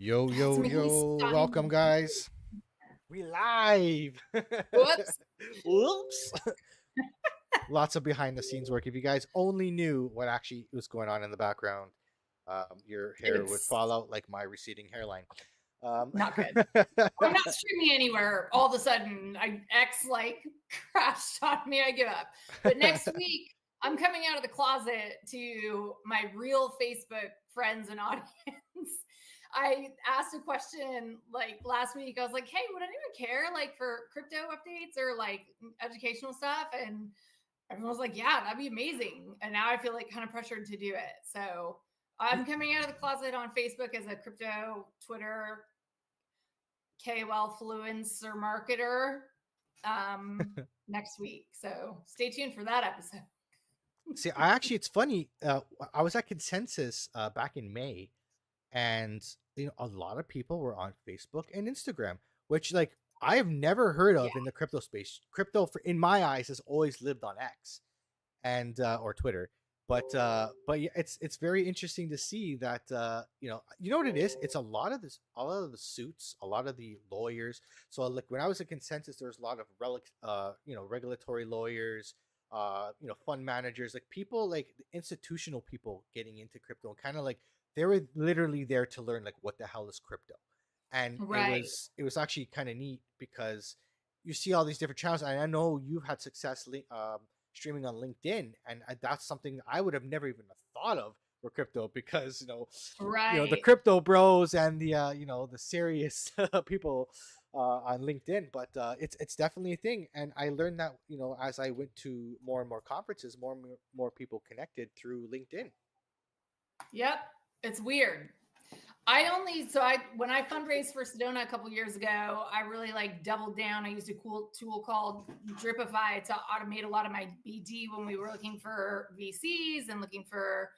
Yo, It's yo, me, yo. Welcome, Stein. guys. We live. Whoops. Oops. Lots of behind the scenes work. If you guys only knew what actually was going on in the background, your hair would It's fall out like my receding hairline. Um, not good. I'm not streaming anywhere. All of a sudden, X crashed on me. I give up. But next week, I'm coming out of the closet to my real Facebook friends and audience. I asked a question like last week. I was like, "Hey, would anyone care like for crypto updates or like educational stuff?" And everyone was like, "Yeah, that'd be amazing." And now I feel like kind of pressured to do it. So I'm coming out of the closet on Facebook as a crypto Twitter KOL fluencer marketer next week. So stay tuned for that episode. See, it's funny. I was at Consensus back in May, and a lot of people were on Facebook and Instagram, which like I have never heard Yeah. of in the crypto space. Crypto, in my eyes, has always lived on X and or Twitter. But yeah, it's very interesting to see that you know what it is. It's a lot of the suits, a lot of the lawyers. So like when I was at Consensus, there was a lot of regulatory lawyers, fund managers, like people like the institutional people getting into crypto, and kind of like they were literally there to learn like what the hell is crypto, and Right. it was actually kind of neat because you see all these different channels, and I know you've had success streaming on LinkedIn, and that's something I would have never even thought of for crypto because the Right. crypto bros and the the serious people on LinkedIn, but it's definitely a thing, and I learned that as I went to more and more conferences, more people connected through LinkedIn. Yep. It's weird. I when I fundraised for Sedona a couple years ago, I really like doubled down. I used a cool tool called Dripify to automate a lot of my BD when we were looking for VCs and looking for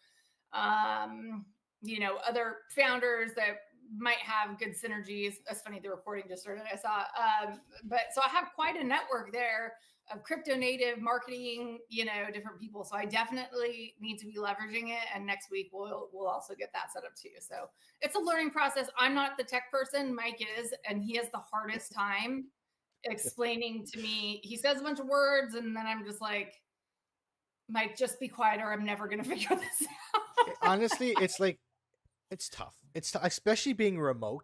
other founders that might have good synergies. That's funny. The recording just started. I saw, but so I have quite a network there of crypto native marketing, different people. So I definitely need to be leveraging it. And next week we'll also get that set up too. So it's a learning process. I'm not the tech person. Mike is, and he has the hardest time explaining to me. He says a bunch of words, and then I'm just like, Mike, just be quiet, or I'm never gonna figure this out. Honestly, it's like it's tough. Especially being remote.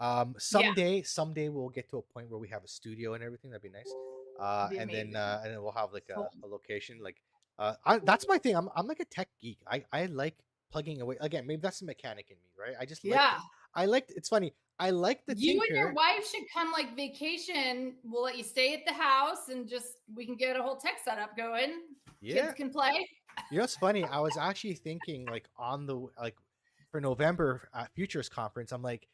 Yeah, Someday we'll get to a point where we have a studio and everything. That'd be nice. it'd be amazing. And then we'll have like So, a location. Like, that's my thing. I'm like a tech geek. I like plugging away. Again, maybe that's the mechanic in me, right? I just like. yeah. It's funny. I like the You and your tinker. wife should come like vacation. We'll let you stay at the house and just we can get a whole tech setup going. Kids Yeah. can play. It's funny. I was actually thinking like for November at Futures conference. I'm like,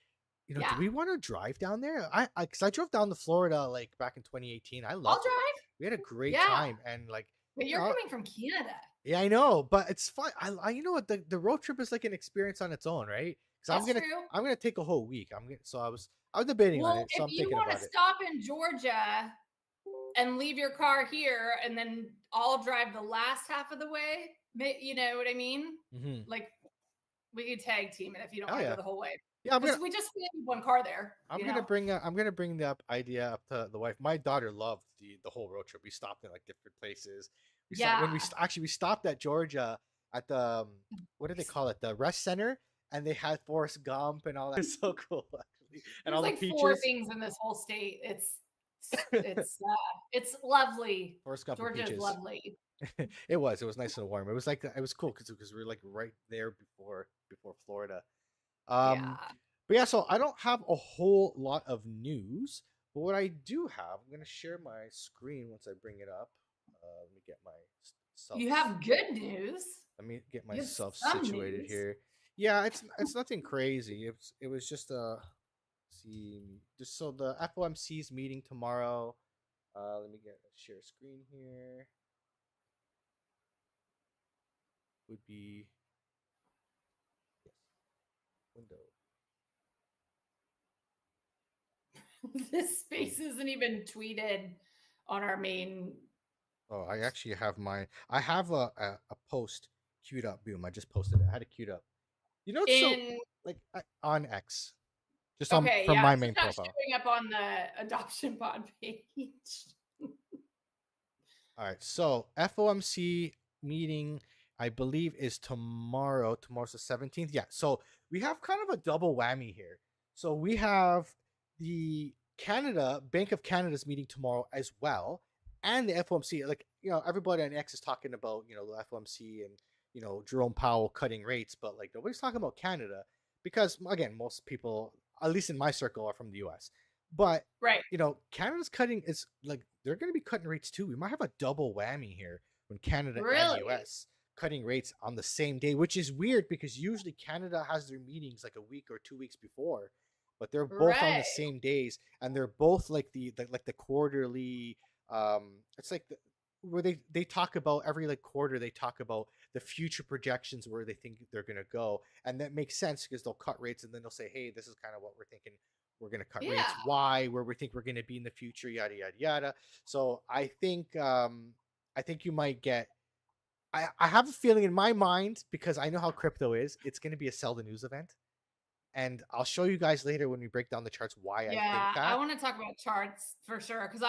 do Yeah, we want to drive down there? Because I drove down to Florida like back in 2018. I I'll loved it. drive. We had a great Yeah, time, and like, but you you're know, coming from Canada. yeah, I know, but it's fun. You know what, the road trip is like an experience on its own, right? Because That's true. I'm gonna take a whole week. So I was debating on Well, it, so if I'm you thinking want to about it. stop in Georgia and leave your car here, and then I'll drive the last half of the way, you know what I mean? Hmm. Like we could tag team it if you don't Oh want to go yeah, the whole way. yeah. Because we just have one car there, I'm gonna bring that idea up to the wife. My daughter loved the whole road trip. We stopped in like different places. We stopped when Yeah. actually we stopped at Georgia at the what do they call it, the rest center, and they had Forrest Gump and all that. It's so cool actually, and There's all the like four peaches. things in this whole state. It's lovely. Forrest Gump and Georgia is peaches. lovely. It was nice and warm. It was like it was cool because we were like right there before Florida. Um, Yeah. but yeah, so I don't have a whole lot of news, but what I do have, I'm gonna share my screen once I bring it up. Let me get my You self. have good news. Let me get You have myself some situated news. here. Yeah, it's nothing crazy. It was just see, just so the FOMC's meeting tomorrow. Let me get share screen here. Would be yes, window. This space isn't even tweeted on our main. Oh, I actually have I have a post queued up. Boom! I just posted it. I had it queued up. You know, it's so In like on X. just on Okay, from yeah, my it's just main not profile. showing up on the adoption pod page. All right. So FOMC meeting, I believe, is tomorrow. Tomorrow's the 17th. Yeah. So we have kind of a double whammy here. So we have the Bank of Canada's meeting tomorrow as well, and the FOMC. Like, everybody on X is talking about, the FOMC and, Jerome Powell cutting rates, but like nobody's talking about Canada because, again, most people, at least in my circle, are from the US. But Right. Canada's cutting is like they're going to be cutting rates too. We might have a double whammy here when Canada and Really? US cutting rates on the same day, which is weird because usually Canada has their meetings like a week or 2 weeks before, but they're both on the Right. same days and they're both like the quarterly. It's like where they talk about every like quarter they talk about the future projections where they think they're going to go, and that makes sense because they'll cut rates and then they'll say, hey, this is kind of what we're thinking we're going to cut rates, Yeah. why, where we think we're going to be in the future, yada yada yada. So I think you might get. I have a feeling in my mind because I know how crypto is. It's going to be a sell the news event, and I'll show you guys later when we break down the charts why I think Yeah, I that. want to talk about charts for sure because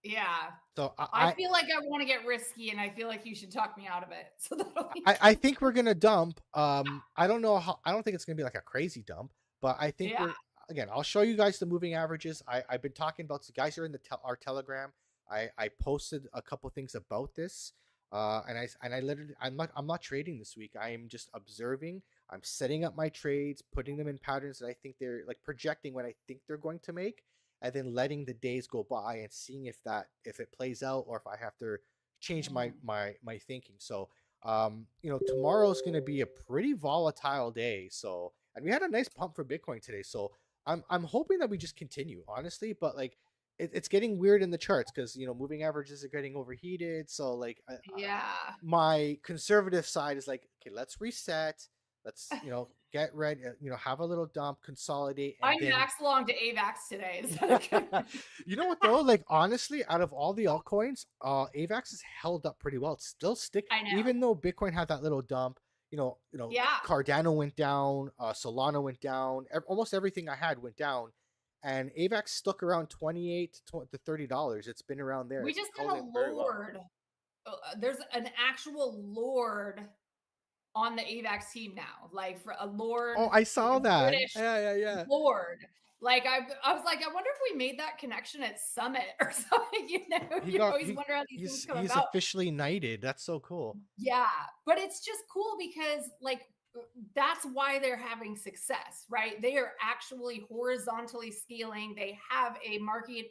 yeah, So I feel like I want to get risky, and I feel like you should talk me out of it. So that'll be I good. think we're gonna dump. I don't know how. I don't think it's gonna be like a crazy dump, but I think Yeah, we're again. I'll show you guys the moving averages. I've been talking about. So guys are in our Telegram. I posted a couple things about this. And I literally I'm not trading this week. I am just observing. I'm setting up my trades, putting them in patterns that I think they're like projecting what I think they're going to make, and then letting the days go by and seeing if it plays out or if I have to change my thinking. So tomorrow's going to be a pretty volatile day. So, and we had a nice pump for Bitcoin today. So I'm hoping that we just continue, honestly. But like, it's getting weird in the charts because moving averages are getting overheated. So like, yeah. my conservative side is like, okay, let's reset. Let's get ready. Have a little dump, consolidate, and I then max long to AVAX today. Is that a good? you know what though? Like honestly, out of all the altcoins, AVAX has held up pretty well. It's still stick, I know. even though Bitcoin had that little dump. Yeah, Cardano went down, Solana went down. Almost everything I had went down, and AVAX stuck around 28 to $30. It's been around there. we It's just held got a in very well. lord. There's an actual lord on the AVAX team now, like for a Oh, lord, I like saw a that. British Yeah, yeah, yeah. lord. Like I was like, I wonder if we made that connection at Summit or something. He You got always wonder how these things come he's about. officially knighted. That's so cool. Yeah, but it's just cool because like that's why they're having success, right? They are actually horizontally scaling. They have a market,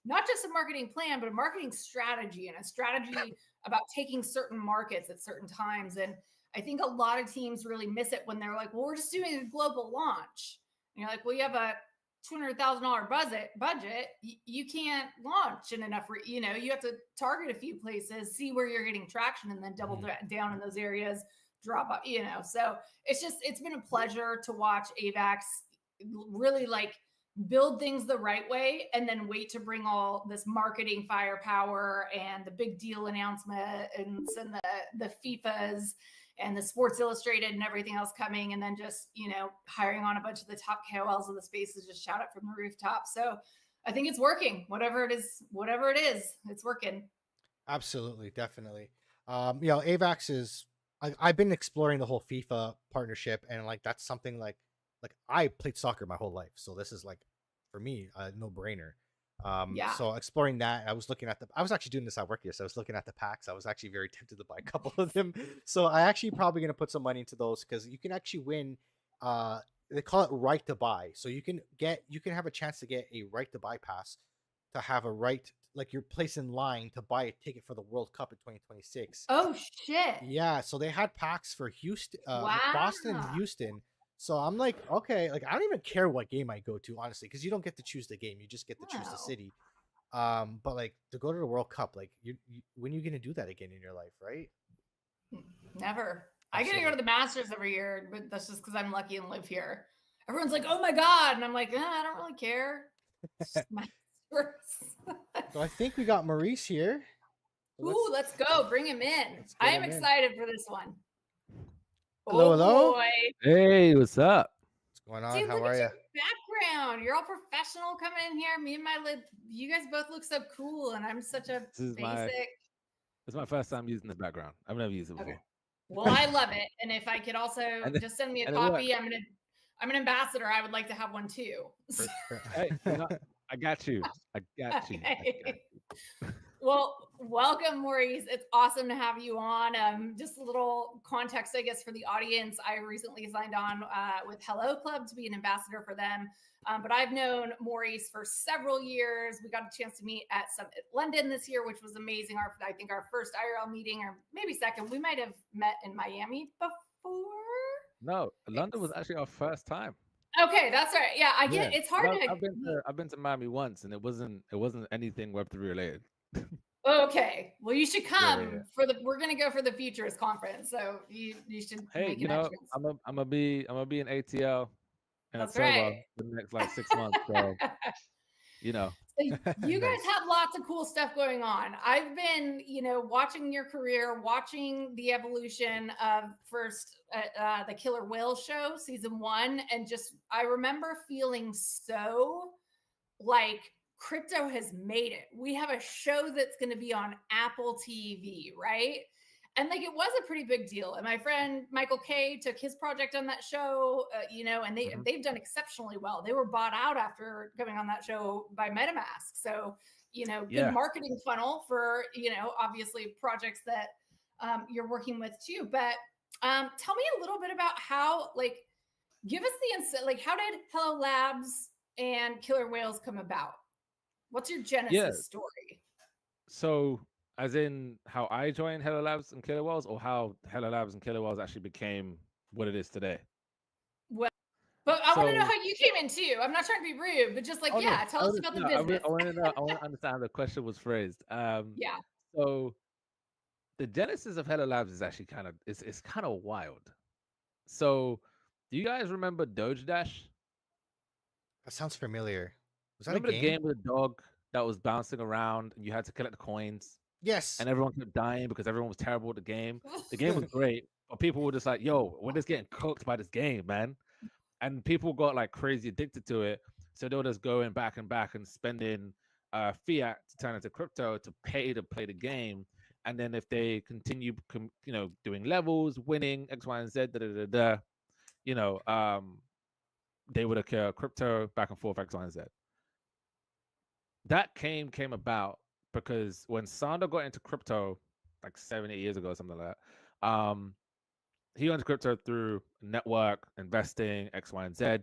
not just a marketing plan, but a marketing strategy and a strategy about taking certain markets at certain times. And I think a lot of teams really miss it when they're like, well, we're just doing a global launch. And you're like, well, you have a $200,000 budget. You can't launch in enough. You have to target a few places, see where you're getting traction, and then double down in those areas. Drop up. So it's been a pleasure to watch AVAX really like build things the right way and then wait to bring all this marketing firepower and the big deal announcements and the FIFAs and the Sports Illustrated and everything else coming, and then just hiring on a bunch of the top KOLs of the space to just shout it from the rooftop. So I think it's working. Whatever it is, it's working. Absolutely, definitely. AVAX is. I've been exploring the whole FIFA partnership, and like that's something like I played soccer my whole life, so this is like for me a no brainer. Yeah. So exploring that, I was looking at I was actually doing this at work here, so I was looking at the packs. I was actually very tempted to buy a couple of them. So I actually probably gonna put some money into those because you can actually win. They call it right to buy, so you can have a chance to get a right to buy pass to have a right like your place in line to buy a ticket for the World Cup in 2026. Oh shit. Yeah, so they had packs for Houston, Boston and Wow. Houston. So I'm like, okay, like I don't even care what game I go to, honestly, because you don't get to choose the game, you just get to choose the No. city. But like to go to the World Cup, like when are you gonna do that again in your life, right? Never. I get to go Absolutely. to the Masters every year, but that's just because I'm lucky and live here. Everyone's like, "Oh my god," and I'm like, I don't really care. It's just Masters. So I think we got Maurice here. So Ooh, let's go. Bring him in. let's I get am him in. excited for this one. Hello, Oh hello. boy. Hey, what's up? What's going on? Dude, How look are at you? your down. You're all professional coming in here. Me and you guys both look so cool, and I'm such a basic. This is my first time using the background. I've never used it before. Okay. Well, I love it, and if I could also just send me a copy, I'm an ambassador. I would like to have one too. Hey, I got you. I got you. Well, welcome, Maurice. It's awesome to have you on. Just a little context, I guess, for the audience. I recently signed on with Hello Club to be an ambassador for them. But I've known Maurice for several years. We got a chance to meet at Summit London this year, which was amazing. I think our first IRL meeting, or maybe second. We might have met in Miami before. No, London was actually our first time. Okay, that's right. Yeah, I get it's hard to. I've been to Miami once, and it wasn't anything Web3 related. Okay, well, you should come for we're gonna go for the Futures conference, so you should. Hey, make you know, I'm gonna be in ATL in October for the next 6 months. So, you know, so you guys have lots of cool stuff going on. I've been, watching your career, watching the evolution of first the Killer Whale show, season 1, and I remember feeling so like crypto has made it. We have a show that's going to be on Apple TV, right? And like it was a pretty big deal. And my friend Michael K took his project on that show, and they've done exceptionally well. They were bought out after coming on that show by MetaMask. So, good marketing funnel for, obviously projects that you're working with too. But tell me a little bit about how, give us the insight, how did Hello Labs and Killer Whales come about? What's your genesis story? So, as in how I joined Hello Labs and Killer Whales, or how Hello Labs and Killer Whales actually became what it is today? Well, but I want to know how you came in too. I'm not trying to be rude, but just tell us about the business. I want to understand how the question was phrased. Yeah. So, the genesis of Hello Labs is actually kind of wild. So, do you guys remember Doge Dash? That sounds familiar. Was that remember the game with the dog that was bouncing around and you had to collect the coins? Yes. And everyone kept dying because everyone was terrible at the game. The game was great, but people were just like, yo, we're just getting cooked by this game, man. And people got like crazy addicted to it. So they were just going back and spending fiat to turn into crypto to pay to play the game. And then if they continue, doing levels, winning X, Y, and Z, they would occur crypto back and forth X, Y, and Z. That came about because when Sander got into crypto like 7-8 years ago, something like that, he got into crypto through network investing, X, Y, and Z,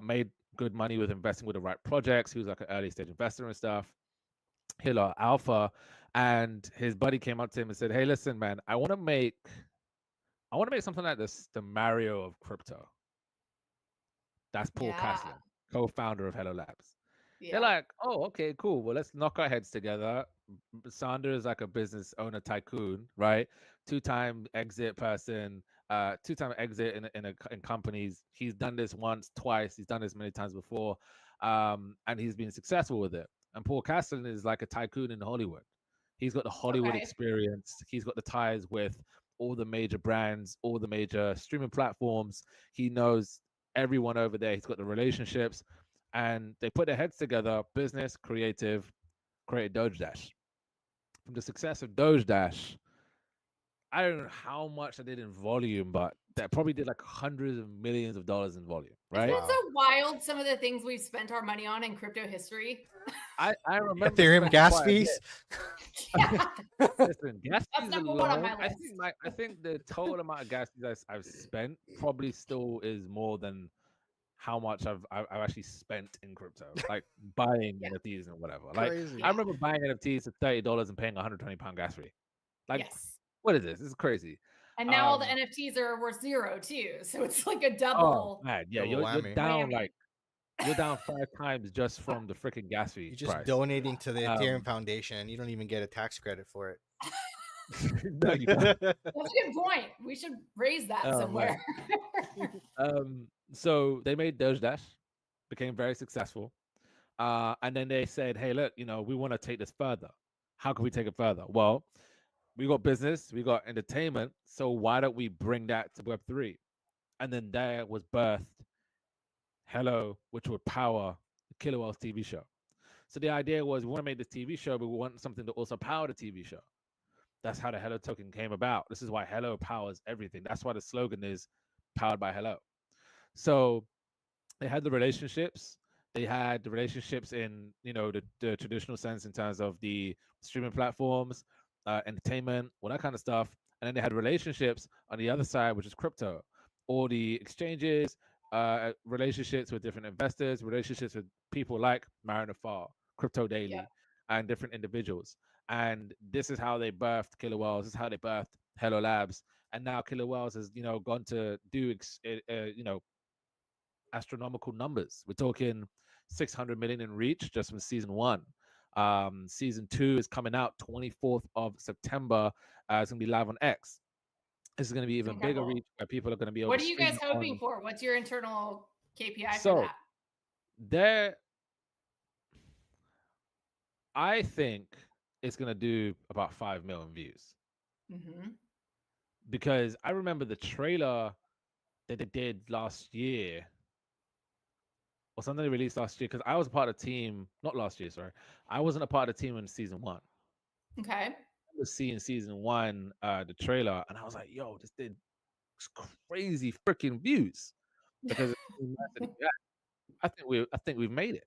made good money with investing with the right projects. He was like an early stage investor and stuff. Hit alpha, and his buddy came up to him and said, "Hey, listen, man, I want to make something like this, the Mario of crypto." That's Paul Caslen, co-founder of Hello Labs. Yeah. They're like, "Oh, okay, cool. Well, let's knock our heads together." Sander is like a business owner tycoon, right? 2-time exit person, 2-time exit in companies. He's done this once, twice. He's done this many times before, and he's been successful with it. And Paul Caslen is like a tycoon in Hollywood. He's got the Hollywood experience. He's got the ties with all the major brands, all the major streaming platforms. He knows everyone over there. He's got the relationships. And they put their heads together, business, creative, created Doge Dash. From the success of Doge Dash, I don't know how much I did in volume, but that probably did like hundreds of millions of dollars in volume, right? Isn't it so wild, some of the things we've spent our money on in crypto history? I remember Ethereum gas fees. Listen, gas fees alone, I think the total amount of gas fees I've spent probably still is more than how much I've actually spent in crypto, like buying NFTs and whatever. Like I remember buying NFTs for $30 and paying £120 gas fee. Like, what is this? This is crazy. And now all the NFTs are worth zero too, so it's like a double. Oh man, yeah, you're down you're down 5 times just from the freaking gas fee. You're just donating to the Ethereum Foundation. You don't even get a tax credit for it. No, you don't. That's a good point. We should raise that somewhere. So they made Doge Dash, became very successful. And then they said, hey, look, we want to take this further. How can we take it further? Well, we got business, we got entertainment. So why don't we bring that to Web3? And then there was birthed Hello, which would power the Killer Whales TV show. So the idea was we want to make this TV show, but we want something to also power the TV show. That's how the Hello token came about. This is why Hello powers everything. That's why the slogan is powered by Hello. So they had the relationships. They had the relationships in the traditional sense in terms of the streaming platforms, entertainment, all that kind of stuff. And then they had relationships on the other side, which is crypto, all the exchanges, relationships with different investors, relationships with people like Mariner Farr, Crypto Yep. Daily, and different individuals. And this is how they birthed Killer Whales. This is how they birthed Hello Labs. And now Killer Whales has gone to do astronomical numbers. We're talking 600 million in reach just from season 1. Season 2 is coming out 24th of September. It's going to be live on X. This is going to be even bigger reach where people are going to be able What to are you stream guys hoping for? What's your internal KPI for that? There, I think it's going to do about 5 million views. Because I remember the trailer that they did last year, or something they released last year, because I was a part of the team, not last year, sorry. I wasn't a part of the team in season 1. Okay. I was seeing season 1, the trailer, and I was like, yo, this did crazy freaking views. Because I think we've made it.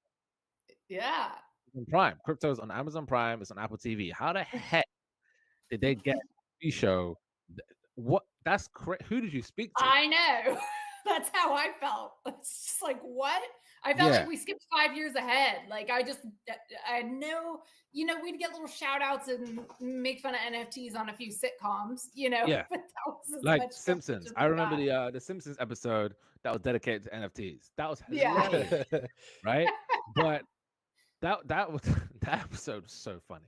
Yeah. On Prime. Crypto's on Amazon Prime, it's on Apple TV. How the heck did they get a TV show? What that's who did you speak to? I know. That's how I felt. It's just like, what? I felt like we skipped 5 years ahead. Like I had no, we'd get little shout outs and make fun of NFTs on a few sitcoms, Yeah. but that was like Simpsons. I remember the Simpsons episode that was dedicated to NFTs. That was hilarious. Right? But that was that episode was so funny.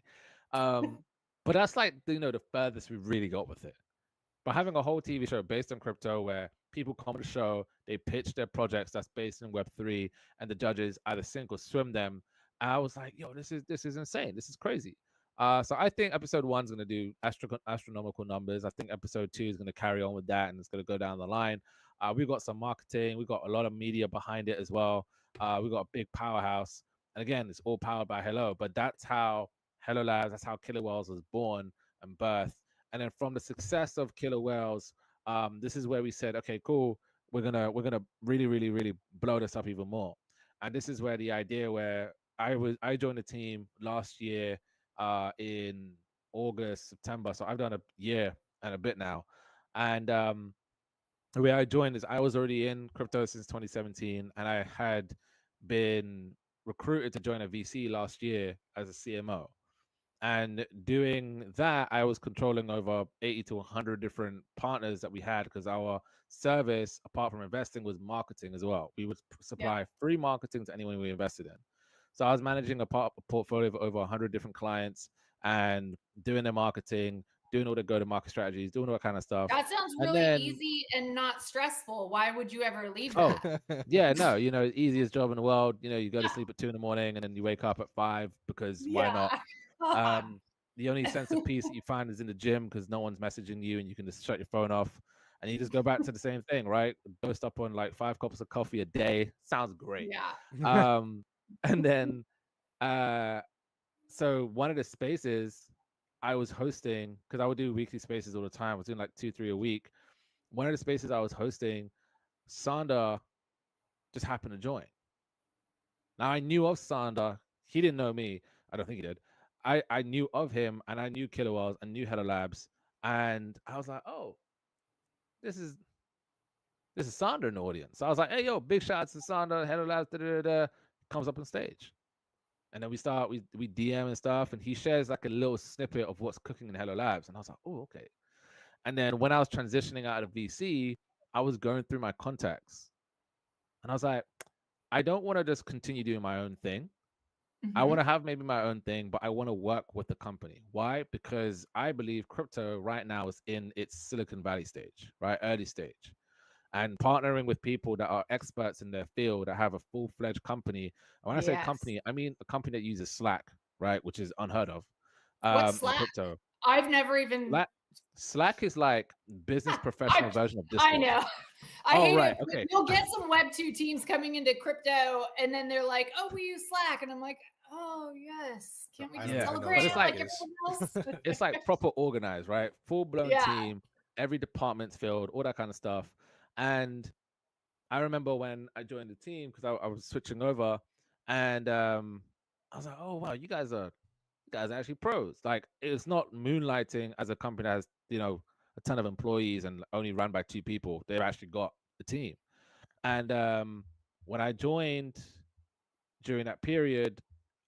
But that's like the furthest we really got with it. But having a whole TV show based on crypto where people come to the show, they pitch their projects that's based in Web3, and the judges either sink or swim them. I was like, yo, this is insane. This is crazy. So I think episode 1's going to do astronomical numbers. I think episode 2 is going to carry on with that, and it's going to go down the line. We've got some marketing. We've got a lot of media behind it as well. We've got a big powerhouse. And again, it's all powered by Hello. But that's how Hello Labs, that's how Killer Whales was born and birthed. And then from the success of Killer Whales, this is where we said, okay, cool, we're gonna really, really, really blow this up even more. And this is where the idea where I joined the team last year in August, September. So I've done a year and a bit now. And the way I joined is I was already in crypto since 2017, and I had been recruited to join a VC last year as a CMO. And doing that, I was controlling over 80 to 100 different partners that we had, because our service, apart from investing, was marketing as well. We would supply free marketing to anyone we invested in. So I was managing a portfolio of over 100 different clients and doing their marketing, doing all the go-to-market strategies, doing all that kind of stuff. That sounds really easy and not stressful. Why would you ever leave that? Yeah, no, easiest job in the world. You go to sleep at 2 a.m. and then you wake up at 5 because why not? The only sense of peace that you find is in the gym because no one's messaging you and you can just shut your phone off and you just go back to the same thing, right? Boast up on like 5 cups of coffee a day. Sounds great. Yeah. And then so one of the spaces I was hosting, because I would do weekly spaces all the time, I was doing like 2-3 a week. One of the spaces I was hosting, Sander just happened to join. Now I knew of Sander. He didn't know me. I don't think he did. I knew of him, and I knew Killer Whales, I knew Hello Labs, and I was like, oh, this is Sander in the audience. So I was like, hey, yo, big shout out to Sander, Hello Labs, comes up on stage. And then we DM and stuff, and he shares like a little snippet of what's cooking in Hello Labs. And I was like, oh, okay. And then when I was transitioning out of VC, I was going through my contacts. And I was like, I don't want to just continue doing my own thing. I want to have maybe my own thing, but I want to work with the company. Why? Because I believe crypto right now is in its Silicon Valley stage, right? Early stage. And partnering with people that are experts in their field that have a full-fledged company. And when I say company, I mean a company that uses Slack, right? Which is unheard of. What's Slack? Crypto. I've never even Slack is like business professional version of Discord. I know. I Oh hate right, it. okay. You'll get some Web 2 teams coming into crypto and then they're like, oh, we use Slack. And I'm like, oh, yes. Can't we I just don't Yeah, even know what but celebrate it's Slack like like is. everyone else? it's like proper organized, right? Full blown Yeah. team, every department's filled, all that kind of stuff. And I remember when I joined the team because I was switching over, and I was like, oh wow, you guys are actually pros. Like it's not moonlighting as a company that has a ton of employees and only run by two people. They've actually got a team. And when I joined during that period,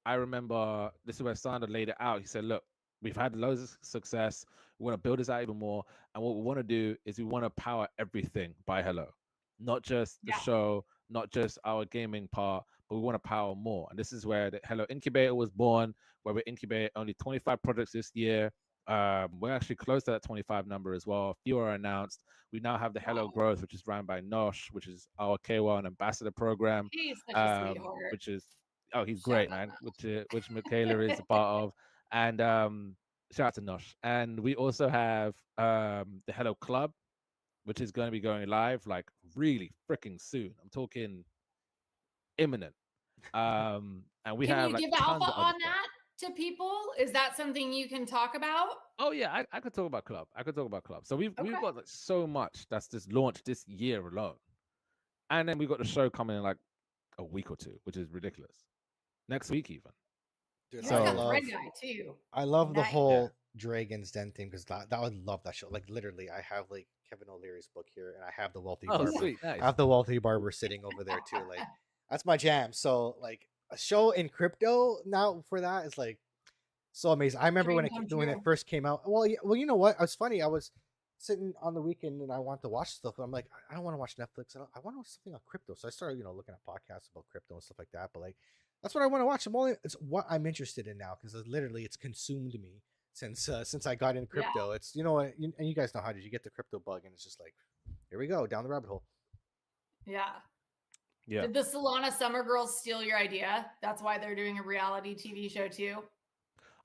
I remember this is where Sander laid it out. He said, look, we've had loads of success. We want to build this out even more. And what we want to do is we want to power everything by Hello, not just the Yeah. show, not just our gaming part, but we want to power more. And this is where the Hello Incubator was born, where we incubate only 25 projects this year. We're actually close to that 25 number as well. A few are announced. We now have the Hello Wow. Growth, which is run by Nosh, which is our K1 ambassador program, He's such a sweetheart. which is he's Shout great, out. man. Which Michaela is a part of, and shout out to Nosh. And we also have the Hello Club, which is going to be going live like really freaking soon. I'm talking imminent. And we Can have you like give alpha tons of other on stuff. that to people? Is that something you can talk about? Oh yeah, I could talk about club. I could talk about club. So we've Okay. got like so much that's just launched this year alone, and then we got the show coming in like a week or two, which is ridiculous. Next week even. Dude, You guys got So Thread Guy too. I love the Nice. yeah. whole Dragon's Den thing because that would love that show. Like literally, I have like Kevin O'Leary's book here, and I have the Wealthy Oh Barber. sweet, I nice. have the Wealthy Barber sitting over there too. Like that's my jam. So like a show in crypto now for that is like so amazing. I remember Dream come when it true. first came out. Well, well, you know what? It was funny. I was sitting on the weekend and I want to watch stuff. And I'm like, I don't want to watch Netflix. I want to watch something on crypto. So I started, looking at podcasts about crypto and stuff like that. But like, that's what I want to watch. It's what I'm interested in now because literally it's consumed me since I got into Yeah. crypto. It's and you guys know how did you get the crypto bug? And it's just like, here we go down the rabbit hole. Yeah. Yeah. Did the Solana Summer Girls steal your idea? That's why they're doing a reality TV show too.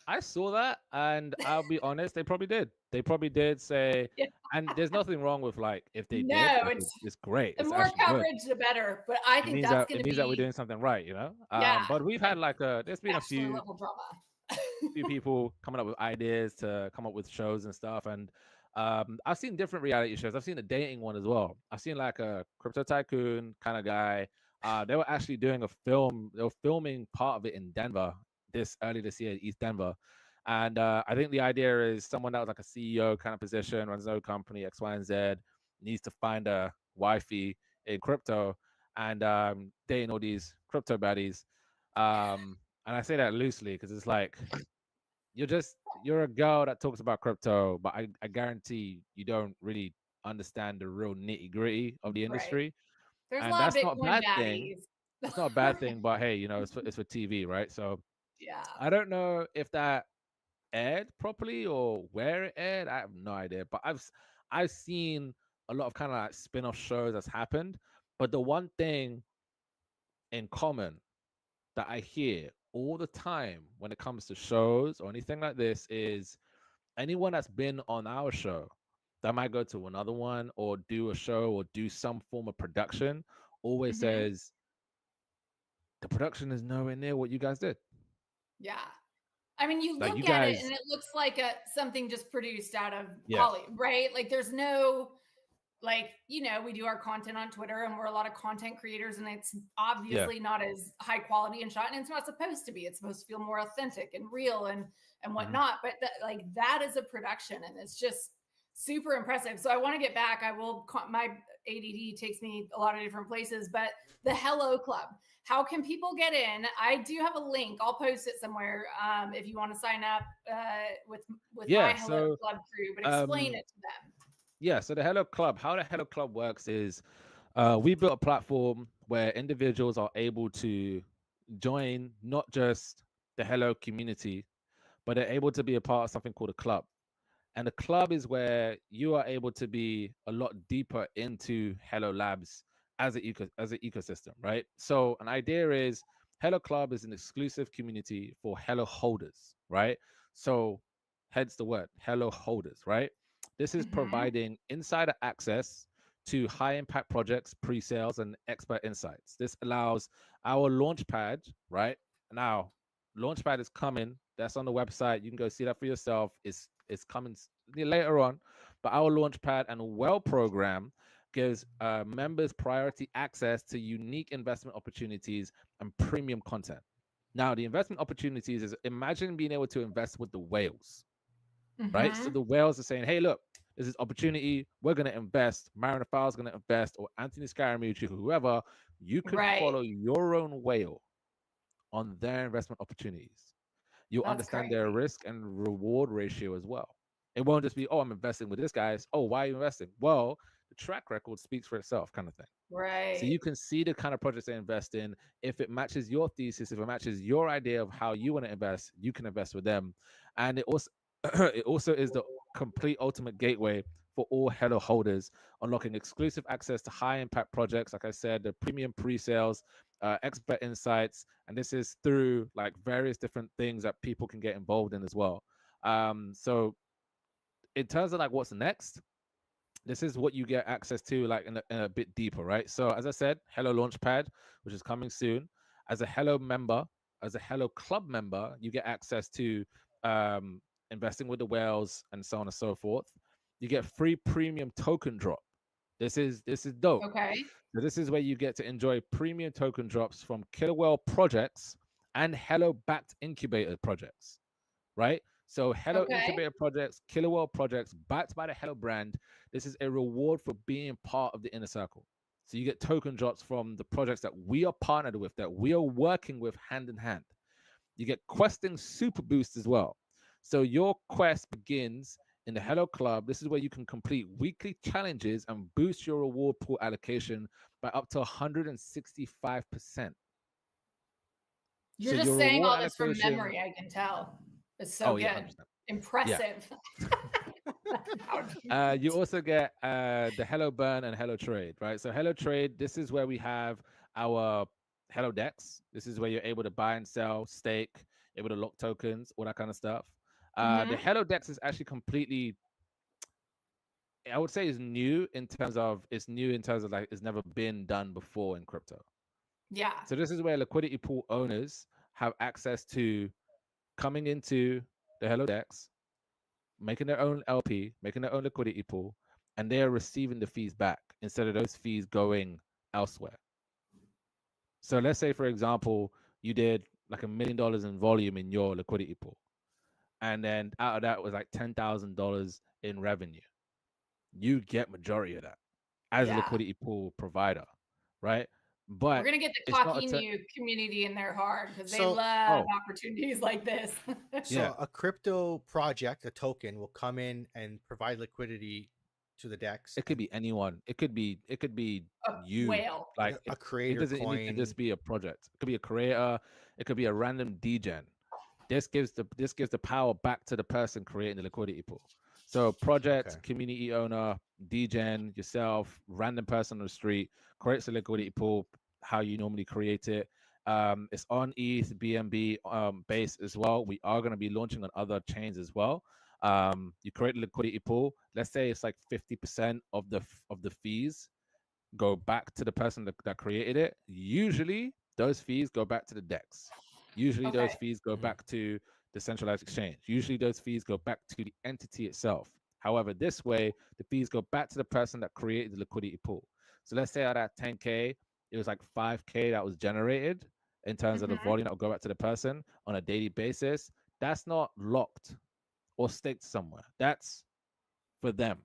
I saw that, and I'll be honest, they probably did. They probably did say, Yeah. and there's nothing wrong with like if they did, No, like it's great. the It's more actually good. coverage, the better. But I It think means that's that going to we're be, doing something right, yeah, But we've like had there's been a bachelor few level drama. people coming up with ideas to come up with shows and stuff, and I've seen different reality shows. I've seen a dating one as well. I've seen like a crypto tycoon kind of guy. They were actually doing a film. They were filming part of it in Denver early this year, East Denver. And I think the idea is someone that was like a CEO kind of position, runs his own company, X, Y, and Z, needs to find a wifey in crypto and dating all these crypto baddies. And I say that loosely because it's like you're a girl that talks about crypto, but I guarantee you don't really understand the real nitty gritty of the Right. industry. There's a And lot of that's not a Bitcoin bad thing. baddies. It's not a bad thing, but hey, it's for TV, right? So Yeah. I don't know if that aired properly or where it aired. I have no idea. But I've seen a lot of kind of like spin-off shows that's happened. But the one thing in common that I hear all the time when it comes to shows or anything like this is anyone that's been on our show that might go to another one or do a show or do some form of production always Hmm. says the production is nowhere near what you guys did. Yeah. I mean, you Like you look at it and guys, it looks like something just produced out of yeah, Hollywood, right? Like there's no, like, we do our content on Twitter and we're a lot of content creators and it's yeah, obviously not as high quality and shot and it's not supposed to be. It's supposed to feel more authentic and real and hmm whatnot. But that is a production and it's just super impressive. So I want to get back. My ADD takes me a lot of different places, but the Hello Club. How can people get in? I do have a link. I'll post it somewhere if you want to sign up with my yeah. Hello So Club crew. But explain um, it to them. yeah. So the Hello Club, how the Hello Club works is we built a platform where individuals are able to join not just the Hello community, but they're able to be a part of something called a club. And the club is where you are able to be a lot deeper into Hello Labs as an ecosystem, right? So an idea is Hello Club is an exclusive community for Hello holders, right? So hence the word Hello holders, right? This is Mm-hmm. providing insider access to high impact projects, pre-sales, and expert insights. This allows our launchpad, right? Now, launchpad is coming. That's on the website. You can go see that for yourself. It's coming later on. But our launchpad and well program gives members priority access to unique investment opportunities and premium content. Now, the investment opportunities is, imagine being able to invest with the whales, right? So Mm-hmm. the whales are saying, hey, look, this is opportunity. We're going to invest. Mariner Fowler's going to invest, or Anthony Scaramucci, or whoever. You could Right. follow your own whale on their investment opportunities. You'll That's understand their crazy. risk and reward ratio as well. It won't just be, oh, I'm investing with this guys. Oh, why are you investing? Well, the track record speaks for itself, kind of thing. So Right. you can see the kind of projects they invest in. If it matches your thesis, if it matches your idea of how you want to invest, you can invest with them. And it also it also is the complete ultimate gateway for all Hello holders, unlocking exclusive access to high impact projects. Like I said, the premium pre-sales, expert insights, and this is through like various different things that people can get involved in as well. So in terms of like what's next, this is what you get access to like in a bit deeper, right? So as I said, Hello Launchpad, which is coming soon. As a Hello member, as a Hello Club member, you get access to um, investing with the whales and so on and so forth. You get free premium token drop. This is dope. Okay. So this is where you get to enjoy premium token drops from Killer Whale projects and Hello backed incubator projects, right? So Hello Okay. Incubator projects, Killer Whale projects, backed by the Hello brand. This is a reward for being part of the inner circle. So you get token drops from the projects that we are partnered with, that we are working with hand in hand. You get questing super boost as well. So your quest begins in the Hello Club. This is where you can complete weekly challenges and boost your reward pool allocation by up to 165%. You're So just your saying reward all this from allocation, memory, I can tell. It's so oh yeah, good. 100%. Yeah. Impressive. How do you- You also get the Hello Burn and Hello Trade, right? So Hello Trade, this is where we have our Hello Decks. This is where you're able to buy and sell, stake, able to lock tokens, all that kind of stuff. The Mhm. Hello Decks is actually completely, I would say, is new in terms of like it's never been done before in crypto. Yeah. So this is where liquidity pool owners have access to coming into the Hello Decks, making their own LP, making their own liquidity pool, and they are receiving the fees back instead of those fees going elsewhere. So let's say, for example, you did like $1 million in volume in your liquidity pool, and then out of that was like $10,000 in revenue. You get majority of that as a Yeah. liquidity pool provider, right? We're But gonna get the it's not a cocky new community in there hard because they So love oh opportunities like this. yeah, so a crypto project, a token, will come in and provide liquidity to the DEX, it could and be anyone. It could be A you. whale. Like a it creator doesn't need to coin. just be a project. It could be a creator. It could be a random degen. This gives the power back to the person creating the liquidity pool. So Okay. project, community owner, degen, yourself, random person on the street creates a liquidity pool. How you normally create it. It's on ETH, BNB base as well. We are going to be launching on other chains as well. You create a liquidity pool. Let's say it's like 50% of the fees go back to the person that created it. Usually, those fees go back to the DEX. Usually, those Okay. fees go Mhm. back to the centralized exchange. Usually, those fees go back to the entity itself. However, this way, the fees go back to the person that created the liquidity pool. So let's say out of that 10K, it was like 5K that was generated in terms of the Mhm. volume that will go back to the person on a daily basis. That's not locked or staked somewhere. That's for them.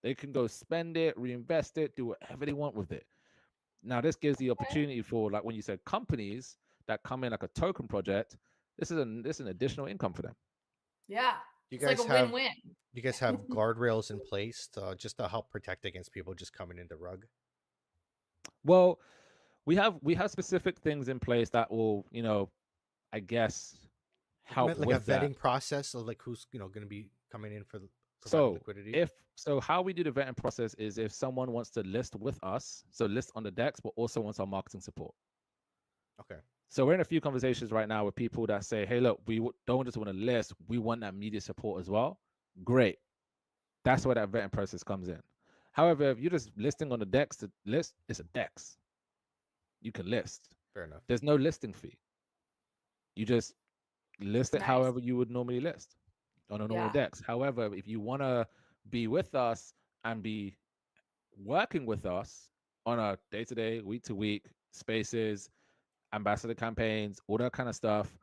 They can go spend it, reinvest it, do whatever they want with it. Now, this gives the Okay. opportunity for, like when you said companies that come in like a token project, this is an additional income for them. Yeah. You It's like guys a have win-win. you guys have guardrails in place just to help protect against people just coming in the rug? Well, we have specific things in place that will, I guess, help Like a with that. vetting process of like who's going to be coming in for providing So liquidity. if so, how we do the vetting process is if someone wants to list with us, so list on the DEX, but also wants our marketing support. Okay. So we're in a few conversations right now with people that say, "Hey, look, we don't just want to list; we want that media support as well." Great, that's where that vetting process comes in. However, if you're just listing on the Dex to list, it's a Dex. You can list. Fair enough. There's no listing fee. You just list it Nice. however you would normally list on a normal Yeah. Dex. However, if you want to be with us and be working with us on a day-to-day, week-to-week spaces, ambassador campaigns, all that kind of stuff,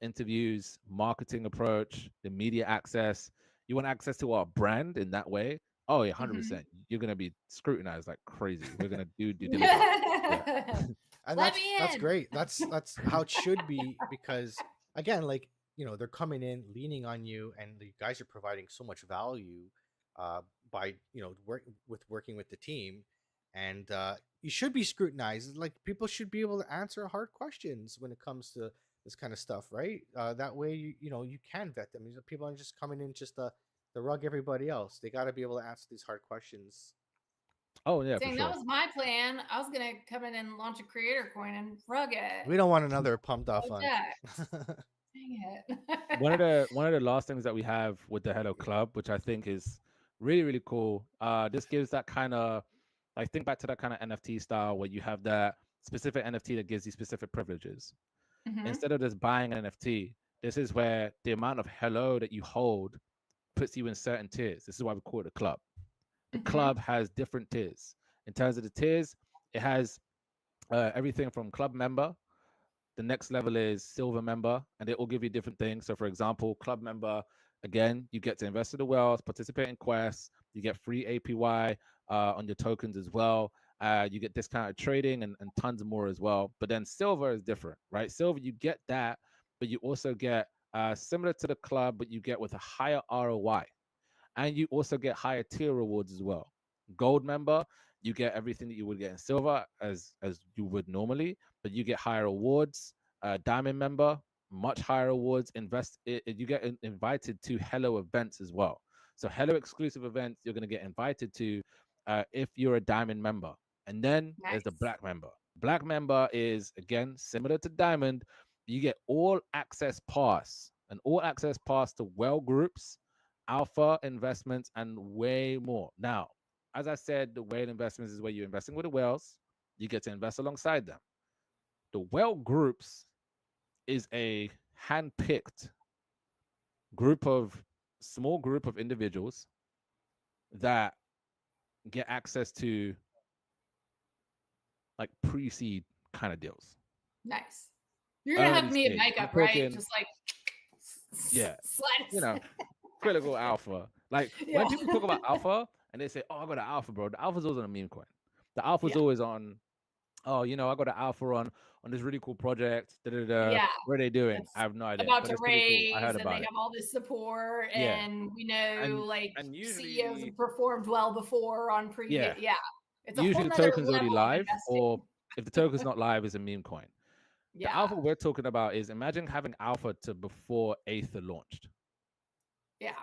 interviews, marketing approach, the media access. You want access to our brand in that way? Oh yeah, 100%. You're gonna be scrutinized like crazy. We're gonna do due diligence. Yeah. And Let me that's in. great. That's how it should be, because again, like, they're coming in, leaning on you, and you guys are providing so much value uh by working with the team. And you should be scrutinized. Like, people should be able to answer hard questions when it comes to this kind of stuff, right? That way, you can vet them. People aren't just coming in just to rug everybody else. They got to be able to answer these hard questions. Oh yeah, for Saying that sure. was my plan. I was gonna come in and launch a creator coin and rug it. We don't want another pumped off Oh, fund. Dang it. One of the last things that we have with the Hello Club, which I think is really really cool. This gives that kind of, like, think back to that kind of NFT style where you have that specific NFT that gives you specific privileges. Mhm. Instead of just buying an NFT, this is where the amount of Hello that you hold puts you in certain tiers. This is why we call it a club. The Mhm. club has different tiers. In terms of the tiers, it has everything from club member. The next level is silver member, and it will give you different things. So, for example, club member, again, you get to invest in the wells, participate in quests, you get free APY on your tokens as well. You get discounted trading and tons more as well. But then silver is different, right? Silver, you get that, but you also get similar to the club, but you get with a higher ROI, and you also get higher tier rewards as well. Gold member, you get everything that you would get in silver as you would normally, but you get higher rewards. Diamond member, much higher rewards. You get invited to Hello events as well. So Hello exclusive events you're going to get invited to if you're a diamond member. And then there's the Nice. black member. Black member is again similar to diamond. You get all access pass, an all access pass to well groups, alpha investments, and way more. Now, as I said, the whale investments is where you're investing with the whales. You get to invest alongside them. The whale groups is a hand-picked group of small group of individuals that get access to like pre-seed kind of deals, Nice. You're gonna have early me at stage. I'm makeup, right? talking, Just like yeah, you slides. know, critical alpha. Like when Yeah. people talk about alpha and they say, "Oh, I got an alpha, bro," the alpha's always on a meme coin. The alpha's Yeah. always on, "Oh, I got an alpha on this really cool project. Da, da, da. Yeah. What are they doing? I That's have no idea, about but to it's pretty cool. I raise heard and they about it." have all this support Yeah, and we know and like and CEOs usually, have performed well before on previous yeah, yeah. It's a whole usually the nother token's already level of live, or investing. if the token's not live, it's a meme coin. The Yeah. alpha we're talking about is, imagine having alpha to before Aether launched, Yeah.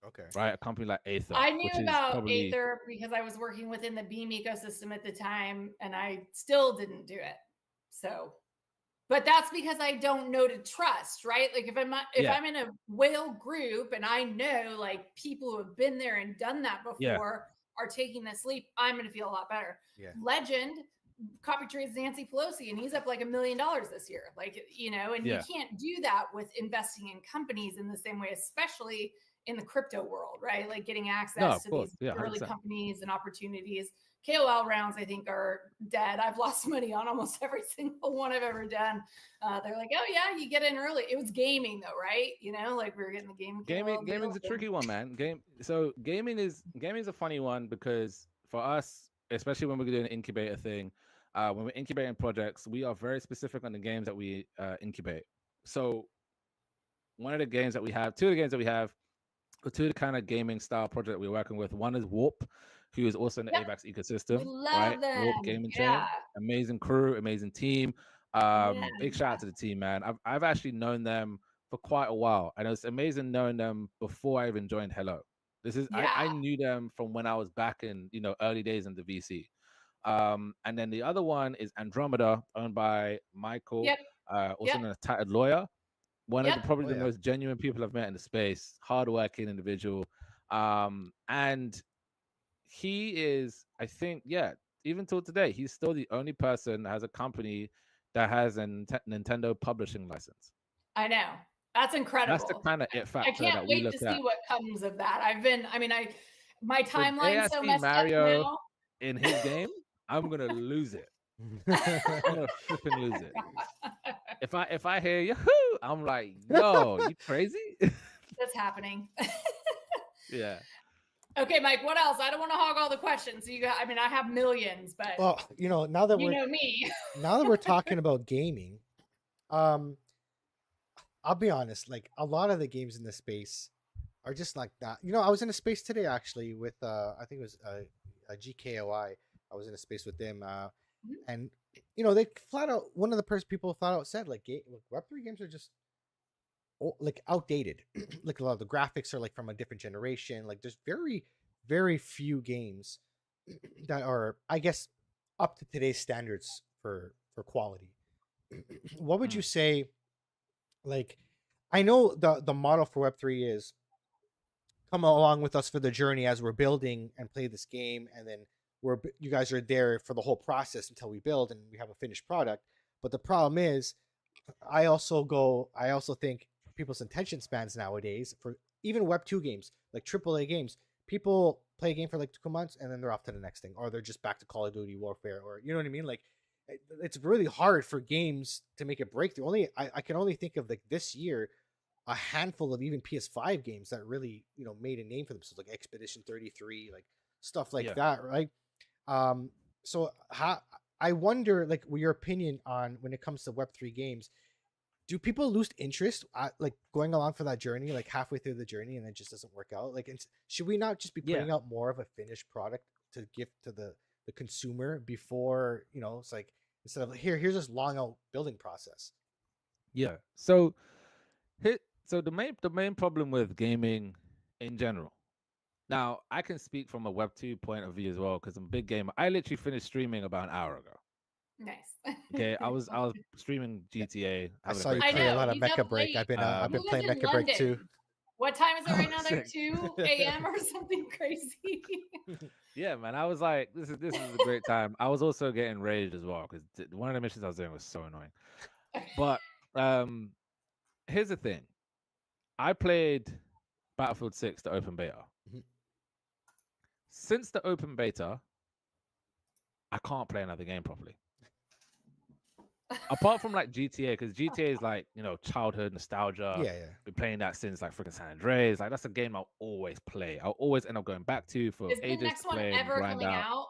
Okay. right? A company like Aether, I knew which is about probably, Aether because I was working within the Beam ecosystem at the time and I still didn't do it. So, but that's because I don't know to trust, right? Like if yeah, I'm in a whale group and I know like people who have been there and done that yeah, before are taking this leap, I'm going to feel a lot better. Yeah. Legend copy trades Nancy Pelosi and he's up like $1 million this year. Like, and you yeah. can't do that with investing in companies in the same way, especially in the crypto world, right? Like getting No, access of to course, these yeah, early 100%. companies and opportunities. KOL rounds, I think, are dead. I've lost money on almost every single one I've ever done. They're like, oh yeah, you get in early. It was gaming though, right? Like we were getting the game KOL Gaming's deal. a tricky one, man. Gaming's a funny one because for us, especially when we're doing an incubator thing, when we're incubating projects, we are very specific on the games that we incubate. So one of the games that we have, two of the games that we have, or two of the kind of gaming style project we're working with. One is Warp, who is also in the Yep, AVAX we ecosystem, right? love Warp them. Gaming Yeah, Chain, amazing crew, amazing team. yeah, Big shout out to the team, man. I've actually known them for quite a while, and it's amazing knowing them before I even joined Hello. This is I yeah. knew them from when I was back in early days in the VC. And then the other one is Andromeda, owned by Michael, Yep, also yep, known as Tattered Lawyer, one of yep. the probably Oh the yeah. most genuine people I've met in the space, hardworking individual. And he is, I think, yeah, even till today, he's still the only person that has a company that has a Nintendo publishing license. I know. That's That's the incredible. kind of it I factor can't that we wait to look see at. what comes of that. My The day I timeline's so see messed up Mario now. in his game, I'm gonna lose it. I'm gonna flipping lose it. If I hear Yahoo, I'm like, yo, you crazy? That's happening. Yeah. Okay, Mike, what else? I don't want to hog all the questions. I have millions, but Well, now that you know me. we're talking about gaming, um, I'll be honest. Like a lot of the games in this space are just like that. I was in a space today actually with I think it was a GKOI. I was in a space with them, Mhm. and they flat out one of the people flat out said like Web3 games are just like outdated. Like a lot of the graphics are like from a different generation. Like there's very very few games that are, I guess, up to today's standards for quality. What would you Mm. say? Like, I know the model for Web3 is come along with us for the journey as we're building and play this game, and then you guys are there for the whole process until we build and we have a finished product. But the problem is, I also think people's attention spans nowadays for even Web2 games, like AAA games, people play a game for like 2 months and then they're off to the next thing, or they're just back to Call of Duty Warfare, or you know what I mean? Like, it's really hard for games to make a breakthrough. I can only think of like this year a handful of even PS5 games that really made a name for themselves, like Expedition 33, like stuff like Yeah. that, right? Um, so how I wonder, like, your opinion on when it comes to Web3 games. Do people lose interest like going along for that journey, like halfway through the journey, and it just doesn't work out? Like, should we not just be Yeah. putting out more of a finished product to give to the consumer before it's like, instead of here's this long out building process? Yeah. So the main problem with gaming in general. Now, I can speak from a Web2 point of view as well because I'm a big gamer. I literally finished streaming about an hour ago. Nice. Okay, I was streaming Yeah. GTA, I having a saw you great I play a time. know lot of he's up Mecha Break. late. I've been You playing live in Mecha Break too. London. What time is it right now there? Sick. 2 a.m. or something crazy. Yeah, man. I was like, this is a great time. I was also getting raged as well because one of the missions I was doing was so annoying. But um, here's the thing: I played Battlefield 6, the open beta. Mhm. Since the open beta, I can't play another game properly. Apart from like GTA, because GTA is like, childhood nostalgia. Yeah, yeah. Been playing that since like freaking San Andreas. Like that's a game I'll always play. I'll always end up going back to for Is the ages to next one play and ever grind coming out. out,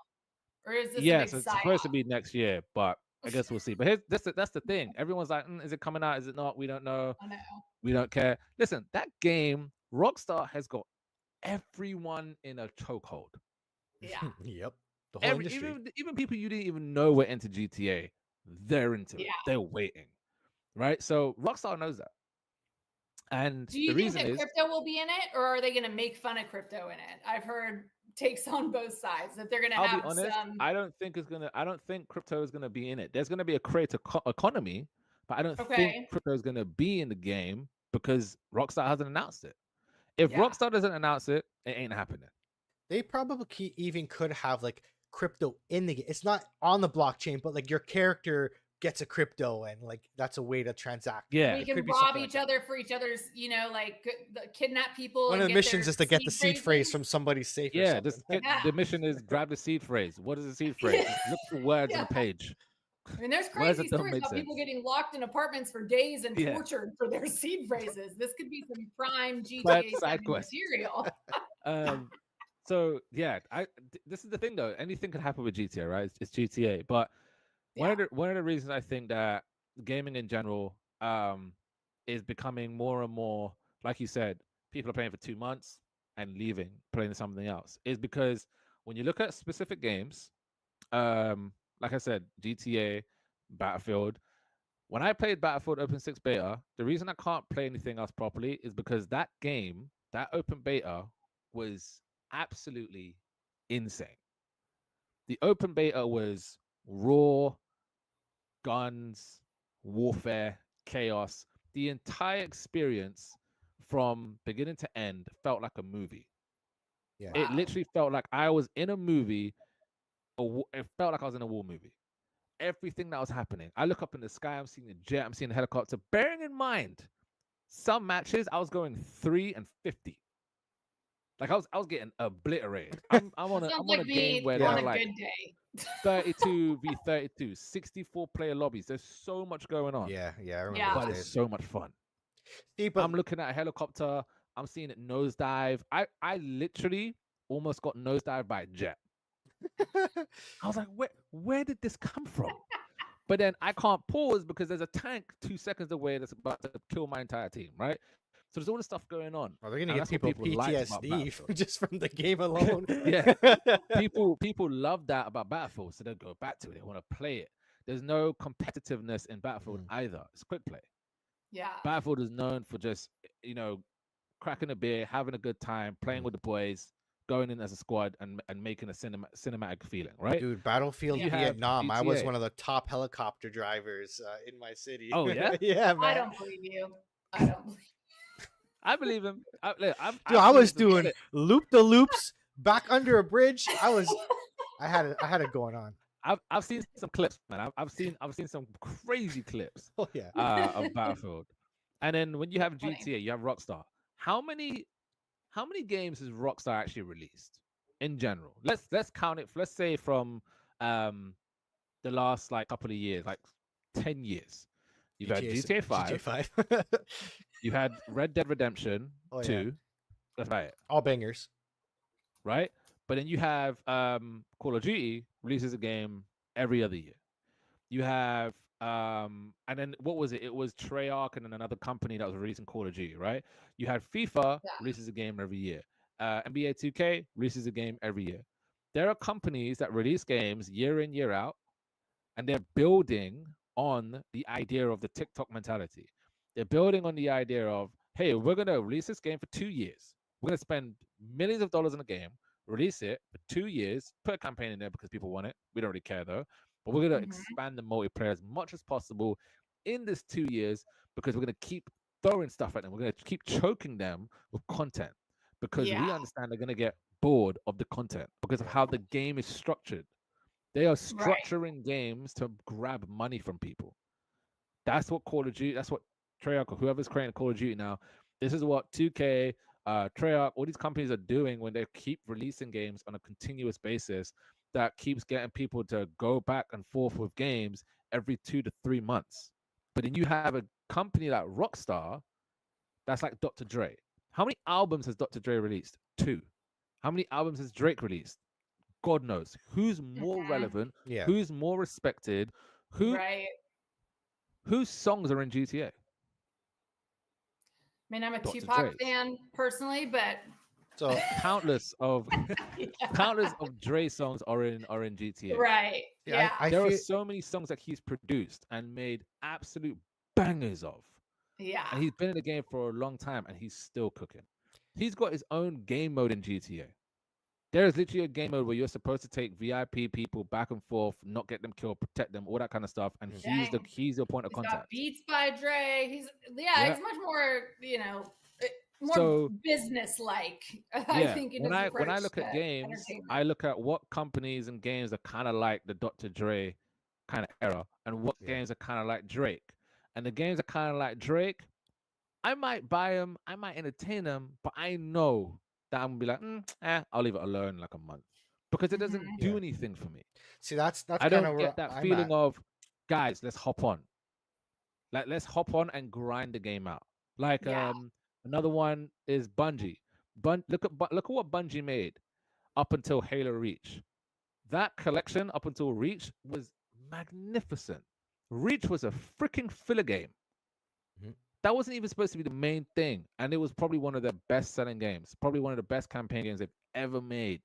or is this a Yeah, big so it's psyop? supposed to be next year, but I guess we'll see. But that's the thing. Everyone's like, is it coming out? Is it not? We don't know. I know. We don't care. Listen, that game, Rockstar has got everyone in a chokehold. Yeah. Yep. The whole Every industry. even people you didn't even know were into GTA, they're into it. Yeah. They're waiting, right? So Rockstar knows that, and Do you the think reason that is, crypto will be in it, or are they going to make fun of crypto in it? I've heard takes on both sides that they're going to I'll be have honest, some. I don't think crypto is gonna be in it. There's gonna be a creator economy, but I don't think Okay. crypto is gonna be in the game because Rockstar hasn't announced it. If Yeah. Rockstar doesn't announce it, it ain't happening. They probably even could have like crypto in the game. It's not on the blockchain, but like your character gets a crypto, and like that's a way to transact. Yeah, We It can could be rob something like each that. other for each other's, kidnap people. One and of the get missions their is to get the seed phrase phrases. from somebody's safe or yeah. something. Yeah. The mission is grab the seed phrase. What is the seed phrase? Yeah. Look for words on Yeah. a page. I mean, there's Words crazy that don't stories make about people sense. getting locked in apartments for days and Yeah, tortured for their seed phrases. This could be some prime but GTA side 7 quest. material. So yeah, this is the thing though. Anything could happen with GTA, right? It's GTA, but Yeah. one of the reasons I think that gaming in general is becoming more and more, like you said, people are playing for 2 months and leaving, playing something else, is because when you look at specific games, like I said, GTA, Battlefield. When I played Battlefield Open 6 Beta, the reason I can't play anything else properly is because that game, that open beta, was absolutely insane. The open beta was raw, guns, warfare, chaos. The entire experience from beginning to end felt like a movie. Yeah. It Wow. literally felt like I was in a movie. It felt like I was in a war movie. Everything that was happening. I look up in the sky. I'm seeing a jet. I'm seeing a helicopter. Bearing in mind, some matches I was going 3 and 50. Like I was getting obliterated. Sounds I'm on like a game me where there on Yeah. are a like good day. 32 v 32, 64 player lobbies. There's so much going on, Yeah. Yeah. I remember Yeah. those but it's days. so much fun. See, I'm but looking at a helicopter. I'm seeing it nosedive. I literally almost got nosedived by a jet. I was like, where did this come from? But then I can't pause because there's a tank 2 seconds away that's about to kill my entire team, right? So there's all this stuff going on, well, they're gonna and get that's what people people liked about PTSD Battlefield. just from the game alone. Yeah, people love that about Battlefield, so they go back to it. They want to play it. There's no competitiveness in Battlefield Mm. either. It's quick play. Yeah. Battlefield is known for just cracking a beer, having a good time, playing Mm. with the boys, going in as a squad, and making a cinematic feeling, right? Dude, Battlefield You have Vietnam. I was GTA. one of the top helicopter drivers in my city. Oh yeah, Yeah, I man. don't believe you. I don't believe I believe him. I've Dude, I seen was some doing clips. loop the loops back under a bridge. I had it going on. I've seen some clips, man. I've seen some crazy clips Oh yeah. of Battlefield. And then when you have Funny. GTA, you have Rockstar. How many games has Rockstar actually released in general? Let's count it. Let's say from um the last like couple of years, like 10 years. You've had GTA 5. GTA 5. You had Red Dead Redemption Oh, yeah. 2. That's about it, All bangers. right? But then you have Call of Duty releases a game every other year. You have and then what was it? It was Treyarch and then another company that was releasing Call of Duty, right? You had FIFA Yeah. releases a game every year. NBA 2K releases a game every year. There are companies that release games year in, year out, and they're building on the idea of the TikTok mentality. They're building on the idea of, hey, we're going to release this game for 2 years. We're going to spend millions of dollars in a game, release it for 2 years, put a campaign in there because people want it. We don't really care though. But we're going to Mhm. expand the multiplayer as much as possible in this 2 years because we're going to keep throwing stuff at them. We're going to keep choking them with content because we Yeah. understand they're going to get bored of the content because of Yeah. how the game is structured. They are Right. structuring games to grab money from people. That's what Call of Duty, that's what Treyarch or whoever's creating Call of Duty now, this is what 2K, Treyarch, all these companies are doing when they keep releasing games on a continuous basis that keeps getting people to go back and forth with games every 2 to 3 months. But then you have a company like Rockstar that's like Dr. Dre. How many albums has Dr. Dre released? 2. How many albums has Drake released? God knows who's more Mhm. relevant, Yeah. who's more respected, Right. whose songs are in GTA. I mean, I'm a Dr. Tupac Dre's. fan personally, but So Countless of yeah. countless of Dre songs are in GTA. Right. yeah, Yeah. I There are feel so many songs that he's produced and made absolute bangers of, Yeah. and he's been in the game for a long time, and he's still cooking. He's got his own game mode in GTA. There is literally a game mode where you're supposed to take VIP people back and forth, not get them killed, protect them, all that kind of stuff. And Mhm. Dang. he's your point of He's got contact. beats by Dre. He's Yeah. he's much more, more So business like. I yeah, think in when his I approach look to at games, entertainment. I look at what companies and games are kind of like the Dr. Dre kind of era, and what Yeah. games are kind of like Drake. And the games are kind of like Drake. I might buy them, I might entertain them, but I know that I'm gonna be like, I'll leave it alone like a month because it doesn't Mhm. do Yeah. anything for me. See, that's I kind of don't where get that I'm feeling at. of, guys, let's hop on. Like let's hop on and grind the game out. Like Yeah. another one is Bungie. Look at what Bungie made up until Halo Reach. That collection up until Reach was magnificent. Reach was a freaking filler game. Mhm. That wasn't even supposed to be the main thing, and it was probably one of their best-selling games. Probably one of the best campaign games they've ever made.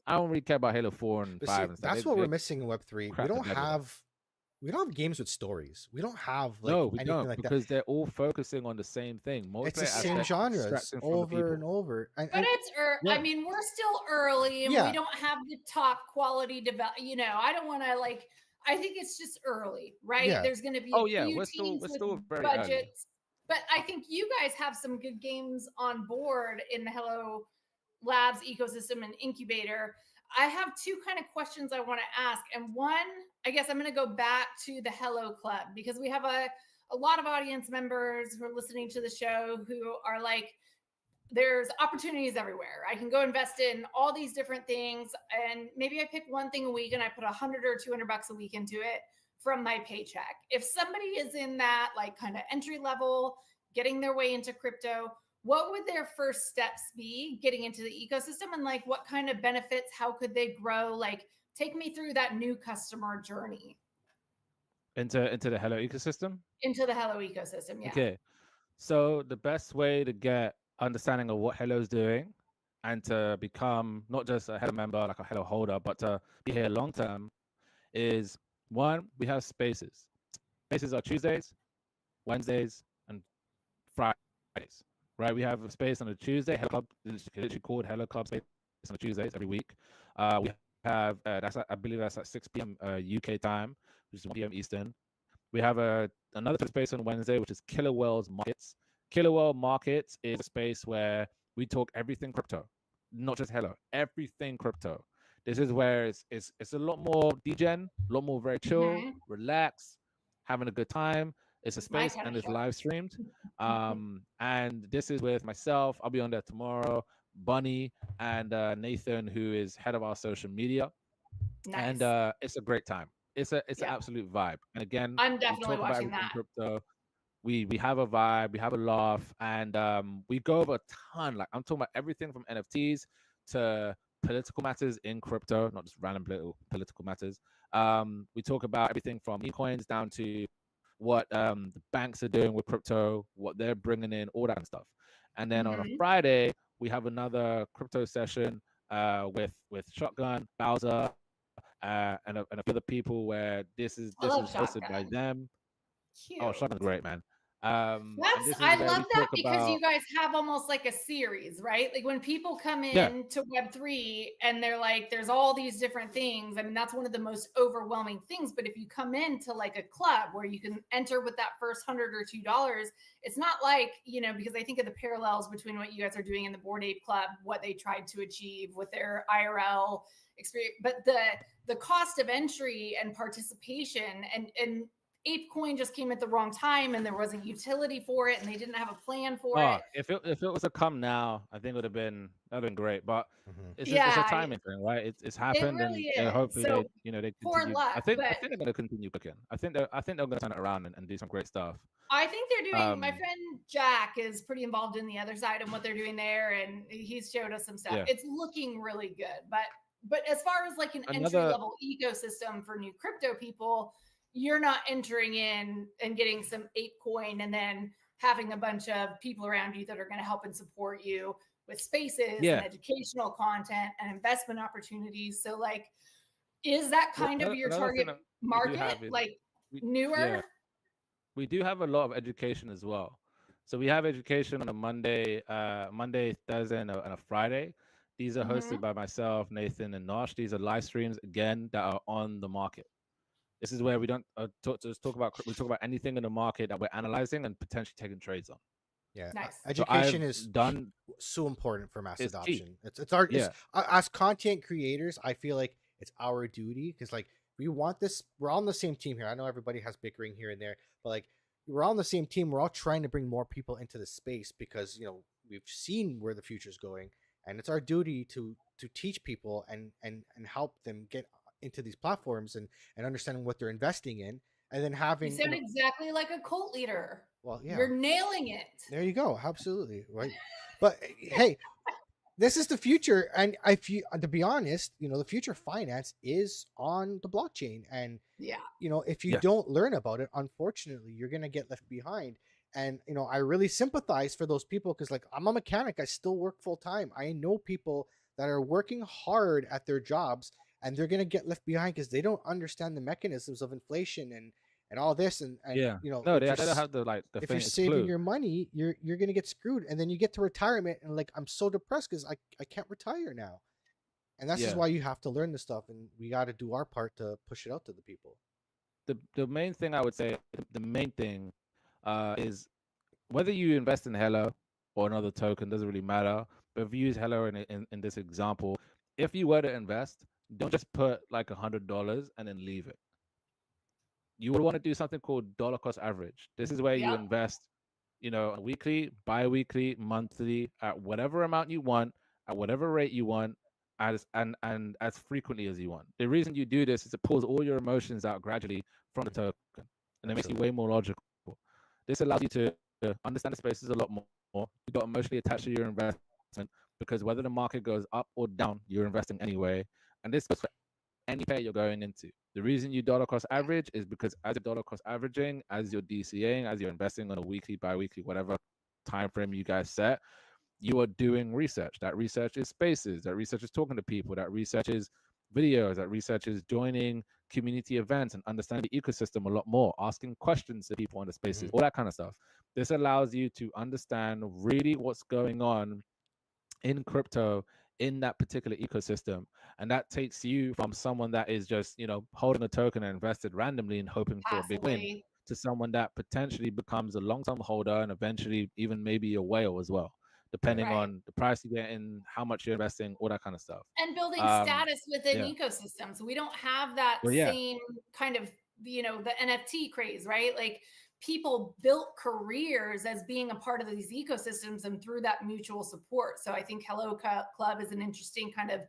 I don't really care about Halo 4 and But 5 see, and stuff. that's what we're missing in Web3. We Cracked the don't bed with that. have games with stories. We don't have like No, we anything don't, like that. because they're all focusing on the same thing. It's the Multiplayer same aspect genres distracting from the over and people. over. But And it's Yeah. I mean, we're still early and Yeah. we don't have the top quality I don't want to I think it's just early, right? Yeah. There's going to be Oh a yeah, few we're still teams we're with still very early. budgets, but I think you guys have some good games on board in the Halo Labs ecosystem and incubator, I have two kind of questions I want to ask. And one, I guess I'm going to go back to the Hello Club because we have a lot of audience members who are listening to the show who are like, there's opportunities everywhere. I can go invest in all these different things, and maybe I pick one thing a week and I put 100 or 200 bucks a week into it from my paycheck. If somebody is in that like kind of entry level, getting their way into crypto, what would their first steps be getting into the ecosystem, and like what kind of benefits? How could they grow? Like, take me through that new customer journey into the Hello ecosystem. into the Hello ecosystem. Yeah. Okay. So the best way to get understanding of what Hello's doing and to become not just a Hello member, like a Hello holder, but to be here long term is one, we have spaces. Spaces are Tuesdays, Wednesdays, and Fridays. Right? We have a space on a Tuesday, Hello Club, it's literally called Hello Club space on a Tuesdays every week. We have I believe that's at 6 p.m. UK time, which is 1 p.m. Eastern. We have another space on Wednesday, which is Killer Whales Markets. Killer Whale Markets is a space where we talk everything crypto, not just Hello, everything crypto. This is where it's a lot more degen, a lot more very chill, Mm-hmm. relax, having a good time. It's a It's my space kind and of it's show. live streamed. And this is with myself. I'll be on there tomorrow. Bunny and Nathan, who is head of our social media, Nice. and it's a great time. It's an Yeah. absolute vibe. And again, I'm we definitely talk about watching everything that. crypto. We have a vibe, we have a laugh, and we go over a ton. Like I'm talking about everything from NFTs to political matters in crypto, not just random political matters. We talk about everything from e-coins down to what the banks are doing with crypto, what they're bringing in, all that kind of stuff. And then on a Mm-hmm. Friday, we have another crypto session with Shotgun, Bowser, and a few other people where I this love is hosted by Shotgun. them. Oh, Cute. Shotgun's great, man. And That's this is I where love we that talk because you about guys have almost like a series, right? Like when people come yeah, in to Web3 and they're like, there's all these different things. I mean, that's one of the most overwhelming things. But if you come into like a club where you can enter with that first $100 or $2, it's not like, because I think of the parallels between what you guys are doing in the Bored Ape Club, what they tried to achieve with their IRL experience, but the cost of entry and participation and ApeCoin just came at the wrong time and there wasn't utility for it and they didn't have a plan for it. oh, if it was to come now, I think it that'd been great. But Mhm. it's a Yeah, timing thing, right? It's it happened, and really is. hopefully So they poor continue. luck, I but think they're gonna continue cooking. I think they're gonna turn it around and do some great stuff. I think they're doing. My Um, friend Jack is pretty involved in the other side and what they're doing there, and he's showed us some stuff. yeah. It's looking really good, but as far as like an entry Another level ecosystem for new crypto people, you're not entering in and getting some ApeCoin and then having a bunch of people around you that are going to help and support you with spaces and yeah. educational content and investment opportunities. So like, is that kind of your Another thing target that we do market, have is like we newer? yeah we do have a lot of education as well. So we have education on a Monday, Thursday, and a Friday. These are hosted Mm-hmm. by myself, Nathan, and Nosh. These are live streams again that are on the market. This is where we don't talk about we talk about anything in the market that we're analyzing and potentially taking trades on. Yeah, Nice. So I've education is done so important for mass it's key. adoption. It's our it's Yeah, as content creators. I feel like it's our duty because like we want this. We're all on the same team here. I know everybody has bickering here and there, but like we're all on the same team. We're all trying to bring more people into the space because we've seen where the future is going, and it's our duty to teach people and help them get into these platforms and understanding what they're investing in, and then You having sound exactly like a cult leader. well, yeah, You're nailing it. there you go. Absolutely. Right. But hey, this is the future. And if you, to be honest, the future of finance is on the blockchain. And, Yeah. if you yeah, don't learn about it, unfortunately, you're going to get left behind. And, I really sympathize for those people because, like, I'm a mechanic. I still work full time. I know people that are working hard at their jobs and they're going to get left behind because they don't understand the mechanisms of inflation and all this. And, yeah. No, if they don't have the if you're faintest saving clue. your money, you're gonna get screwed, and then you get to retirement, and like I'm so depressed because I can't retire now, and that's just Yeah. why you have to learn this stuff, and we got to do our part to push it out to the people. The main thing I would say, the main thing, is whether you invest in Hello or another token doesn't really matter. But if you use Hello in this example, if you were to invest, don't just put like $100 and then leave it. You would want to do something called dollar cost average. This is where you Yep. invest, weekly, bi-weekly, monthly, at whatever amount you want, at whatever rate you want, and as frequently as you want. The reason you do this is it pulls all your emotions out gradually from the token, and it makes you way more logical. This allows you to understand the spaces a lot more. You got emotionally attached to your investment because whether the market goes up or down, you're investing anyway. And this goes for any pair you're going into. The reason you dollar cost average is because as you're dollar cost averaging, as you're DCAing, as you're investing on a weekly, bi-weekly, whatever time frame you guys set, you are doing research. That research is spaces, that research is talking to people, that research is videos, that research is joining community events and understanding the ecosystem a lot more, asking questions to people on the spaces, all that kind of stuff. This allows you to understand really what's going on in crypto in that particular ecosystem, and that takes you from someone that is just holding a token and invested randomly and hoping for a big win Passively. to someone that potentially becomes a long-term holder and eventually even maybe a whale as well, depending Right. on the price you get in, how much you're investing, all that kind of stuff. And building um status within yeah, ecosystems. We don't have that well, yeah, same kind of, the NFT craze, right? Like people built careers as being a part of these ecosystems and through that mutual support. So I think Hello Club is an interesting kind of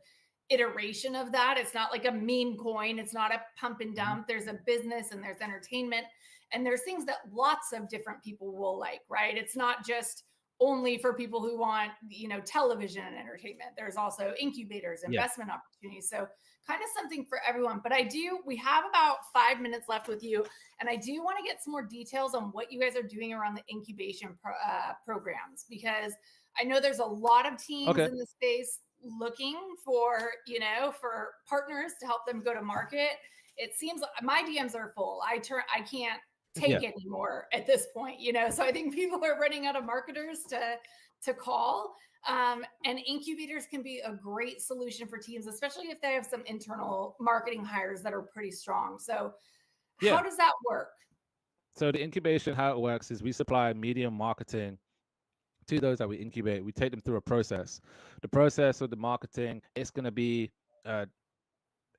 iteration of that. It's not like a meme coin, it's not a pump and dump. There's a business and there's entertainment and there's things that lots of different people will like, right? It's not just only for people who want, television and entertainment. There's also incubators, yeah, investment opportunities. So kind of something for everyone. But we have about 5 minutes left with you. And I do want to get some more details on what you guys are doing around the incubation programs, because I know there's a lot of teams okay, in the space looking for, for partners to help them go to market. It seems like my DMs are full. I can't yeah, take anymore at this point, so I think people are running out of marketers to call. And incubators can be a great solution for teams, especially if they have some internal marketing hires that are pretty strong. So how yeah. does that work? So the incubation, how it works is we supply media marketing to those that we incubate. We take them through a process. The process of the marketing, it's going to be uh,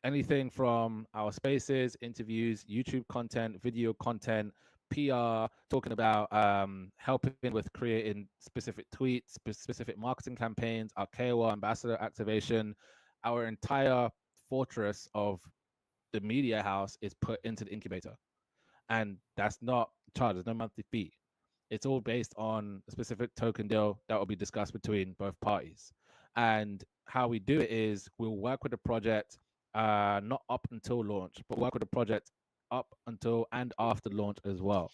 anything from our spaces, interviews, YouTube content, video content, PR, talking about helping with creating specific tweets, specific marketing campaigns, our KOL ambassador activation. Our entire fortress of the media house is put into the incubator. And that's not charged, there's no monthly fee. It's all based on a specific token deal that will be discussed between both parties. And how we do it is we'll work with the project, not up until launch, but work with the project up until and after launch as well.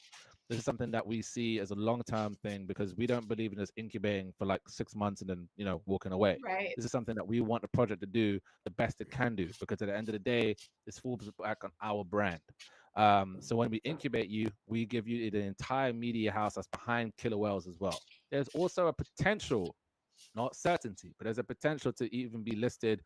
This is something that we see as a long-term thing because we don't believe in just incubating for like 6 months and then walking away. Right. This is something that we want the project to do the best it can do, because at the end of the day, this falls back on our brand. So when we incubate you, we give you the entire media house that's behind Killer Whales as well. There's also a potential, not certainty, but there's a potential to even be listed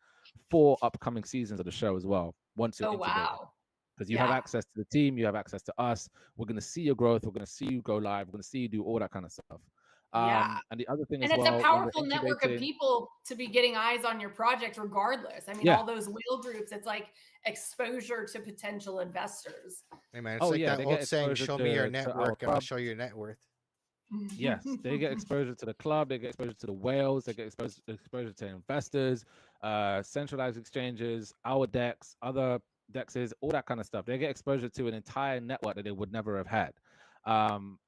for upcoming seasons of the show as well once you're Oh, incubated. wow. Because you have Yeah. access to the team, you have access to us. We're going to see your growth. We're going to see you go live. We're going to see you do all that kind of stuff. Yeah. And the other thing And as it's a well, when we're powerful network of incubating, people to be getting eyes on your project regardless. I mean, yeah. all those whale groups, it's like exposure to potential investors. Hey man, it's Oh, like yeah. that They old get saying, exposure "Show me your to our network, and I'll club. show you your net worth." Yes, they get exposure to the club, they get exposure to the whales, they get exposure to investors, centralized exchanges, our decks, other dexes, all that kind of stuff. They get exposure to an entire network that they would never have had.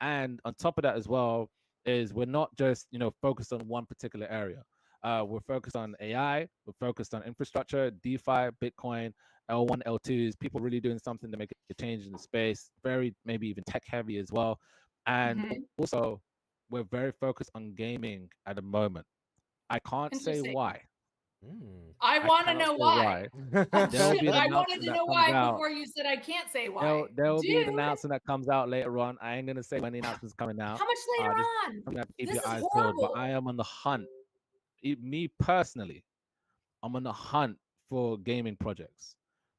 And on top of that as well, is we're not just focused on one particular area. We're focused on AI, we're focused on infrastructure, DeFi, Bitcoin, L1, L2s, people really doing something to make a change in the space, very maybe even tech heavy as well. And Mhm. also, we're very focused on gaming at the moment. I can't say Interesting. why. Mm. I I want to cannot know say why. why. There will be an I wanted announcement to that know comes why out. before you said I can't say There, why. there will be an Dude, announcement that comes out later on. I ain't gonna say when the announcement's coming out. how much later Just on? something to keep This your is eyes peeled. But I horrible. am on the hunt. Me personally, I'm on the hunt for gaming projects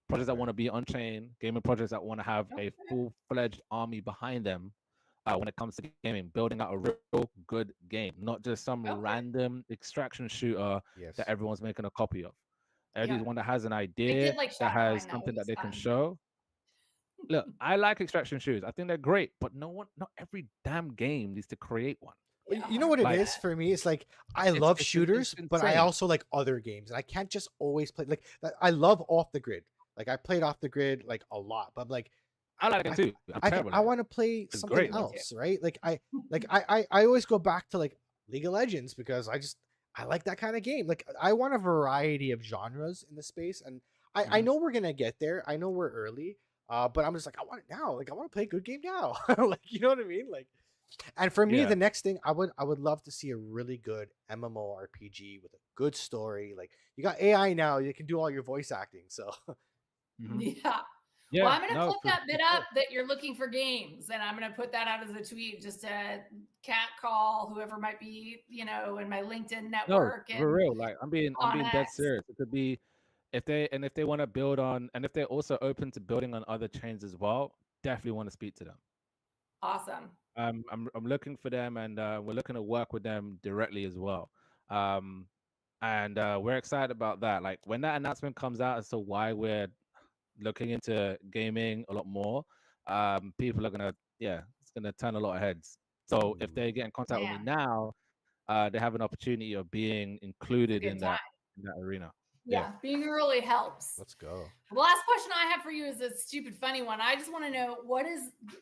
that want to be on chain, gaming projects that want to have a Okay. full-fledged army behind them, when it comes to gaming, building out a real good game, not just some Okay. random extraction shooter Yes. that everyone's making a copy of. At Yeah. least one that has an They idea, did like that Shadow has Mine. That something that was they can fun. show. Look, I like extraction shooters. I think they're great, but not every damn game needs to create one. But Yeah, you know what it 100%. is for me? It's like I It's love it's shooters, but I insane. also like other games. And I can't just always play like I love off the grid. Like I played off the grid like a lot, but like I like it too. I'm terrible I at it. want to play It's something great though. else, right? Like I always go back to like League of Legends because I like that kind of game. Like I want a variety of genres in the space, and I Mhm. know we're gonna get there. I know we're early, but I'm just like I want it now. Like I want to play a good game now. Like you know what I mean? Like, and for me, Yeah. the next thing I would love to see a really good MMORPG with a good story. Like you got AI now, you can do all your voice acting. So Mhm. Yeah. Well, Yeah. I'm gonna No, clip that bit for up that you're looking for games, and I'm gonna put that out as a tweet just to cat call whoever might be, in my LinkedIn No, network for and real. Like I'm on being dead X. serious. It could be if they want to build on, and if they're also open to building on other chains as well, definitely want to speak to them. Awesome. I'm looking for them, and we're looking to work with them directly as well. Um, and we're excited about that. Like when that announcement comes out as to why we're looking into gaming a lot more, people are gonna, yeah, it's gonna turn a lot of heads. So if they get in contact with me Man, now, they have an opportunity of being it's a included good time. in that arena. Yeah. Yeah, being early helps. let's go. The last question I have for you is a stupid funny one. I just want to know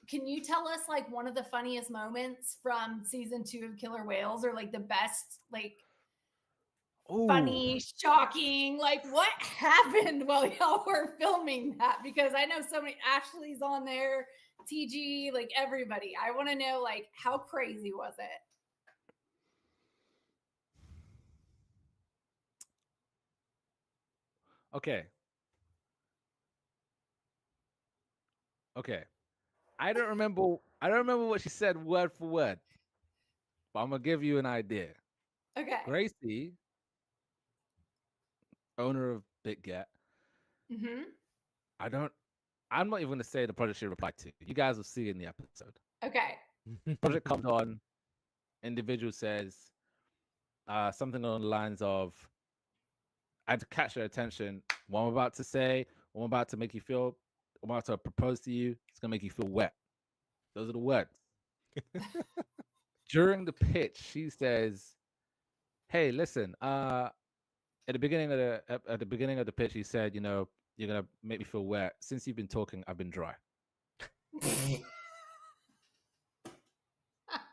can you tell us like one of the funniest moments from season 2 of Killer Whales, or like the best, like Ooh. funny, shocking, like what happened while y'all were filming that? Because I know so many Ashley's on there, TG, like everybody. I want to know like how crazy was it? Okay. Okay. I don't remember what she said word for word, but I'm gonna give you an idea. Okay. Gracie, owner of BitGet, Mm-hmm. I'm not even gonna say the project she replied to. You guys will see in the episode. Okay. Project comes on, individual says something along the lines of, I had to catch their attention. What I'm about to say, what I'm about to make you feel, I'm about to propose to you, it's gonna make you feel wet. Those are the words. During the pitch, she says, "Hey, listen. At the beginning of the pitch, he said, you're gonna make me feel wet. Since you've been talking, I've been dry."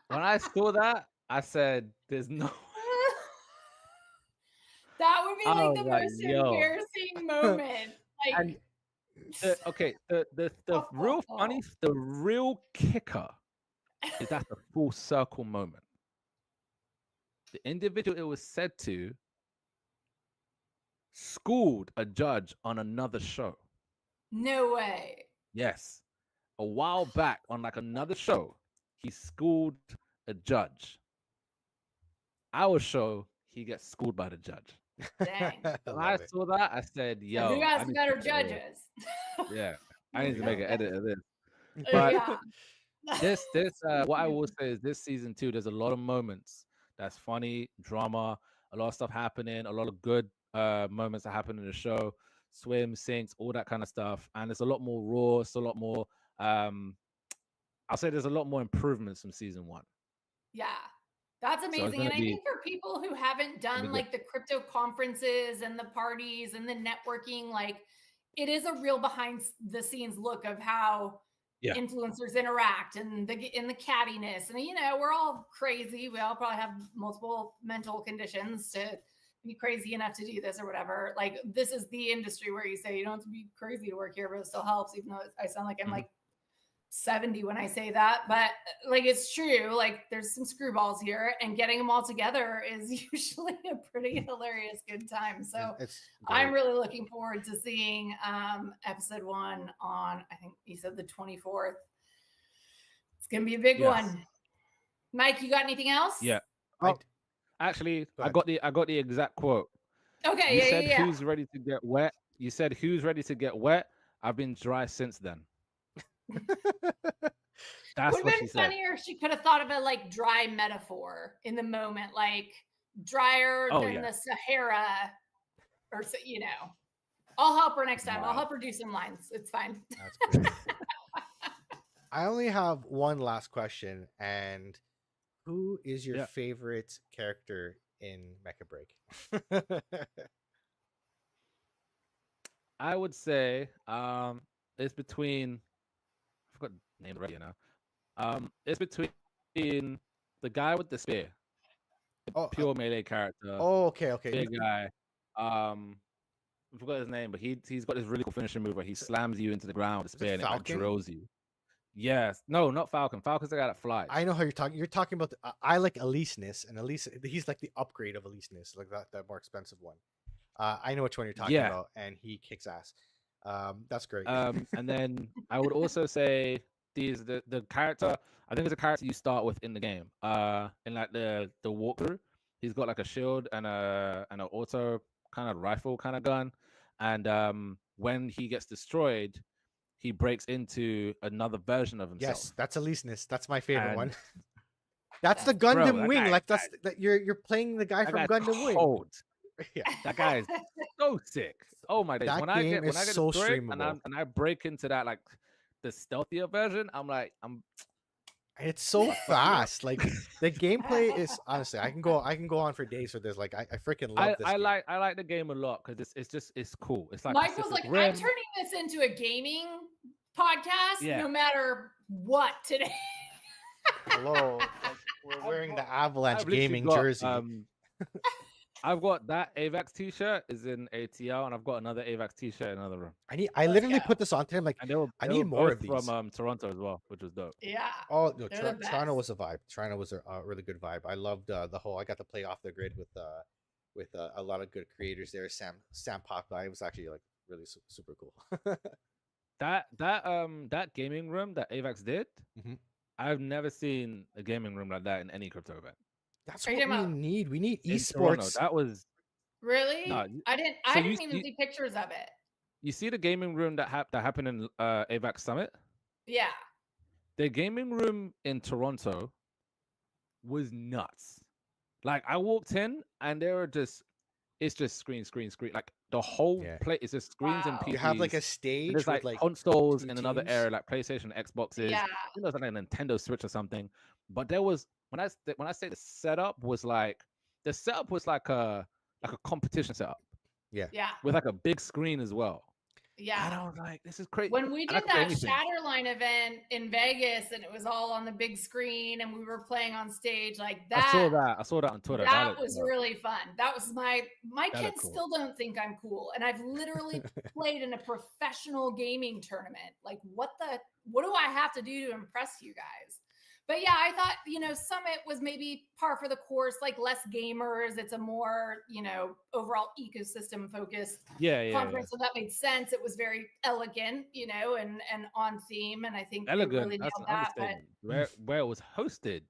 When I saw that, I said, "There's no." That would be I like was the like, most "Yo," embarrassing moment. and Like, okay, the real kicker is that's a full circle moment. The individual it was said to schooled a judge on another show. no way. Yes. A while back on like another show, he schooled a judge. Our show, he gets schooled by the judge. Dang. I When love I it. saw that, I said, Who "Yo, I has the need to better make an edit. judges? Yeah, I need to make an Okay. edit of this." But Yeah. this what I will say is this season 2, there's a lot of moments that's funny, drama, a lot of stuff happening, a lot of good moments that happen in the show, swim, sinks, all that kind of stuff, and it's a lot more raw. It's a lot more. I'll say there's a lot more improvements from season 1. Yeah. That's So it's amazing. gonna And I be think for people who haven't done good. like the crypto conferences and the parties and the networking, like it is a real behind the scenes look of how Yeah. influencers interact and the cattiness. And we're all crazy. We all probably have multiple mental conditions to be crazy enough to do this or whatever. Like this is the industry where you say you don't have to be crazy to work here, but it still helps, even though I sound like I'm Mhm. like 70 when I say that, but like it's true. Like there's some screwballs here, and getting them all together is usually a pretty hilarious good time. So It's I'm great. really looking forward to seeing episode 1 on, I think you said the 24th. It's gonna be a big Yes. one. Mike, you got anything else? Yeah. I- Oh, actually, Go I ahead. got the exact quote. Okay, You yeah, said, yeah, yeah. "Who's ready to get wet?" You said, "Who's ready to get wet?" I've been dry since then. That's Would what have she been said. funnier if she could have thought of a like dry metaphor in the moment, like drier Oh than yeah. the Sahara, or you know. I'll help her next time. I'll Wow. help her do some lines. It's fine. That's great. I only have one last question, and who is your Yeah. favorite character in Mecha Break? I would say it's between I forgot the name already now. It's between the guy with the spear, Oh, pure melee character, oh, okay. big guy. I forgot his name, but he's got this really cool finishing move where he Is slams you into the ground with a is it spear and it like Falcon? drills you. Yes. No, not Falcon. Falcon's the guy that flies. I know how you're talking. You're talking about. I like Eliseness, and Elise, he's like the upgrade of Eliseness, like that more expensive one. I know which one you're talking Yeah. about, and he kicks ass. That's great. And then I would also say the character. I think it's a character you start with in the game. In like the walkthrough, he's got like a shield and an auto kind of rifle kind of gun, and when he gets destroyed, he breaks into another version of himself. Yes, that's Eliseness. That's my favorite And one. That's the Bro, Gundam that Wing. guy, Like that's that you're playing the guy that from guy's Gundam Wing. cold. Yeah, That guy is so sick. Oh my days! that When I game get is so destroyed and streamable. I break into that like the stealthier version, I'm like It's so fuck you up. fast. Like the gameplay is honestly, I can go on for days with this. Like I freaking love this I game. like the game a lot because it's cool. It's like Mike was Pacific like, Rim. I'm turning this into a gaming podcast Yeah. no matter what today. Hello, like, we're wearing the Avalanche I've literally gaming got, jersey. I've got that AVAX t-shirt is in ATL, and I've got another AVAX t-shirt in another room. I literally go. put this on today. I'm like, And they were need more both of these. from Toronto as well, which was dope. Yeah. Oh no, They're the Toronto best. was a vibe. Toronto was a really good vibe. I loved the whole. I got to play off the grid with a lot of good creators there. Sam popped by. It was actually like really super cool. That gaming room that AVAX did, Mhm. I've never seen a gaming room like that in any crypto event. That's Are you what we talking about- need. We need In Toronto, esports. that was Really? no. I didn't. So I you- didn't even you- see pictures of it. You see the gaming room that happened in AVAX Summit. Yeah. The gaming room in Toronto was nuts. Like I walked in and it's just screen. Like the whole Yeah. place is just screens and Wow. PCs. You have like a and stage there's with like like consoles two in another teams. area, like PlayStation, Xboxes. Yeah. I think there was like a Nintendo Switch or something. But there was when I say the setup was like a competition setup Yeah. Yeah. with like a big screen as well. And Yeah. I was like, this is crazy. When we And I did could play that anything. Shatterline event in Vegas and it was all on the big screen and we were playing on stage like that. I saw that on Twitter. That looked was dope. really fun. That was my That looked kids cool. still don't think I'm cool. And I've literally played in a professional gaming tournament. Like what do I have to do to impress you guys? But yeah, I thought, Summit was maybe par for the course, like less gamers. It's a more, overall ecosystem focused Yeah. conference. So that made sense. It was very elegant, and on theme. And I think they Elegant. really That's nailed an that. But understatement. Where it was hosted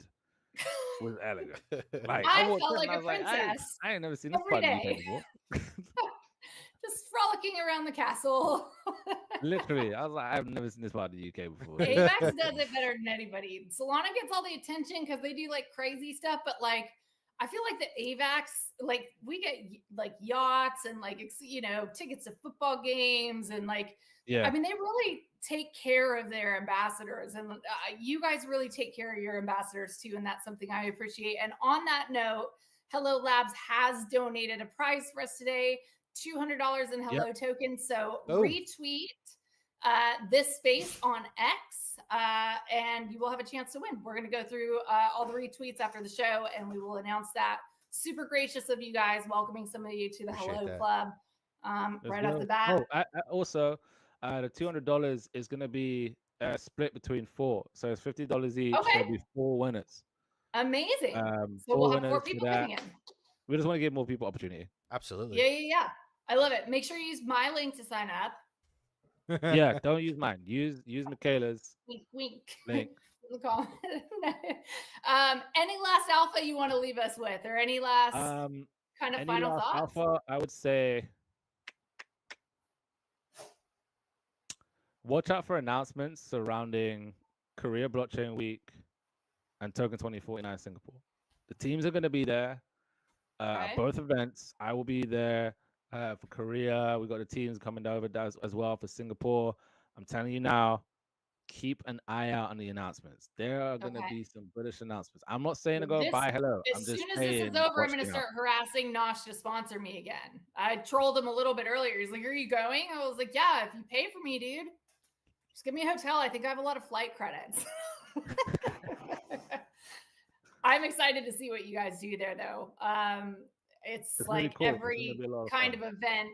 was elegant. Like I walked felt in like and a was I princess ain't never seen this every part of the UK day. before. Just frolicking around the castle. Literally, I was like, I've never seen this part of the UK before. AVAX does it better than anybody. Solana gets all the attention because they do like crazy stuff, but like I feel like the AVAX, like we get like yachts and like tickets to football games and like Yeah. I mean they really take care of their ambassadors and you guys really take care of your ambassadors too, and that's something I appreciate. And on that note, Hello Labs has donated a prize for us today. $200 in Hello tokens. So retweet this space on X and you will have a chance to win. We're going to go through all the retweets after the show and we will announce that. Super gracious of you guys welcoming some of you to the Appreciate Hello that. Club right off the bat. Oh, I also, the $200 is going to be split between 4. So it's $50 each. Okay. There'll be 4 winners. Amazing. So 4 we'll have 4 winners people for that. winning it. We just want to give more people opportunity. Absolutely. Yeah. I love it. Make sure you use my link to sign up. Yeah, don't use mine. Use Michaela's Wink. link. Any last alpha you want to leave us with, or any last kind of Any final last thoughts? alpha, I would say watch out for announcements surrounding Korea Blockchain Week, and Token 2049 Singapore. The teams are going to be there at Okay. both events. I will be there for Korea. We got the teams coming over as well for Singapore. I'm telling you now, keep an eye out on the announcements. There are going to Okay. be some British announcements. I'm not saying to Well, go buy hello. I'm as just soon as this is saying over, I'm watch going to me out. start harassing Nosh to sponsor me again. I trolled him a little bit earlier. He's like, "Are you going?" I was like, "Yeah, if you pay for me, dude. Just give me a hotel. I think I have a lot of flight credits." I'm excited to see what you guys do there, though. It's It's really like cool. It's going to every be a lot of kind fun. of event,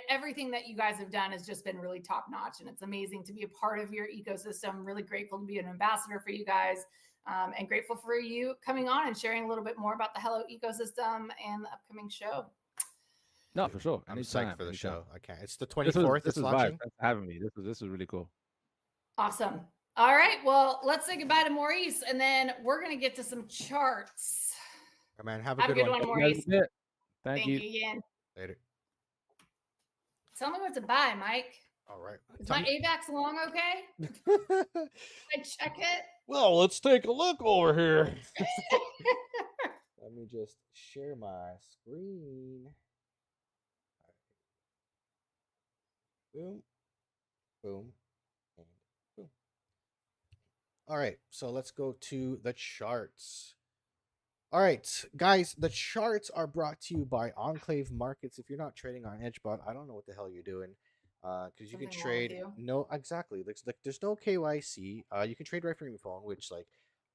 everything that you guys have done has just been really top notch, and it's amazing to be a part of your ecosystem. Really grateful to be an ambassador for you guys, and grateful for you coming on and sharing a little bit more about the Hello ecosystem and the upcoming show. No, for sure. I'm Anytime, psyched for the anytime. show. I can't. It's the 24th. This It's was vibes. launching. Thanks for having me. This was really cool. Awesome. All right. Well, let's say goodbye to Maurice, and then we're going to get to some charts. Oh, man, have a Have a good good one. one, Maurice. Thank Thank you. you again. Later. Tell me what to buy, Mike. All right. Is my AVAX long okay? I check it. Well, let's take a look over here. Let me just share my screen. Boom, boom, and boom. All right, so let's go to the charts. All right, guys, the charts are brought to you by Enclave Markets. If you're not trading on EdgeBot, I don't know what the hell you're doing. Because you can Something wrong with trade you. no exactly. Like there's no KYC. You can trade right from your phone, which like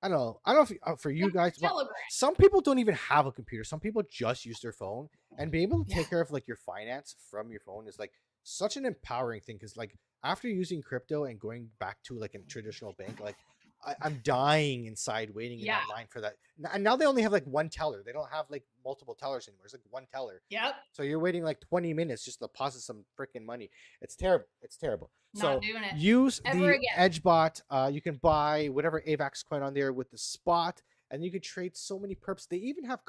I don't know. I don't know if for you guys, but Telegram. some people don't even have a computer. Some people just use their phone, and being able to Yeah. take care of like your finance from your phone is like such an empowering thing. Because like after using crypto and going back to like a traditional bank, like I'm dying inside waiting in Yeah. that line for that. And now they only have like one teller. They don't have like multiple tellers anymore. It's like one teller. Yep. So you're waiting like 20 minutes just to deposit some freaking money. It's terrible. It's terrible. Not So doing it. use Ever the again. EdgeBot. You can buy whatever AVAX coin on there with the spot, and you can trade so many perps. They even have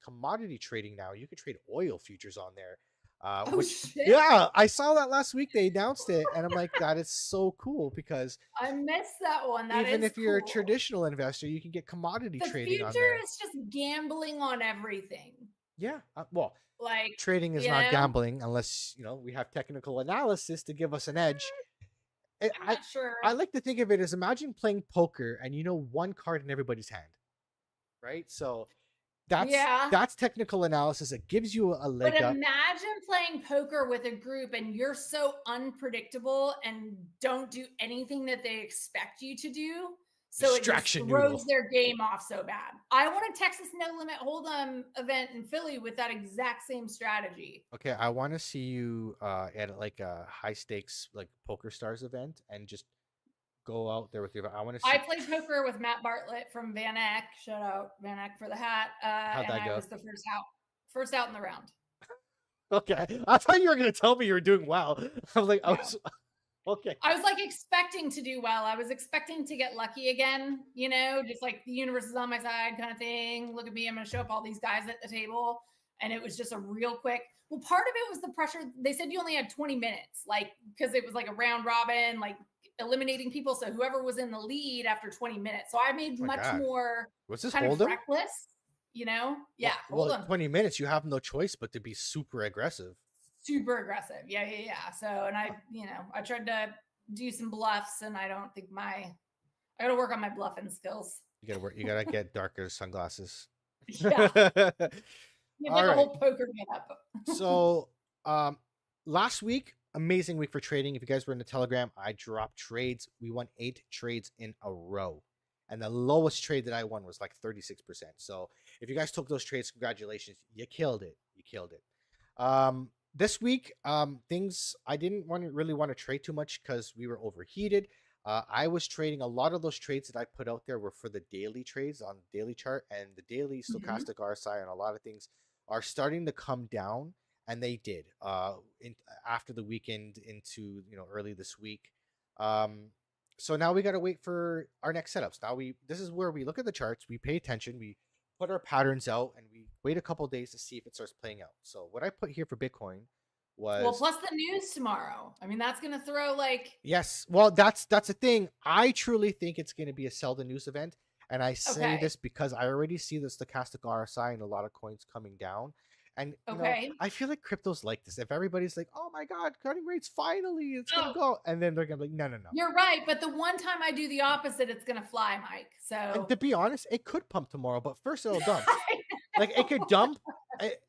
commodity trading now. You can trade oil futures on there. Oh, shit. Yeah, I saw that last week. They announced it, and I'm like, that is so cool because I missed that one. That even is if you're a cool. traditional investor, you can get commodity The trading on future there. is just gambling on everything. Yeah, well, Like trading is you not know? gambling unless we have technical analysis to give us an edge. I'm not sure. I like to think of it as imagine playing poker and one card in everybody's hand, right? So that's technical analysis. It gives you a leg But up. imagine playing poker with a group and you're so unpredictable and don't do anything that they expect you to do. So Distraction it just throws noodle. their game off so bad. I want a Texas No Limit Hold'em event in Philly with that exact same strategy. Okay, I want to see you at like a high stakes like Poker Stars event and just go out there with your. I want to see. I played poker with Matt Bartlett from Van Eck. Shout out Van Eck for the hat. How'd that go? I was the first out in the round. Okay, I thought you were gonna tell me you were doing well. I was like, No. Okay. I was like expecting to do well. I was expecting to get lucky again, just like the universe is on my side kind of thing. Look at me, I'm going to show up all these guys at the table. And it was just a real quick. Well, part of it was the pressure. They said you only had 20 minutes, like, because it was like a round robin, like eliminating people. So whoever was in the lead after 20 minutes. So I made much more Was this kind of Hold'em? reckless, Yeah. Well, 20 minutes, you have no choice but to be super aggressive. Super aggressive. Yeah. So, and I tried to do some bluffs and I don't think I got to work on my bluffing skills. You got to get darker sunglasses. Yeah. You have a whole poker getup. So, last week, amazing week for trading. If you guys were in the Telegram, I dropped trades. We won 8 trades in a row. And the lowest trade that I won was like 36%. So if you guys took those trades, congratulations. You killed it. This week, things I didn't really want to trade too much because we were overheated. I was trading a lot of those trades that I put out there were for the daily trades on the daily chart, and the daily stochastic RSI and a lot of things are starting to come down, and they did after the weekend into early this week. So now we got to wait for our next setups. Now this is where we look at the charts, we pay attention, we put our patterns out, and we wait a couple days to see if it starts playing out. So what I put here for Bitcoin Well, was plus the news tomorrow. I mean, that's going to throw like, yes. Well, that's the thing. I truly think it's going to be a sell the news event, and I say okay, this because I already see the stochastic RSI and a lot of coins coming down. And okay. I feel like crypto's like this. If everybody's like, "Oh my God, cutting rates finally, it's gonna Oh, go," and then they're gonna be like, "No, no, no." you're right. But the one time I do the opposite, it's going to fly, Mike. And So to be honest, it could pump tomorrow, but first it'll dump. I Like it could know. dump.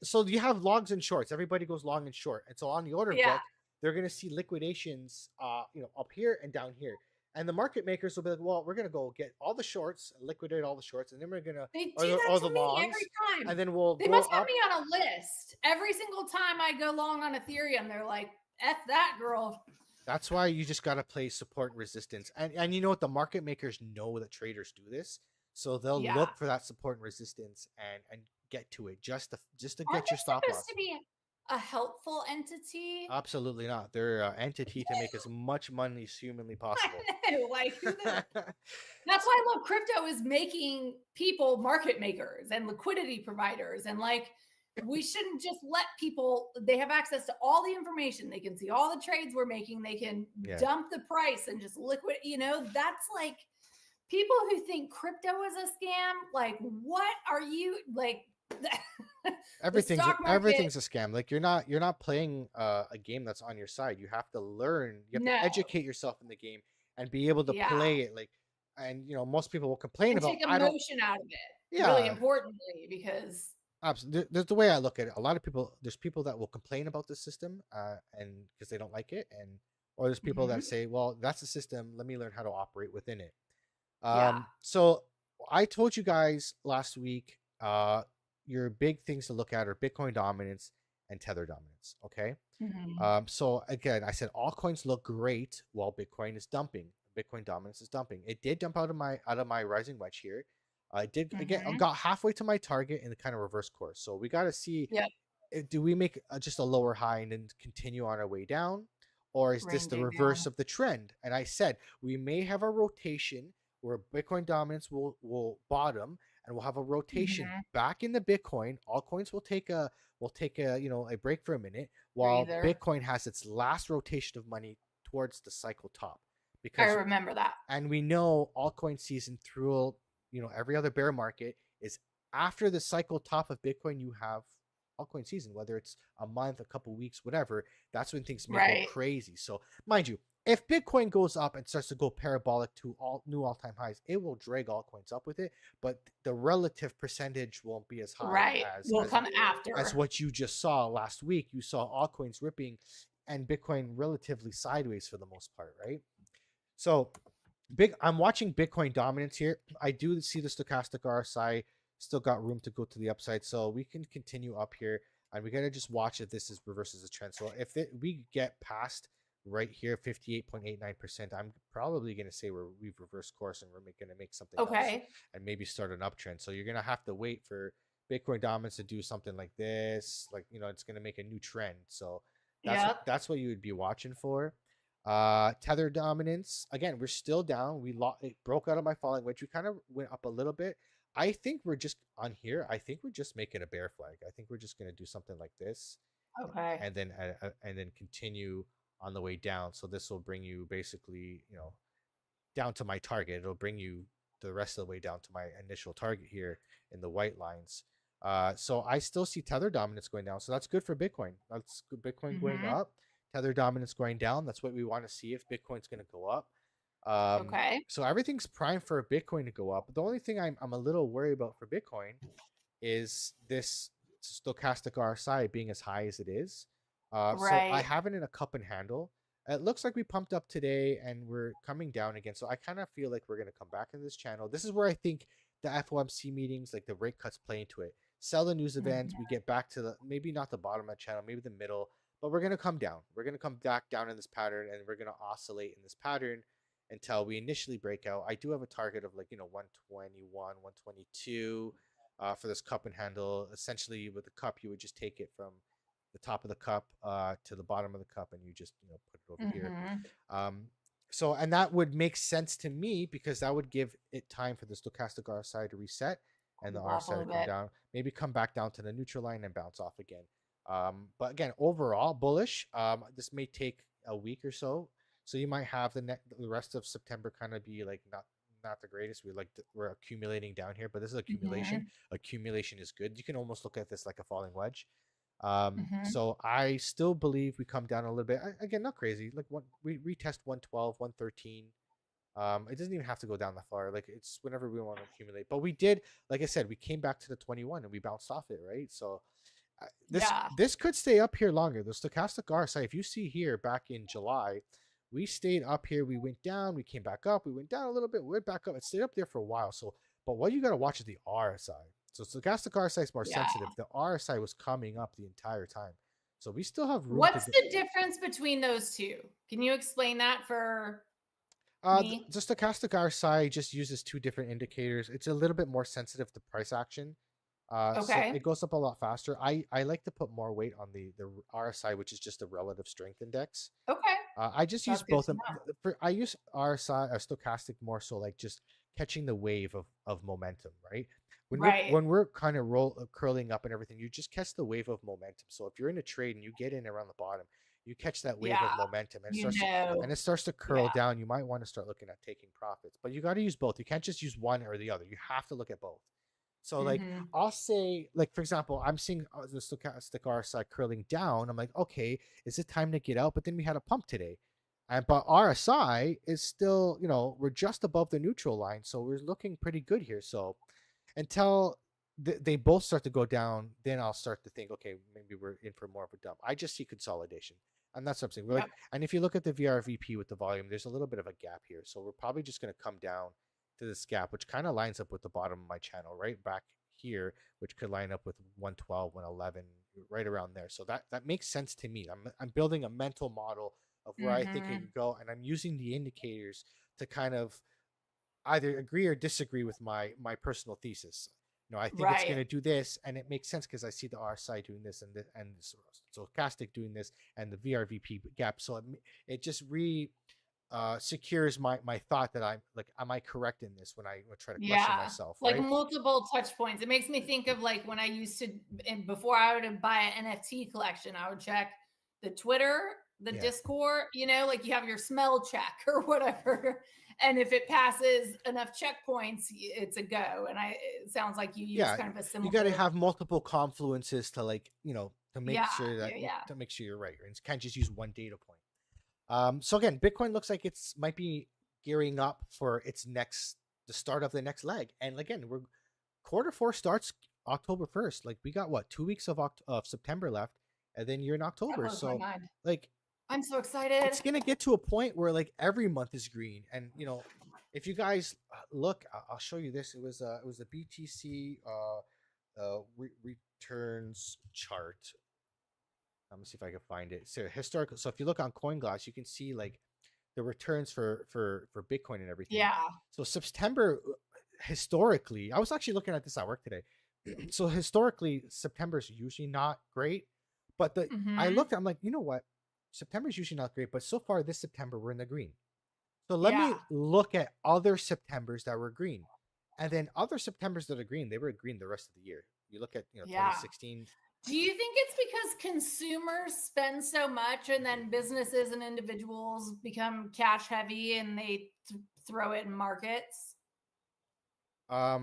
So you have longs and shorts. Everybody goes long and short, and so on the order Yeah. book, they're gonna see liquidations, up here and down here. And the market makers will be like, well, we're gonna go get all the shorts, liquidate all the shorts, and then we're gonna They do or that the to me every longs, and time. then we'll They go must have up. me on a list. Every single time I go long on Ethereum, they're like, F that girl. That's why you just gotta play support and resistance. And you know what? The market makers know that traders do this, so they'll Yeah. look for that support and resistance and get to it just to Aren't get your they stop supposed to loss. be a helpful entity? Absolutely not. They're an entity to make as much money as humanly possible. I know. Like, who the. That's why I love crypto is making people market makers and liquidity providers. And like, we shouldn't just let people, they have access to all the information. They can see all the trades we're making. They can Yeah. dump the price and just liquid, that's like people who think crypto is a scam. Like, what are you like? everything's stock market. everything's a scam. Like you're not playing a game that's on your side. You have to learn. You have No. to educate yourself in the game and be able to Yeah. play it. Like, and most people will complain And about take I don't. emotion out of it. Yeah, Really importantly, because absolutely. There's the way I look at it. A lot of people. There's people that will complain about the system, and because they don't like it, and or there's people that Mhm. say, well, that's the system. Let me learn how to operate within it. yeah. So I told you guys last week, your big things to look at are Bitcoin dominance and Tether dominance. Okay. Mhm. So again, I said all coins look great while Bitcoin is dumping. Bitcoin dominance is dumping. It did dump out of my rising wedge here. I did again. I Mhm. got halfway to my target in the kind of reverse course. So we got to see, Yep. do we make just a lower high and then continue on our way down, or is this Rain the day reverse down. of the trend? And I said we may have a rotation where Bitcoin dominance will bottom, and we'll have a rotation Mhm. back into Bitcoin. All coins will take a a break for a minute while Breather. Bitcoin has its last rotation of money towards the cycle top. I Because remember that. and we know altcoin season through every other bear market is after the cycle top of Bitcoin. You have altcoin season, whether it's a month, a couple weeks, whatever. That's when things may go Right. crazy. So mind you, if Bitcoin goes up and starts to go parabolic to all new all-time highs, it will drag altcoins up with it, but the relative percentage won't be as high Right. as Will come after. what you just saw last week. You saw altcoins ripping and Bitcoin relatively sideways for the most part, right? So I'm watching Bitcoin dominance here. I do see the stochastic RSI still got room to go to the upside, so we can continue up here, and we gotta just watch if this is reverses the trend. So if we get past right here 58.89%, I'm probably gonna say we've reversed course and we're gonna make something else Okay. and maybe start an uptrend. So you're gonna have to wait for Bitcoin dominance to do something like this, like it's gonna make a new trend. So Yep. that's what you would be watching for. Tether dominance, again, we're still down. It broke out of my falling wedge. We kind of went up a little bit. I think we're just on here. I think we're just making a bear flag. I think we're just going to do something like this, Okay. and then continue on the way down. So this will bring you basically down to my target. It'll bring you the rest of the way down to my initial target here in the white lines. So I still see Tether dominance going down. So that's good for Bitcoin. That's good. Bitcoin going Mhm. up, Tether dominance going down. That's what we want to see if Bitcoin's going to go up. Okay. So everything's primed for Bitcoin to go up. The only thing I'm a little worried about for Bitcoin is this stochastic RSI being as high as it is. So I Right. have it in a cup and handle. It looks like we pumped up today and we're coming down again. So I kind of feel like we're going to come back in this channel. This is where I think the FOMC meetings, like the rate cuts, play into it. Sell the news events. Mhm. We get back to maybe not the bottom of the channel, maybe the middle, but we're going to come down. We're going to come back down in this pattern, and we're going to oscillate in this pattern until we initially break out. I do have a target of 121, 122 for this cup and handle. Essentially, with the cup, you would just take it from the top of the cup to the bottom of the cup, and you just put it over here. Mhm. So and that would make sense to me because that would give it time for the stochastic RSI to reset and the Cool off a RSI to little come bit. down, maybe come back down to the neutral line and bounce off again. But again, overall bullish. This may take a week or so, so you might have the rest of September kind of be like not the greatest. We're accumulating down here, but this is accumulation. Mhm. Accumulation is good. You can almost look at this like a falling wedge. Mhm. So I still believe we come down a little bit. Again, not crazy. Like we retest 112, 113. It doesn't even have to go down that far. Like it's whenever we want to accumulate. But we did, like I said, we came back to the 21 and we bounced off it, right? So this Yeah. this could stay up here longer. The stochastic RSI, if you see here back in July, we stayed up here. We went down, we came back up, we went down a little bit, we went back up. It stayed up there for a while. So, but what you got to watch is the RSI. So stochastic RSI is more Yeah. sensitive. The RSI was coming up the entire time. So we still have room What's to. the difference between those two? Can you explain that for me? The stochastic RSI just uses two different indicators. It's a little bit more sensitive to price action. So Okay. it goes up a lot faster. I like to put more weight on the RSI, which is just the relative strength index. Okay. I just use That's good both to of know. I use RSI or stochastic more so like just catching the wave of momentum, right? Right. When we're kind of curling up and everything, you just catch the wave of momentum. So if you're in a trade and you get in around the bottom, you catch that wave Yeah. of momentum and You know. it starts to Yeah. curl down. You might want to start looking at taking profits, but you got to use both. You can't just use one or the other. You have to look at both. So like Mhm. I'll say like for example, I'm seeing the stochastic RSI curling down. I'm like, okay, is it time to get out? But then we had a pump today, and but RSI is still, we're just above the neutral line, so we're looking pretty good here. So until they both start to go down, then I'll start to think, okay, maybe we're in for more of a dump. I just see consolidation, and that's what I'm saying. We're like, Yep. and if you look at the VRVP with the volume, there's a little bit of a gap here, so we're probably just going to come down to this gap, which kind of lines up with the bottom of my channel, right back here, which could line up with 112, 111, right around there. So that makes sense to me. I'm building a mental model of where I think it Mhm. could go, and I'm using the indicators to kind of either agree or disagree with my personal thesis. I think it's going Right. to do this, and it makes sense because I see the RSI doing this and stochastic doing this and the VRVP gap. So it just secures my thought that I'm like, am I correct in this when I try to question Yeah. myself, Like right? multiple touch points. It makes me think of like when I used to, and before I would buy an NFT collection, I would check the Twitter, the Yeah, Discord, like you have your smell check or whatever. And if it passes enough checkpoints, it's a go. And it sounds like you use yeah. kind of a You got to similar, have multiple confluences to to make yeah, sure yeah, yeah. you're right. You can't just use one data point. So again, Bitcoin looks like it's might be gearing up for the start of the next leg. And again, we're Q4 starts October 1st. Like we got what, 2 weeks of September left, and then you're in That October. blows my So mind. like I'm so excited. it's gonna get to a point where like every month is green. And if you guys look, I'll show you this. It was a BTC returns chart. Let me see if I can find it. So historical. So if you look on CoinGlass, you can see like the returns for Bitcoin and everything. Yeah. So September, historically, I was actually looking at this at work today. So historically, September is usually not great, but I Hmm. looked. I'm like, you know what? September is usually not great, but so far this September we're in the green. So let Yeah. me look at other Septembers that were green, and then other Septembers that are green, they were green the rest of the year. You look at Yeah. 2016. Do you think it's because consumers spend so much and then businesses and individuals become cash heavy and they throw it in markets Are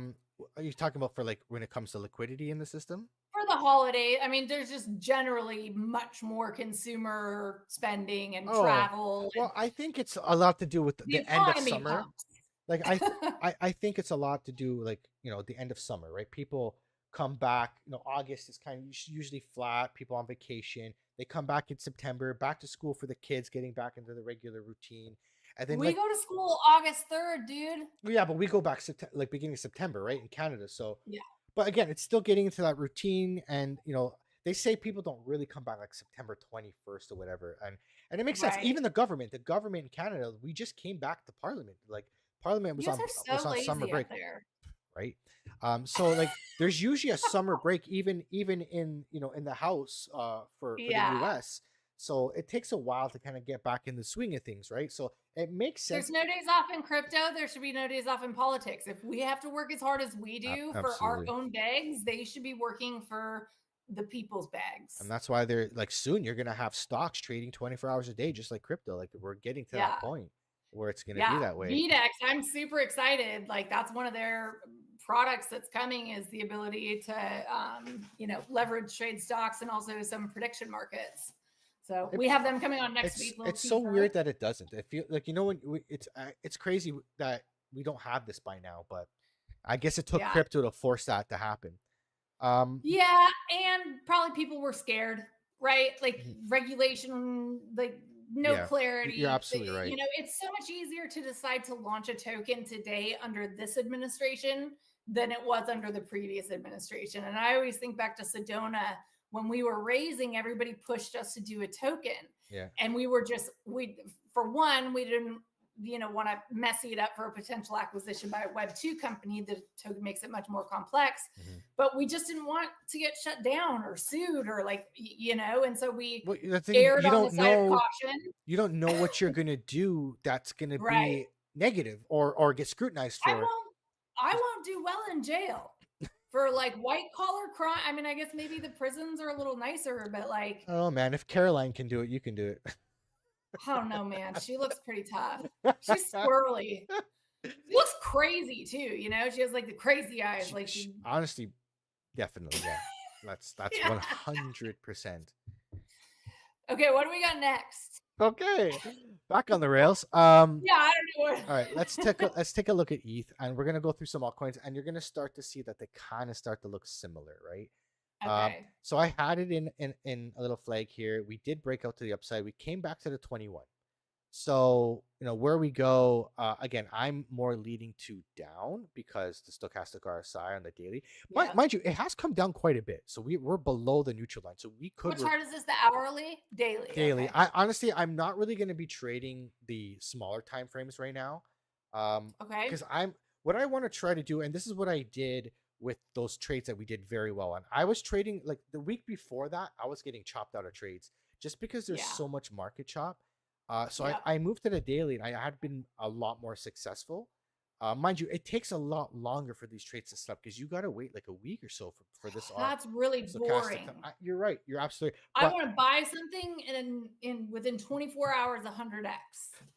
you talking about for like when it comes to liquidity in the system? for the holiday? I mean, there's just generally much more consumer spending and Oh, travel and well, I think it's a lot to do with the the end of economy summer. pumps. Like I think it's a lot to do like the end of summer, right? People come back. August is kind of usually flat. People on vacation. They come back in September, back to school for the kids, getting back into the regular routine, and then We like go to school August 3rd, dude. yeah, but we go back like beginning of September, right, in Canada. So, Yeah. but again, it's still getting into that routine, and they say people don't really come back like September 21st or whatever, and it makes sense. Right. Even the government in Canada, we just came back to Parliament. Like Parliament You guys are was so on summer lazy break, up there. right? So like there's usually a summer break even in in the house for the Yeah. US. So it takes a while to kind of get back in the swing of things, right? So it makes There's sense. no days off in crypto. There should be no days off in politics. If we have to work as hard as we do for our Absolutely. own bags, they should be working for the people's bags. And that's why they're like, soon you're gonna have stocks trading 24 hours a day, just like crypto. Like we're getting to that point where it's gonna be Yeah. that way. VDEX, I'm super excited. Like that's one of their products that's coming, is the ability to leverage trade stocks and also some prediction markets. So we have them coming on next week. It's so weird that it doesn't. I feel like, when it's crazy that we don't have this by now, but I guess it took crypto to force that to happen. Yeah, and probably people were scared, right? Like regulation, like no clarity. You're absolutely right. It's so much easier to decide to launch a token today under this administration than it was under the previous administration. And I always think back to Sedona. When we were raising, everybody pushed us to do a token. Yeah. And we didn't want to messy it up for a potential acquisition by a Web2 company. The token makes it much more complex, but we just didn't want to get shut down or sued or and so we erred on the side of caution. You don't know what you're going to do that's going to be negative or get scrutinized for. I won't do well in jail for like white collar crime. I mean, I guess maybe the prisons are a little nicer, but like, oh man, if Caroline can do it, you can do it. I don't know, man. She looks pretty tough. She's squirrely. She looks crazy too. She has like the crazy eyes. Honestly, definitely, yeah. That's 100%. Okay, what do we got next? Okay, back on the rails. I don't know. All right, let's take a look at ETH, and we're gonna go through some altcoins, and you're gonna start to see that they kind of start to look similar, right? Okay. So I had it in a little flag here. We did break out to the upside. We came back to the 21. So where we go, again, I'm more leading to down because the stochastic RSI on the daily. Mind you, it has come down quite a bit. So we're below the neutral line. So we could. What chart is this? The hourly, daily? Daily. Okay. I'm not really going to be trading the smaller time frames right now. Okay. Because what I want to try to do, and this is what I did with those trades that we did very well on. I was trading like the week before that. I was getting chopped out of trades just because there's so much market chop. So I moved to the daily, and I had been a lot more successful. Mind you, it takes a lot longer for these trades to set up because you got to wait like a week or so for this. That's really boring. You're right. You're absolutely. I want to buy something and within 24 hours, 100x.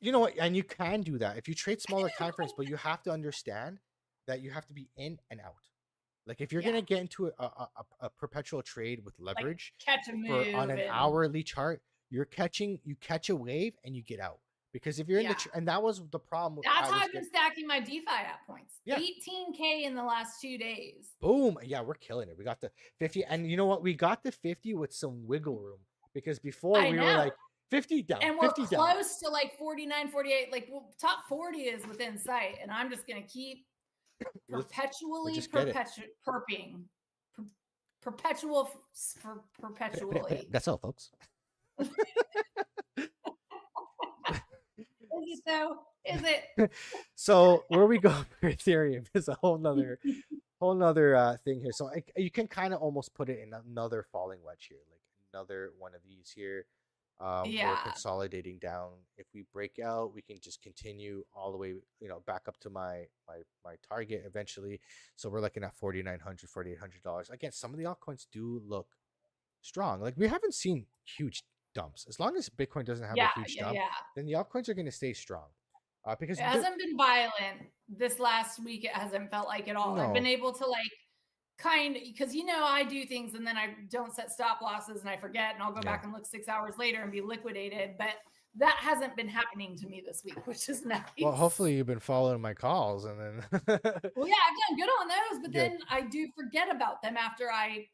You know what? And you can do that if you trade smaller time frames, but you have to understand that you have to be in and out. Like if you're gonna get into a perpetual trade with leverage, like catch a move on an hourly chart, you catch a wave and you get out. Because if you're in and that was the problem. That's how I've been stacking my DeFi app points. 18K in the last 2 days. Boom. Yeah, we're killing it. We got the 50. And you know what? We got the 50 with some wiggle room. Because before we were like 50 down. And we're close to like 49, 48. Like top 40 is within sight. And I'm just gonna keep perpetually perpetually. That's all, folks. Is it though? Is it? So where we go for Ethereum is a whole nother thing here. So you can kind of almost put it in another falling wedge here, like another one of these here. We're consolidating down. If we break out, we can just continue all the way, back up to my target eventually. So we're looking at $4,900, $4,800. Again, some of the altcoins do look strong. Like we haven't seen huge dumps. As long as Bitcoin doesn't have a huge dump, then the altcoins are going to stay strong. Because it hasn't been violent this last week. It hasn't felt like at all. No. I've been able to because I do things and then I don't set stop losses and I forget and I'll go back and look 6 hours later and be liquidated. But that hasn't been happening to me this week, which is nice. Well, hopefully you've been following my calls and then. Well, yeah, I've done good on those, but then I do forget about them after I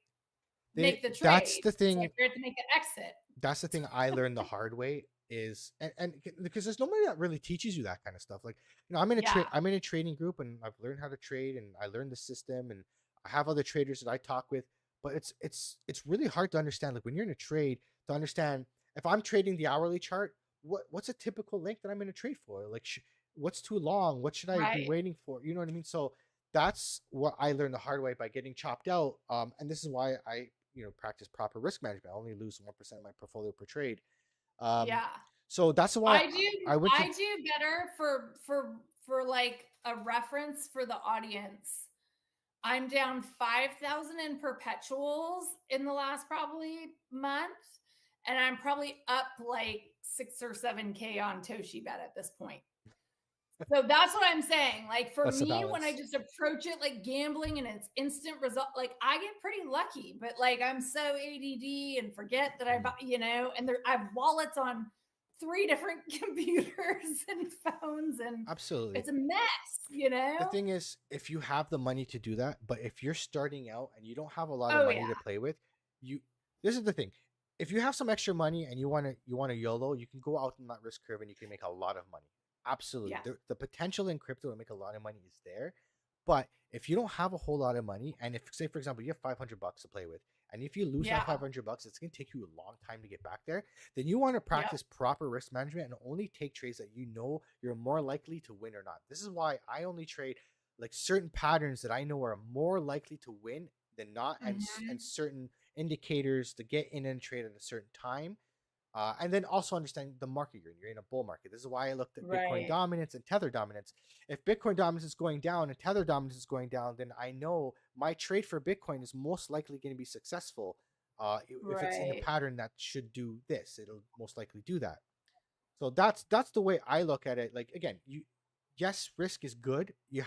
make the trade. That's the thing. So I forget to make an exit. That's the thing I learned the hard way is, and because there's nobody that really teaches you that kind of stuff. Like, I'm in a trading group and I've learned how to trade and I learned the system and I have other traders that I talk with, but it's really hard to understand. Like when you're in a trade, to understand if I'm trading the hourly chart, what's a typical length that I'm in a trade for? Like, what's too long? What should I be waiting for? You know what I mean? So that's what I learned the hard way by getting chopped out. And this is why I practice proper risk management. I only lose 1% of my portfolio per trade. So that's why I do better for like a reference for the audience. I'm down 5,000 in perpetuals in the last probably month. And I'm probably up like 6 or 7K on Toshi Bet at this point. So that's what I'm saying. Like for That's the me, when I balance. just approach it like gambling and it's instant result, like I get pretty lucky, but like I'm so ADD and forget that I, and I have wallets on 3 different computers and phones, and Absolutely. it's a mess. The thing is, if you have the money to do that, but if you're starting out and you don't have a lot of Oh money yeah, to play with, you this is the thing. If you have some extra money and you want to YOLO, you can go out on that risk curve and you can make a lot of money. Absolutely. yeah, The potential in crypto to make a lot of money is there. But if you don't have a whole lot of money, and if, say, for example, you have $500 to play with, and if you lose that yeah, $500, it's going to take you a long time to get back there, then you want to yep, practice proper risk management and only take trades that you know you're more likely to win or not. This is why I only trade like certain patterns that I know are more likely to win than not, and hmm, certain indicators to get in and trade at a certain time, and then also understanding the market you're in. You're in a bull market. This is why I looked at Bitcoin right, dominance and Tether dominance. If Bitcoin dominance is going down and Tether dominance is going down, then I know my trade for Bitcoin is most likely going to be successful. If it's in a right, pattern that should do this, it'll most likely do that. So that's the way I look at it. Like again, yes, risk is good. You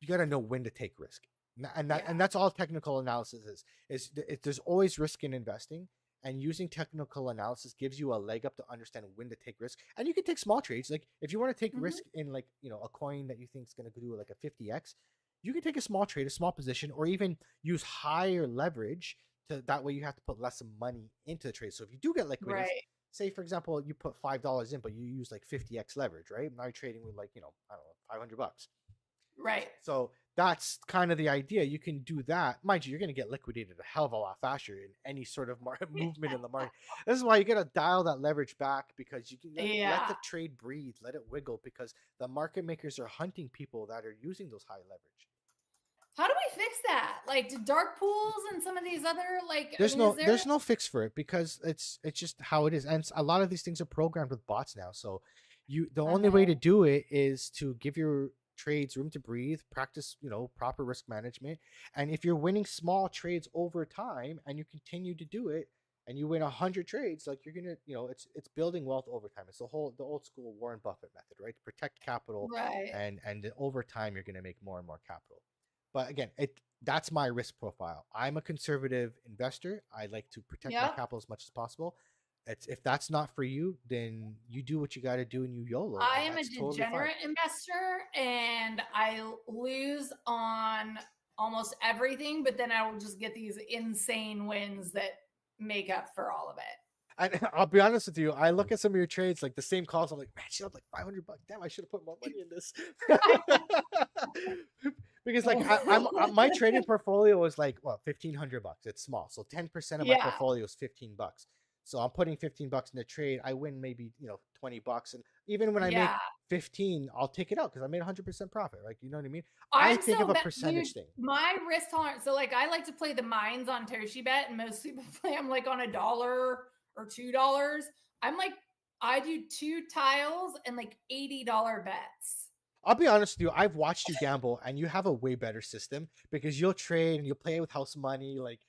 got to know when to take risk, and yeah, that's all technical analysis there's always risk in investing, and using technical analysis gives you a leg up to understand when to take risk. And you can take small trades. Like if you want to take risk hmm, in, like, a coin that you think is going to do like a 50x, you can take a small trade, a small position, or even use higher leverage, to that way you have to put less money into the trade. So if you do get liquidates, right, say for example you put $5 in but you use like 50x leverage, right? Now you're trading with, like, I don't know, $500. right. So that's kind of the idea. You can do that. Mind you, you're going to get liquidated a hell of a lot faster in any sort of movement in the market. This is why you got to dial that leverage back, because you can let Yeah. the trade breathe, let it wiggle, because the market makers are hunting people that are using those high leverage. How do we fix that? Like, do dark pools and some of these other, like, I There's mean, is no there? there's no fix for it, because it's just how it is, and a lot of these things are programmed with bots now. So the only way to Oh, do it is to give your trades room to breathe, practice, proper risk management. And if you're winning small trades over time and you continue to do it, and you win 100 trades, like, you're gonna, it's building wealth over time. It's the old school Warren Buffett method, right? To protect capital, right. and over time you're gonna make more and more capital. But again, that's my risk profile. I'm a conservative investor. I like to protect my Yep. capital as much as possible. If that's not for you, then you do what you got to do and you YOLO, I and am a that's totally fine. degenerate investor and I lose on almost everything, but then I will just get these insane wins that make up for all of it. And I'll be honest with you, I look at some of your trades, like the same calls. I'm like, man, she up like $500. Damn, I should have put more money in this. Because like my trading portfolio is like, what, $1,500. It's small, so 10% of my Yeah. portfolio is $15. So I'm putting $15 in a trade. I win maybe, $20, and even when I make Yeah. 15, I'll take it out because I made 100% profit. Like, you know what I mean? I I'm think of so a dude, percentage thing. my risk tolerance. So like I like to play the mines on Toshi Bet, and most people play them like on $1 or $2. I'm like, I do 2 tiles and like $80 bets. I'll be honest with you. I've watched you gamble, and you have a way better system, because you'll trade and you'll play with house money. Like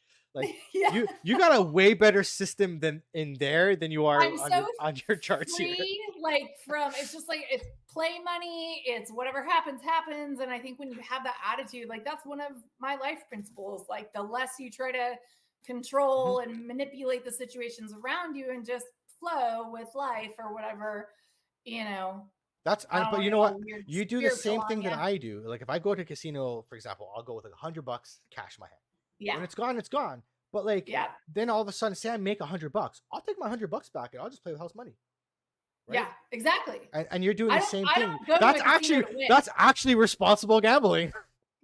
Yeah. you got a way better system than you are I'm on so your charts here. free, like from it's just like it's play money, it's whatever happens, happens. And I think when you have that attitude, like that's one of my life principles. Like the less you try to Mhm. control and manipulate the situations around you and just flow with life or whatever, you know. I don't But want you to know get what? all weird You do the spiritual same on thing that you. I do. Like if I go to a casino, for example, I'll go with like $100 cash in my hand. Yeah. When it's gone, it's gone. But like, Yeah. then all of a sudden, say I make $100, I'll take my $100 back and I'll just play with house money, Yeah. right? Exactly. And you're doing I the don't same I thing. don't go to a casino to win. That's actually responsible gambling.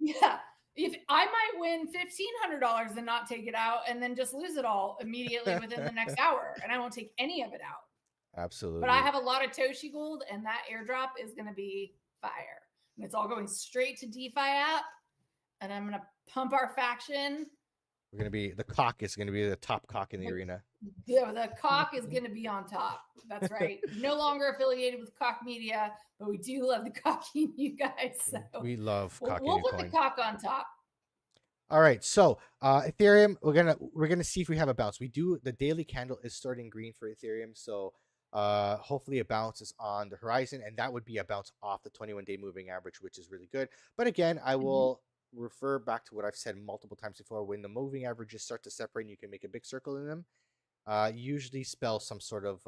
Yeah. If I might win $1,500 and not take it out and then just lose it all immediately within the next hour, and I won't take any of it out. But I Absolutely. have a lot of Toshi Gold, and that airdrop is going to be fire. And it's all going straight to DeFi app, and I'm going to pump our faction. The cock is gonna be the top cock in the arena. The cock is going to be on top. That's right. No longer affiliated with Cock Media, but we do love the cocky in you guys. So We love we'll cocking a put the coin. cock on top. All right, so Ethereum, we're gonna see if we have a bounce. We do. The daily candle is starting green for Ethereum, so hopefully a bounce is on the horizon, and that would be a bounce off the 21-day moving average, which is really good. But again, I will refer back to what I've said multiple times before. When the moving averages start to separate, and you can make a big circle in them. Usually spell some sort of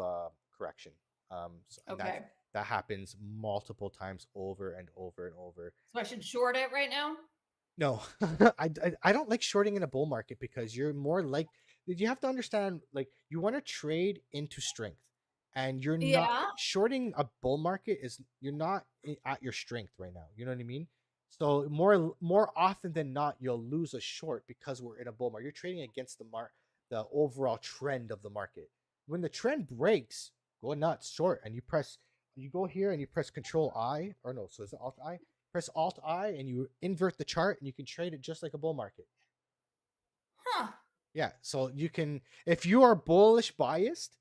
correction. And Okay. that happens multiple times over and over and over. So I should short it right now? No, I don't like shorting in a bull market because you're more like you have to understand like you want to trade into strength, and you're not Yeah. shorting a bull market is you're not at your strength right now. You know what I mean? So more often than not, you'll lose a short because we're in a bull market. You're trading against the overall trend of the market. When the trend breaks, go nuts short, and you go here and you press Control I or no, so is it Alt I? Press Alt I and you invert the chart and you can trade it just like a bull market. Huh. Yeah, so you can if you are bullish biased,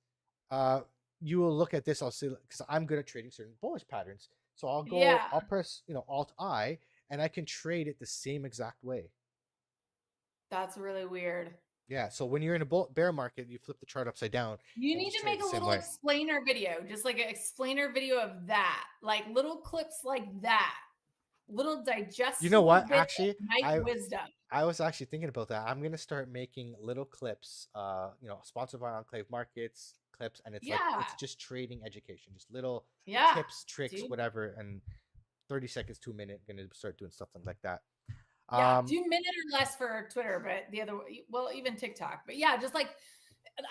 you will look at this. I'll say because I'm good at trading certain bullish patterns, so I'll press Alt I and I can trade it the same exact way. That's really weird. Yeah, so when you're in a bear market, you flip the chart upside down. You need to make a little explainer video, just like an explainer video of that, like little clips like that, little digestible. You know what? Actually, wisdom. I was actually thinking about that. I'm gonna start making little clips. Sponsored by Enclave Markets clips, and it's like it's just trading education, just little tips, tricks, whatever, and 30 seconds to a minute. Gonna start doing stuff like that. Yeah, do minute or less for Twitter, but the other way, well, even TikTok. But yeah, just like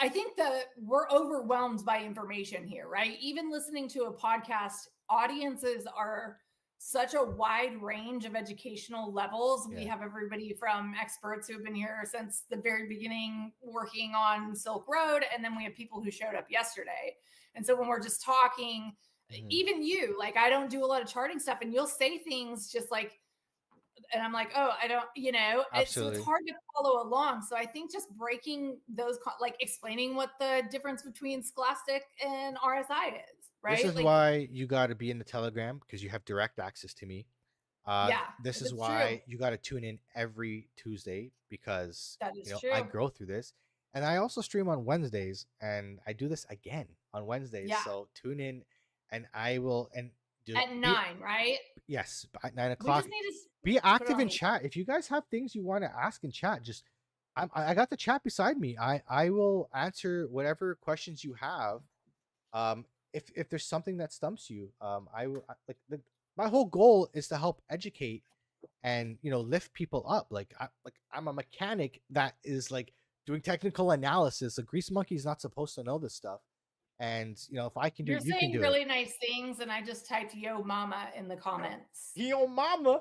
I think that we're overwhelmed by information here, right? Even listening to a podcast, audiences are such a wide range of educational levels. Yeah. We have everybody from experts who have been here since the very beginning working on Silk Road, and then we have people who showed up yesterday. And so when we're just talking, even you, like I don't do a lot of charting stuff, and you'll say things just like, and I'm like, oh, I don't, so it's hard to follow along. So I think just breaking those, like explaining what the difference between Scholastic and RSI is, right? This is why you got to be in the Telegram because you have direct access to me. This is why you got to tune in every Tuesday because I go through this, and I also stream on Wednesdays, and I do this again on Wednesdays. Yeah. So tune in, and I will at 9, right? Yes, at 9 o'clock. We just need to be active in chat. If you guys have things you want to ask in chat, just I got the chat beside me. I will answer whatever questions you have. If there's something that stumps you, my whole goal is to help educate and lift people up. I'm a mechanic that is like doing technical analysis. A grease monkey is not supposed to know this stuff. And if I can do it, you can do it. You're saying really nice things, and I just typed "Yo, mama" in the comments. Yo, mama.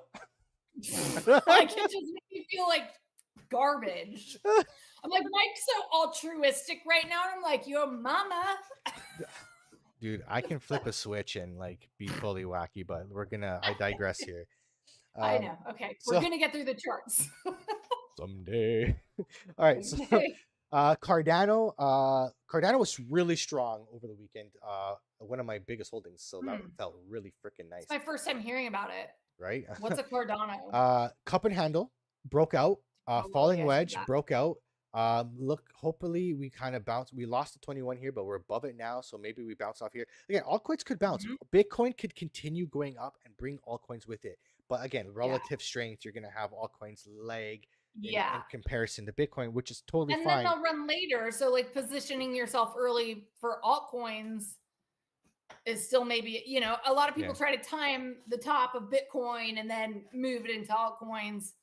Like it just makes me feel like garbage. I'm like, Mike's so altruistic right now, and I'm like, "Yo, mama." Dude, I can flip a switch and like be fully wacky, but I digress here. I know. Okay, we're gonna get through the charts someday. All right, so. Cardano was really strong over the weekend. One of my biggest holdings, so that felt really freaking nice. It's my first time hearing about it. Right? What's a Cardano? Cup and handle broke out. Falling wedge broke out. Look, hopefully we kind of bounce. We lost the 21 here, but we're above it now, so maybe we bounce off here. Again, altcoins could bounce. Bitcoin could continue going up and bring altcoins with it. But again, relative strength, you're gonna have altcoins lag. In comparison to Bitcoin, which is totally fine. And then they'll run later. So like positioning yourself early for altcoins is still maybe, a lot of people try to time the top of Bitcoin and then move it into altcoins.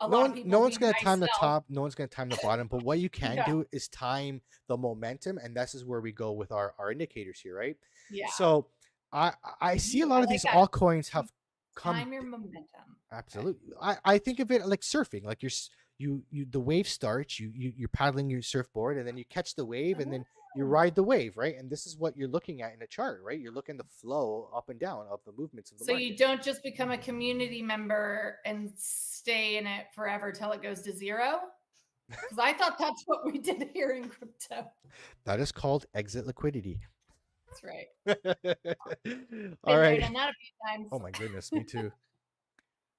No one's going to time the top. No one's going to time the bottom. But what you can do is time the momentum. And this is where we go with our indicators here, right? Yeah. So I see a lot of these altcoins have time your momentum. Absolutely. I think of it like surfing. Like the wave starts, you're paddling your surfboard, and then you catch the wave, and then you ride the wave, right? And this is what you're looking at in a chart, right? You're looking the flow up and down of the movements of the market. You don't just become a community member and stay in it forever till it goes to zero. Because I thought that's what we did here in crypto. That is called exit liquidity. That's right. All Been there, right. done that a few times. Oh my goodness, me too.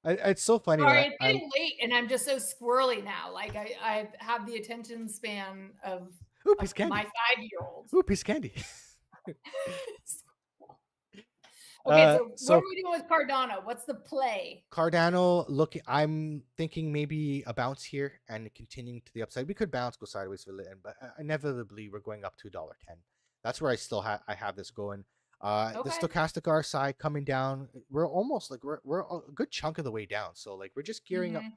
It's so funny Sorry, that it's getting late, and I'm just so squirrely now. Like I have the attention span of Ooh, piece of my candy. 5-year-old. Ooh, piece of candy. Okay, so what are So we doing with Cardano? What's the play? Cardano, look, I'm thinking maybe a bounce here and continuing to the upside. We could bounce, go sideways for a little, but inevitably we're going up to $1.10. That's where I still have this going. The Okay. stochastic RSI coming down. We're almost like we're a good chunk of the way down. So like we're just gearing up. Mhm.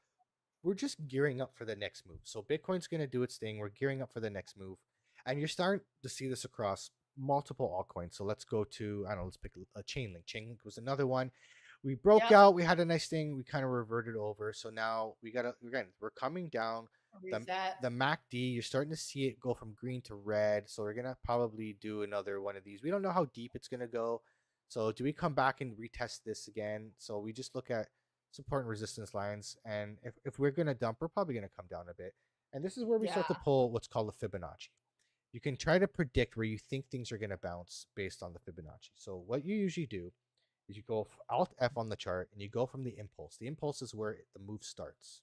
We're just gearing up for the next move. So Bitcoin's going to do its thing. We're gearing up for the next move, and you're starting to see this across multiple altcoins. So let's go to I don't know. Let's pick a Chainlink. Chainlink was another one. We broke Yep. out. We had a nice thing. We kind of reverted over. So now we gotta again. We're coming down. Reset. The MACD. You're starting to see it go from green to red. So we're gonna probably do another one of these. We don't know how deep it's gonna go. So do we come back and retest this again? So we just look at support and resistance lines. And if we're going to dump, we're probably going to come down a bit. And this is where we start to Yeah. pull what's called the Fibonacci. You can try to predict where you think things are going to bounce based on the Fibonacci. So what you usually do is you go Alt F on the chart and you go from the impulse. The impulse is where the move starts.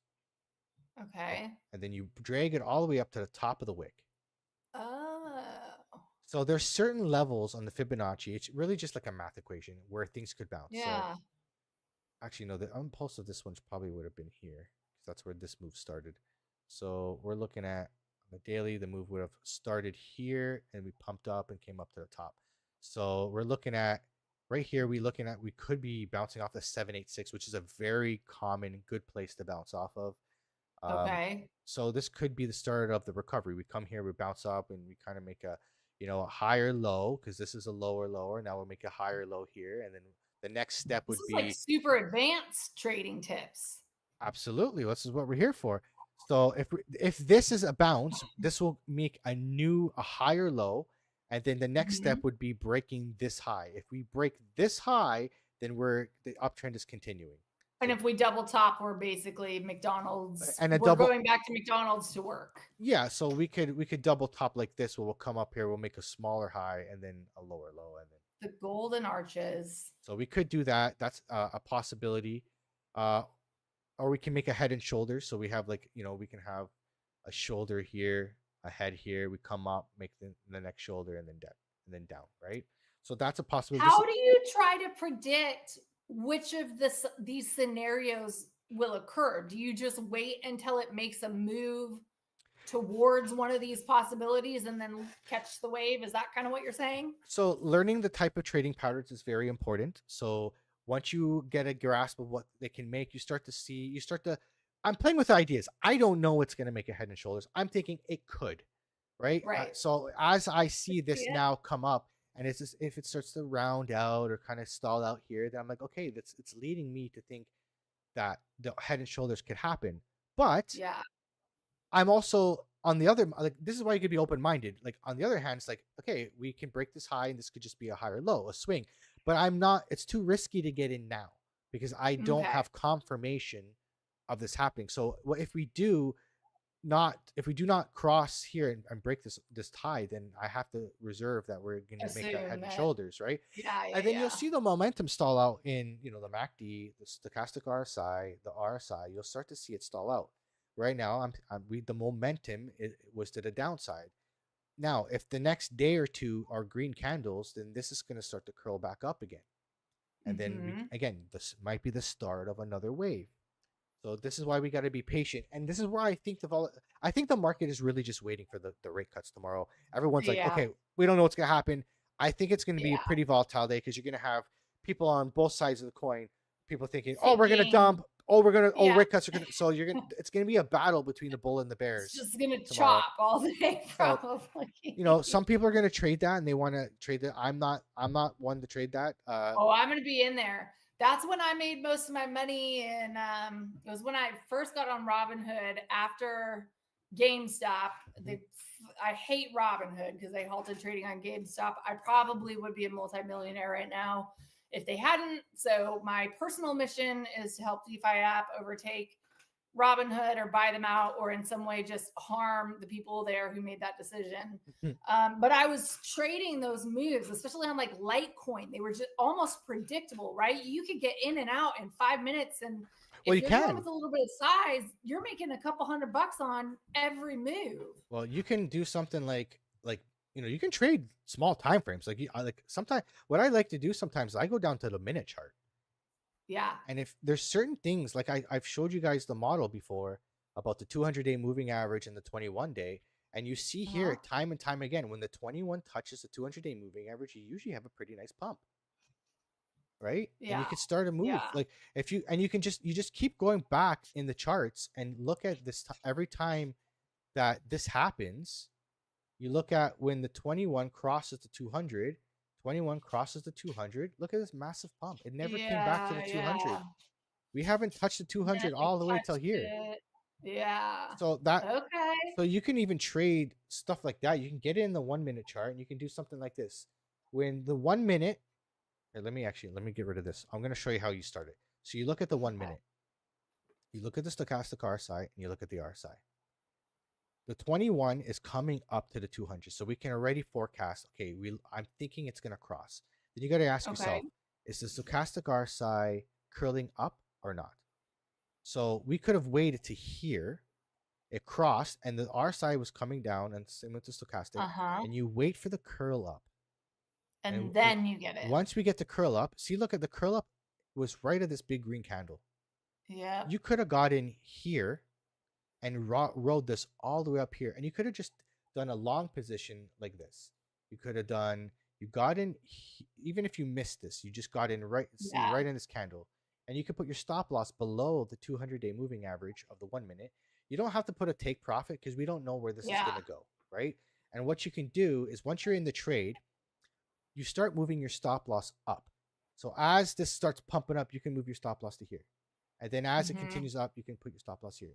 Okay. And then you drag it all the way up to the top of the wick. Oh. So there's certain levels on the Fibonacci. It's really just like a math equation where things could bounce. Yeah. So actually, no, the impulse of this one probably would have been here because that's where this move started. So we're looking at on the daily, the move would have started here and we pumped up and came up to the top. So we're looking at right here, we could be bouncing off the 786, which is a very common good place to bounce off of. Okay. So this could be the start of the recovery. We come here, we bounce up, and we kind of make a a higher low because this is a lower. Now we'll make a higher low here, and then the next step This would is like be super advanced trading tips. absolutely. This is what we're here for. So if this is a bounce, this will make a higher low, and then the next step Mhm. would be breaking this high. If we break this high, then the uptrend is continuing. And So, if we double top, we're basically McDonald's. and a We're double going back to McDonald's to work. yeah, so we could double top like this where we'll come up here, we'll make a smaller high and then a lower low and then The golden arches. so we could do that. That's a possibility. Uh or we can make a head and shoulders. So we have like, we can have a shoulder here, a head here, we come up, make the next shoulder and then down right? So that's a possibility. How do you try to predict which of these scenarios will occur? Do you just wait until it makes a move towards one of these possibilities and then catch the wave? Is that kind of what you're saying? So learning the type of trading patterns is very important. So once you get a grasp of what they can make, I'm playing with ideas. I don't know what's going to make a head and shoulders. I'm thinking it could, right? Right. So as I see this Yeah. now come up, and it's just, if it starts to round out or kind of stall out here, then I'm like, okay, it's leading me to think that the head and shoulders could happen. But Yeah. I'm also on the other like this is why you could be open minded. Like on the other hand, it's like okay, we can break this high and this could just be a higher low, a swing. But I'm not. It's too risky to get in now because I don't Okay. have confirmation of this happening. So what if we do not cross here and break this high, then I have to reserve that we're going to make a Assume head and that. shoulders, right? Yeah. And then Yeah. you'll see the momentum stall out in the MACD, the stochastic RSI, the RSI. You'll start to see it stall out. Right now, the momentum was to the downside. Now, if the next day or two are green candles, then this is going to start to curl back up again, and then Mhm. this might be the start of another wave. So this is why we got to be patient, and this is where I think the market is really just waiting for the rate cuts tomorrow. Everyone's like, Yeah. okay, we don't know what's going to happen. I think it's going to be a Yeah. pretty volatile day because you're going to have people on both sides of the coin, people thinking, oh, we're going to Thinking. dump. Oh, we're going to, oh, Yeah. rate cuts are going to, so it's going to be a battle between the bull and the It's bears just gonna tomorrow. chop all day, So, probably. some people are going to trade that and they want to trade that. I'm not one to trade that. Oh, I'm gonna be in there. That's when I made most of my money, and it was when I first got on Robinhood after GameStop. I hate Robinhood because they halted trading on GameStop. I probably would be a multimillionaire right now if they hadn't. So my personal mission is to help DeFi app overtake Robinhood or buy them out or in some way just harm the people there who made that decision. But I was trading those moves, especially on like Litecoin. They were just almost predictable, right? You could get in and out in 5 minutes. And Well, if you you're going can. with a little bit of size, you're making a couple $100 on every move. Well, you can do something like you can trade small time frames. Like sometimes what I like to do sometimes I go down to the minute chart. Yeah. And if there's certain things like I've showed you guys the model before about the 200-day moving average and the 21-day, and you see here time and time again when the 21 touches the 200-day moving average, you usually have a pretty nice pump, right? And you Yeah. can start a move Yeah. like if you and you can just keep going back in the charts and look at this every time that this happens. You look at when the 21 crosses the 200. 21 crosses the 200. Look at this massive pump. It never came back to the 200. Yeah. We haven't touched the 200 Then all the way till touched here. it. Yeah. So that Okay. so you can even trade stuff like that. You can get it in the 1 minute chart and you can do something like this. When the 1 minute, here, let me get rid of this. I'm going to show you how you start it. So you look at the 1 minute. You look at the stochastic RSI and you look at the RSI. The 21 is coming up to the 200. So we can already forecast, okay, I'm thinking it's going to cross. Then you got to ask yourself, is the stochastic RSI curling up or not? So we could have waited to here. It crossed and the RSI was coming down and same with the stochastic. And you wait for the curl up. And then you get it. Once we get the curl up, see, look at the curl up was right at this big green candle. Yeah. You could have got in here and rode this all the way up here. And you could have just done a long position like this. You could have done, you got in, even if you missed this, you just got in right in this candle. And you could put your stop loss below the 200-day moving average of the 1 minute. You don't have to put a take profit because we don't know where this is going to go, right? And what you can do is once you're in the trade, you start moving your stop loss up. So as this starts pumping up, you can move your stop loss to here. And then as it continues up, you can put your stop loss here.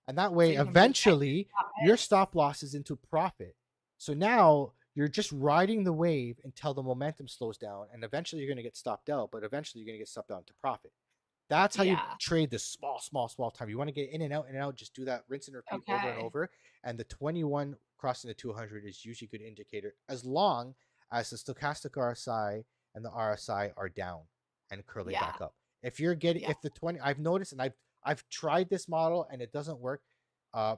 And that way, eventually, your stop loss is into profit. So now you're just riding the wave until the momentum slows down. And eventually, you're going to get stopped out. But eventually, you're going to get stopped out into profit. That's how you trade this small time. You want to get in and out. Just do that, rinse and repeat over and over. And the 21 crossing the 200 is usually a good indicator as long as the stochastic RSI and the RSI are down and curling back up. If you're getting, if the 20, I've noticed, and I've tried this model and it doesn't work.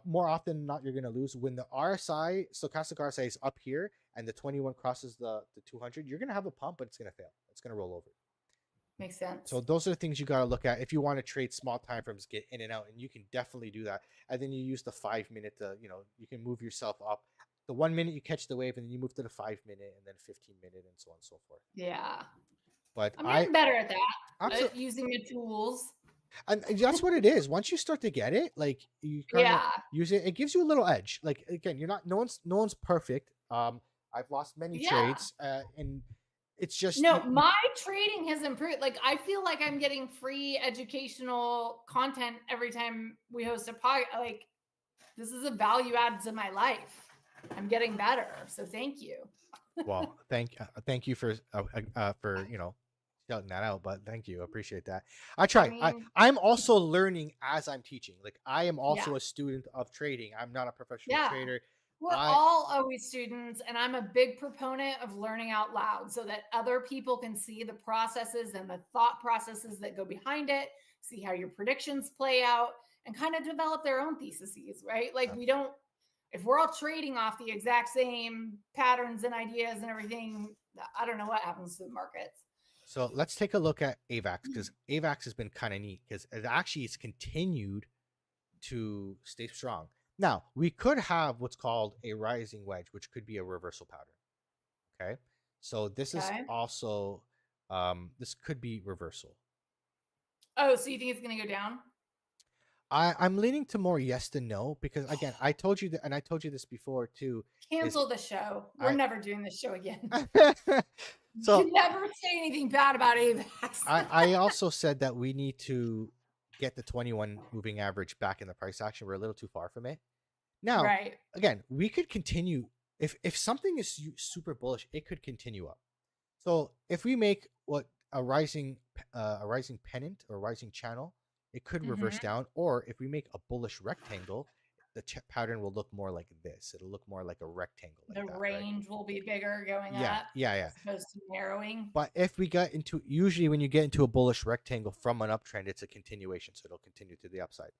More often than not, you're going to lose when the RSI, stochastic RSI is up here and the 21 crosses the 200. You're going to have a pump, but it's going to fail. It's going to roll over. Makes sense. So those are the things you got to look at if you want to trade small time frames, get in and out, and you can definitely do that. And then you use the 5 minute to, you can move yourself up. The 1 minute you catch the wave, and then you move to the 5 minute, and then 15 minute, and so on and so forth. Yeah. But I'm getting better at that. Using the tools. And that's what it is. Once you start to get it, like you kind of use it, it gives you a little edge. Like again, you're not no one's perfect. I've lost many trades, and it's just my trading has improved. Like I feel like I'm getting free educational content every time we host a podcast. Like this is a value add to my life. I'm getting better, so thank you. Well, thank you for shouting that out, but thank you. I appreciate that. I try. I'm also learning as I'm teaching. Like I am also a student of trading. I'm not a professional trader. We're all always students, and I'm a big proponent of learning out loud so that other people can see the processes and the thought processes that go behind it, see how your predictions play out, and kind of develop their own theses, right? Like if we're all trading off the exact same patterns and ideas and everything, I don't know what happens to the markets. So let's take a look at AVAX, because AVAX has been kind of neat because it actually has continued to stay strong. Now, we could have what's called a rising wedge, which could be a reversal pattern. Okay. So this is also, this could be reversal. Oh, so you think it's going to go down? I'm leaning to more yes than no, because again, I told you that, and I told you this before too. Cancel the show. We're never doing this show again. So you never say anything bad about AVAX. I also said that we need to get the 21 moving average back in the price action. We're a little too far from it. Now, again, we could continue. If something is super bullish, it could continue up. So if we make what a rising pennant or rising channel it could reverse Mhm. down. Or if we make a bullish rectangle, the pattern will look more like this. It'll look more like a rectangle like The that, right? range will be bigger going Yeah, up yeah, yeah. as opposed to narrowing. But if we get into, usually when you get into a bullish rectangle from an uptrend, it's a continuation, so it'll continue to the upside.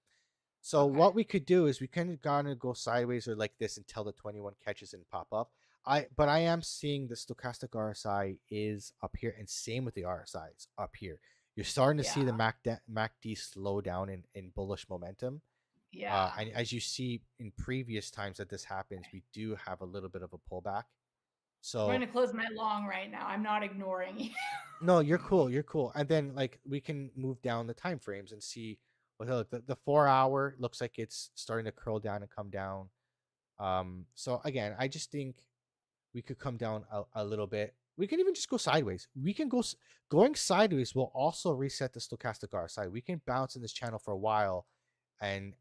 So Okay. what we could do is we can kind of go sideways or like this until the 21 catches and pop up. But I am seeing the stochastic RSI is up here, and same with the RSIs up here. You're starting to Yeah. see the MACD slow down in bullish momentum. Yeah. And as you see in previous times that this happens, we do have a little bit of a pullback. I'm going So to close my long right now. I'm not ignoring you. no, you're cool. You're cool. And then like we can move down the time frames and see what the 4 hour looks like it's starting to curl down and come down. So again, I just think we could come down a little bit. We can even just go sideways. We can go going sideways will also reset the stochastic RSI. We can bounce in this channel for a while, and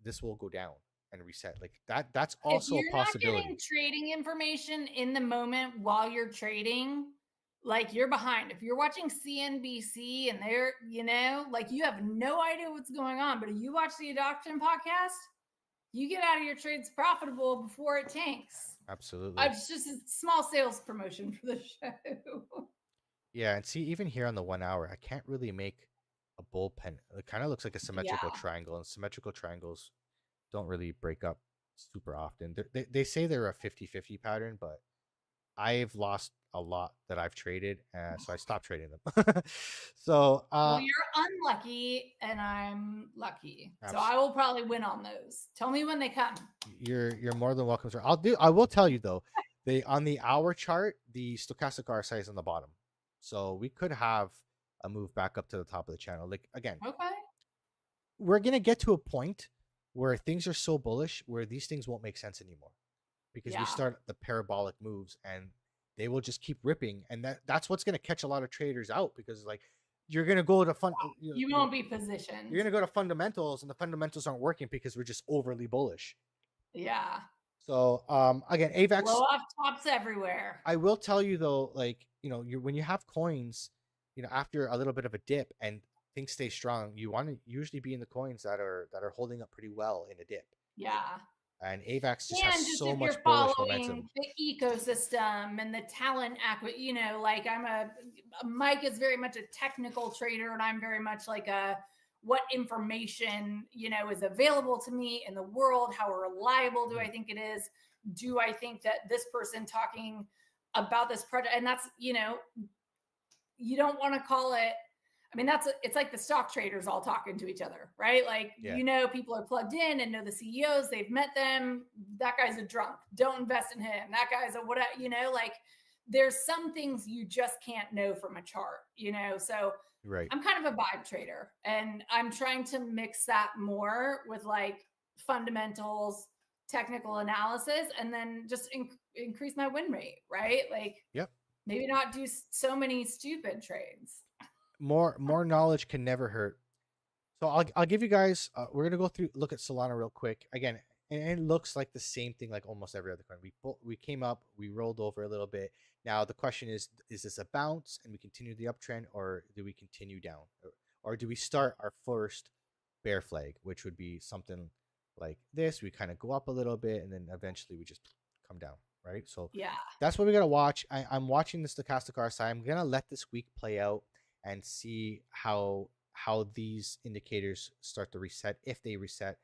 this will go down and reset like that. That's If also a you're not getting possibility. trading information in the moment while you're trading, like you're behind. If you're watching CNBC and they're, like you have no idea what's going on, but if you watch the adoption podcast, you get out of your trades profitable before it tanks. Absolutely. It's just a small sales promotion for the show. Yeah, and see, even here on the 1 hour, I can't really make a bullpen. It kind of looks like a symmetrical Yeah. triangle, and symmetrical triangles don't really break up super often. They say they're a 50-50 pattern, but I've lost a lot that I've traded, so I stopped trading them. So, Well, you're unlucky and I'm lucky. So abs- I will probably win on those. Tell me when they come. you're more than welcome, sir. I will tell you though, on the hour chart, the stochastic RSI is on the bottom, so we could have a move back up to the top of the channel. Like again, Okay. we're gonna get to a point where things are so bullish where these things won't make sense anymore, because we Yeah. start the parabolic moves and they will just keep ripping, and that's what's gonna catch a lot of traders out, because like you're gonna go to You won't be positioned. you're gonna go to fundamentals, and the fundamentals aren't working because we're just overly bullish. Yeah. So again, AVAX. Blow off tops everywhere. I will tell you though, like when you have coins, after a little bit of a dip and things stay strong, you want to usually be in the coins that are holding up pretty well in a dip. Yeah. And AVAX just And has just so if much you're bullish momentum. following the ecosystem and the talent like Mike is very much a technical trader, and I'm very much like what information, is available to me in the world. How reliable do I think it is? Do I think that this person talking about this project, and that's, you don't want to call it, it's like the stock traders all talking to each other, right? Like, Yeah. people are plugged in and know the CEOs, they've met them. That guy's a drunk. Don't invest in him. That guy's a whatever, like there's some things you just can't know from a chart, So Right. I'm kind of a vibe trader, and I'm trying to mix that more with like fundamentals, technical analysis, and then just increase my win rate, right? Like, Yep. maybe not do so many stupid trades. More knowledge can never hurt. So I'll give you guys. We're gonna look at Solana real quick again, and it looks like the same thing like almost every other coin. We came up, we rolled over a little bit. Now the question is this a bounce and we continue the uptrend, or do we continue down, or do we start our first bear flag, which would be something like this? We kind of go up a little bit and then eventually we just come down, right? So Yeah. that's what we gotta watch. I'm watching the stochastic RSI. I'm gonna let this week play out and see how these indicators start to reset, if they reset.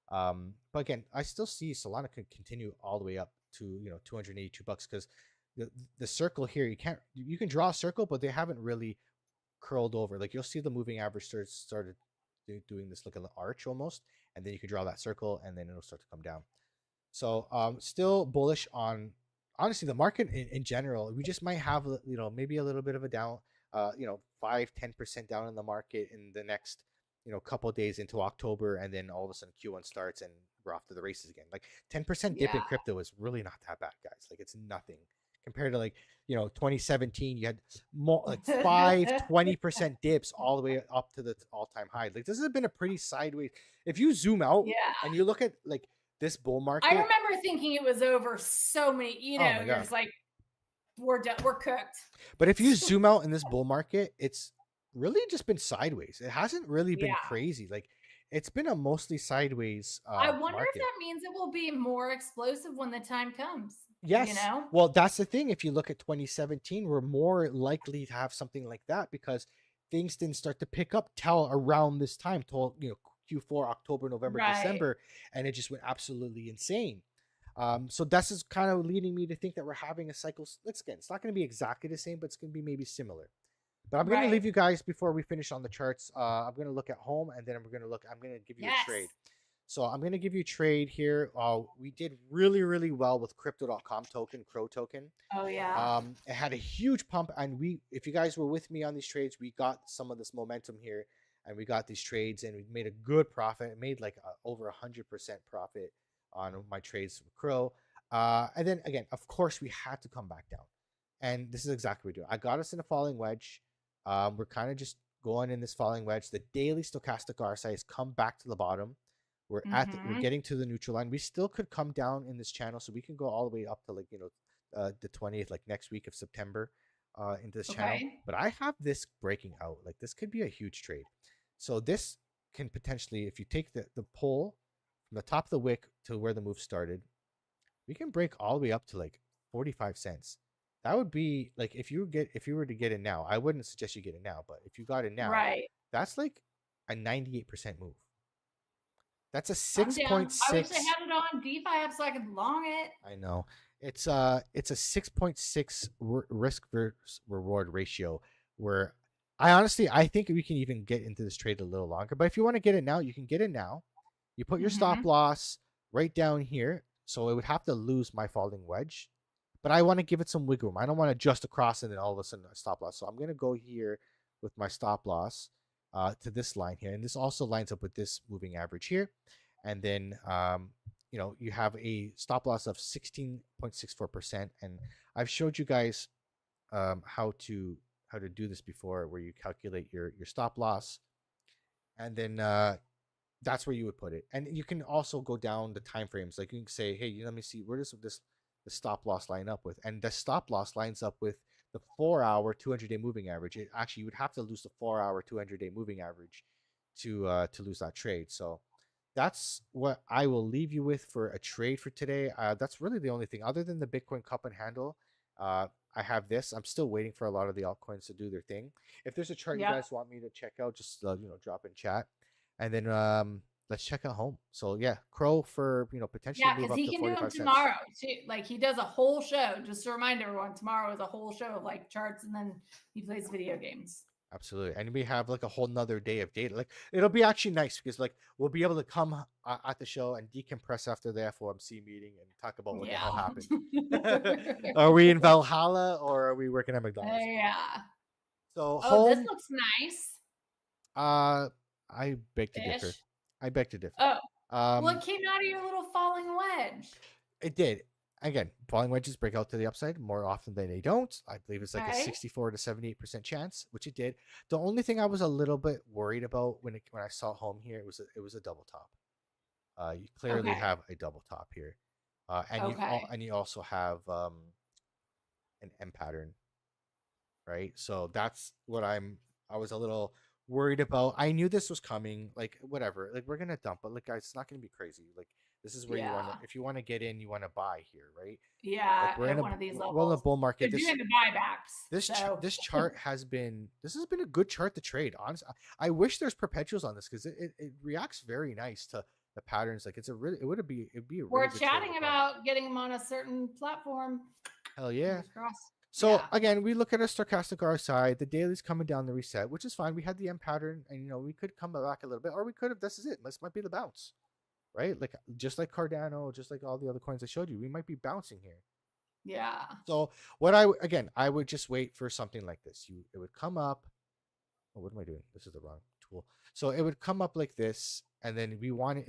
But again, I still see Solana could continue all the way up to $282, because the circle here, you can draw a circle, but they haven't really curled over. Like you'll see the moving average started doing this look at the arch almost, and then you can draw that circle and then it'll start to come down. So still bullish on, honestly, the market in general. We just might have maybe a little bit of a down, 5-10% down in the market in the next couple of days into October, and then all of a sudden Q1 starts and we're off to the races again. Like 10% dip in crypto is really not that bad, guys. Like it's nothing compared to 2017. You had more like 20% dips all the way up to the all-time high. Like this has been a pretty sideways. If you zoom out and you look at like this bull market, I remember thinking it was over so many, you're just like, we're done, we're cooked. But if you zoom out in this bull market, it's really just been sideways. It hasn't really been Yeah. crazy. Like it's been a mostly sideways I wonder if market. that means it will be more explosive when the time comes, you Yes. know? Well, that's the thing. If you look at 2017, we're more likely to have something like that because things didn't start to pick up till around this time, till Q4, October, November, Right. December, and it just went absolutely insane. So this is kind of leading me to think that we're having a cycle. Let's again, it's not going to be exactly the same, but it's going to be maybe similar. But I'm going to Right. leave you guys before we finish on the charts. I'm going to look at home, and then we're going to look. I'm going to give you a Yes. trade. So I'm going to give you a trade here. We did really, really well with Crypto.com token, Crow token. Oh yeah. It had a huge pump, and if you guys were with me on these trades, we got some of this momentum here, and we got these trades, and we made a good profit. It made like over 100% profit on my trades with Crow. And then again, of course, we had to come back down, and this is exactly what we do. I got us in a falling wedge. We're kind of just going in this falling wedge. The daily stochastic RSI has come back to the bottom. We're Mm-hmm. getting to the neutral line. We still could come down in this channel, so we can go all the way up to like the 20th, like next week of September, into this channel. Okay. But I have this breaking out. Like this could be a huge trade. So this can potentially, if you take the pull from the top of the wick to where the move started, we can break all the way up to like 45 cents. That would be like if you were to get it now. I wouldn't suggest you get it now, but if you got it now, Right. that's like a 98% move. That's a I'm down. I wish I 6.6. had it on DeFi app so I could long it. I know. It's a 6.6 risk versus reward ratio where I think we can even get into this trade a little longer. But if you want to get it now, you can get it now. You put your stop Mm-hmm. loss right down here, so it would have to lose my falling wedge. But I want to give it some wiggle room. I don't want to just across and then all of a sudden a stop loss. So I'm gonna go here with my stop loss to this line here, and this also lines up with this moving average here. And then you have a stop loss of 16.64%. And I've showed you guys how to do this before, where you calculate your stop loss, and then that's where you would put it. And you can also go down the time frames. Like you can say, hey, let me see, where does this the stop loss line up with? And the stop loss lines up with the 4-hour 200-day moving average. It actually, you would have to lose the 4-hour 200-day moving average to lose that trade. So that's what I will leave you with for a trade for today. That's really the only thing other than the Bitcoin cup and handle. I have this. I'm still waiting for a lot of the altcoins to do their thing. If there's a chart you Yep. guys want me to check out, just drop in chat, and then let's check out home. So yeah, Crow for potentially Yeah, move because up he to can do them 45 cents. tomorrow too. Like he does a whole show. Just to remind everyone, tomorrow is a whole show of like charts, and then he plays video games. Absolutely. And we have like a whole nother day of data. Like it'll be actually nice because like we'll be able to come at the show and decompress after the FOMC meeting and talk about what the hell happened. Yeah. Are we in Valhalla or are we working at McDonald's? Yeah. So Oh, this home, looks nice. I beg to differ. Fish. I beg to differ. Oh, well, Um, it came out of your little falling wedge. it did. Again, falling wedges break out to the upside more often than they don't. I believe it's like a Okay. 64 to 78% chance, which it did. The only thing I was a little bit worried about when I saw home here, it was a double top. You clearly Okay. have a double top here, Okay. and you also have an M pattern, right? So that's what I was a little worried about. I knew this was coming. Like whatever, like we're gonna dump, but like guys, it's not gonna be crazy. Like this is where you want to, Yeah. if you want to get in, you want to buy here, right? Like Yeah. At one of these we're in a levels, bull they're market. doing the buybacks. So This chart this has been a good chart to trade. Honestly, I wish there's perpetuals on this because it reacts very nice to the patterns. Like it'd be a really we're good trade chatting to about getting them on a certain platform. hell yeah. Fingers crossed. So Yeah. again, we look at our stochastic RSI. The daily's coming down the reset, which is fine. We had the M pattern, and we could come back a little bit, or we could have. This is it. This might be the bounce, right? Like just like Cardano, just like all the other coins I showed you, we might be bouncing here. Yeah. So I would just wait for something like this. It would come up. Oh, what am I doing? This is the wrong tool. So it would come up like this, and then if we want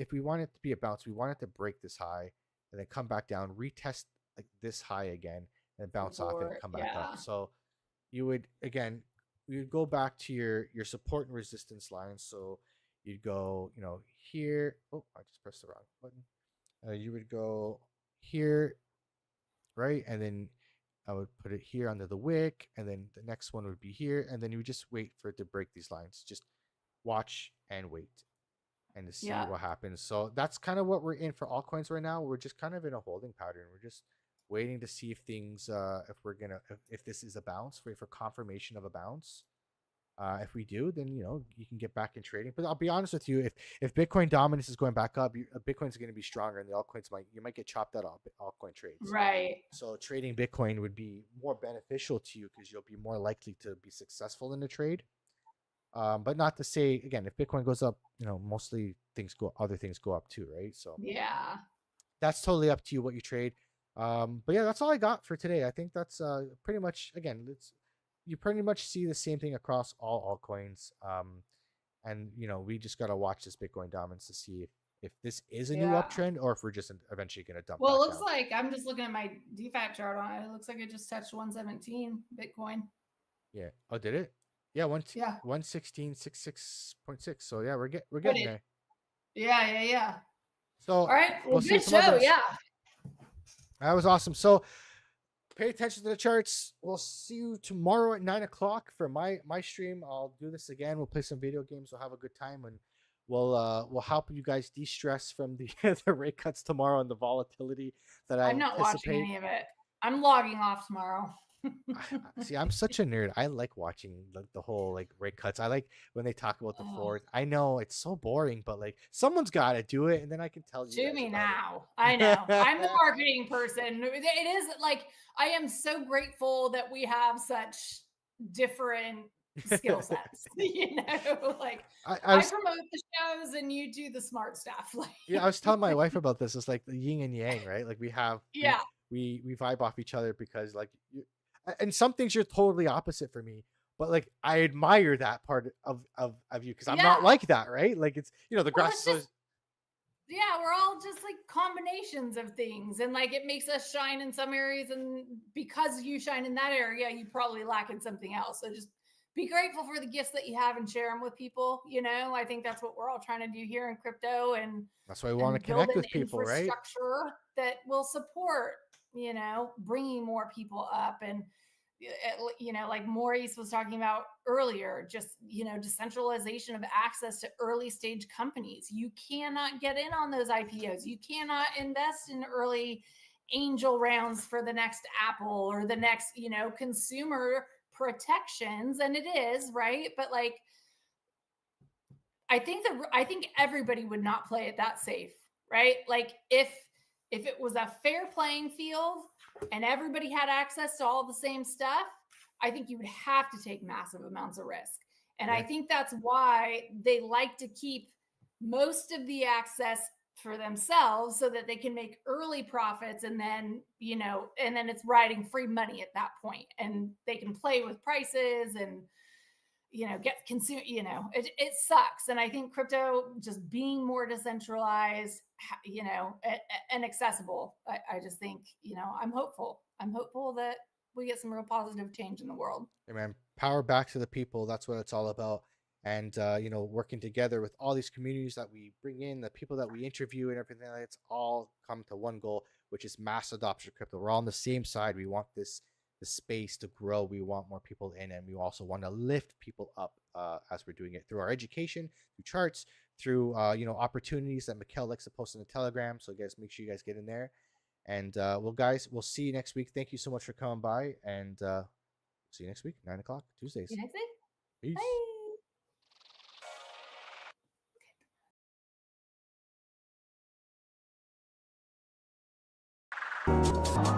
it to be a bounce, we want it to break this high, and then come back down, retest like this high again, and bounce off it and come back up. Yeah. So you would go back to your support and resistance lines. So you'd go, here. Oh, I just pressed the wrong button. You would go here, right, and then I would put it here under the wick, and then the next one would be here, and then you would just wait for it to break these lines. Just watch and wait, and to see Yeah. what happens. So that's kind of what we're in for altcoins right now. We're just kind of in a holding pattern. We're just waiting to see if things, if we're gonna, if this is a bounce, wait for confirmation of a bounce. If we do, then you can get back in trading. But I'll be honest with you, if Bitcoin dominance is going back up, Bitcoin's going to be stronger, and the altcoins might get chopped out of altcoin trades. Right. So trading Bitcoin would be more beneficial to you because you'll be more likely to be successful in the trade. But not to say again, if Bitcoin goes up, mostly other things go up too, right? So Yeah. that's totally up to you what you trade. But yeah, that's all I got for today. I think that's pretty much, again, you pretty much see the same thing across all altcoins. And we just got to watch this Bitcoin dominance to see if this is a new Yeah. uptrend or if we're just eventually going to dump Well, it back looks down. like I'm just looking at my DFAT chart on it. It looks like it just touched 117 Bitcoin. Yeah. Oh, did it? Yeah, Yeah. 116.66.6. So yeah, we're getting Ready. there. Yeah. So all right. Well, we'll see good some show. others. Yeah. That was awesome. So pay attention to the charts. We'll see you tomorrow at 9 o'clock for my stream. I'll do this again. We'll play some video games. We'll have a good time, and we'll help you guys de-stress from the the rate cuts tomorrow and the volatility that I I'm not watching anticipate. any of it. I'm logging off tomorrow. See, I'm such a nerd. I like watching the whole rate cuts. I like when they talk about the fourth. I know it's so boring, but someone's got to do it, and then I can tell you. Shoot me now. I know. I'm the marketing person. It is I am so grateful that we have such different skill sets. I promote the shows and you do the smart stuff. Yeah, I was telling my wife about this. It's like the yin and yang, right? Like we have, yeah, we vibe off each other because and some things you're totally opposite for me, but I admire that part of you because I'm not like that, right? It's the grass is. Yeah, we're all just combinations of things, and it makes us shine in some areas, and because you shine in that area, you probably lack in something else. So just be grateful for the gifts that you have and share them with people. I think that's what we're all trying to do here in crypto, and that's why we want to connect with people, right? Infrastructure that will support, bringing more people up, and like Maurice was talking about earlier, just decentralization of access to early stage companies. You cannot get in on those IPOs. You cannot invest in early angel rounds for the next Apple or the next consumer protections, and it is right, but I think everybody would not play it that safe, right? If it was a fair playing field and everybody had access to all the same stuff, I think you would have to take massive amounts of risk. And I think that's why they like to keep most of the access for themselves so that they can make early profits, and then it's riding free money at that point, and they can play with prices and get consumed. It sucks. And I think crypto just being more decentralized, and accessible, I just think, I'm hopeful that we get some real positive change in the world. Hey man, power back to the people. That's what it's all about. And working together with all these communities that we bring in, the people that we interview and everything, it's all come to one goal, which is mass adoption of crypto. We're all on the same side. We want the space to grow. We want more people in, and we also want to lift people up as we're doing it through our education, through charts, through opportunities that Mikkel likes to post on the Telegram. So guys, make sure you guys get in there. And guys, we'll see you next week. Thank you so much for coming by, and see you next week, 9 o'clock Tuesdays. See you next week. Peace. Bye.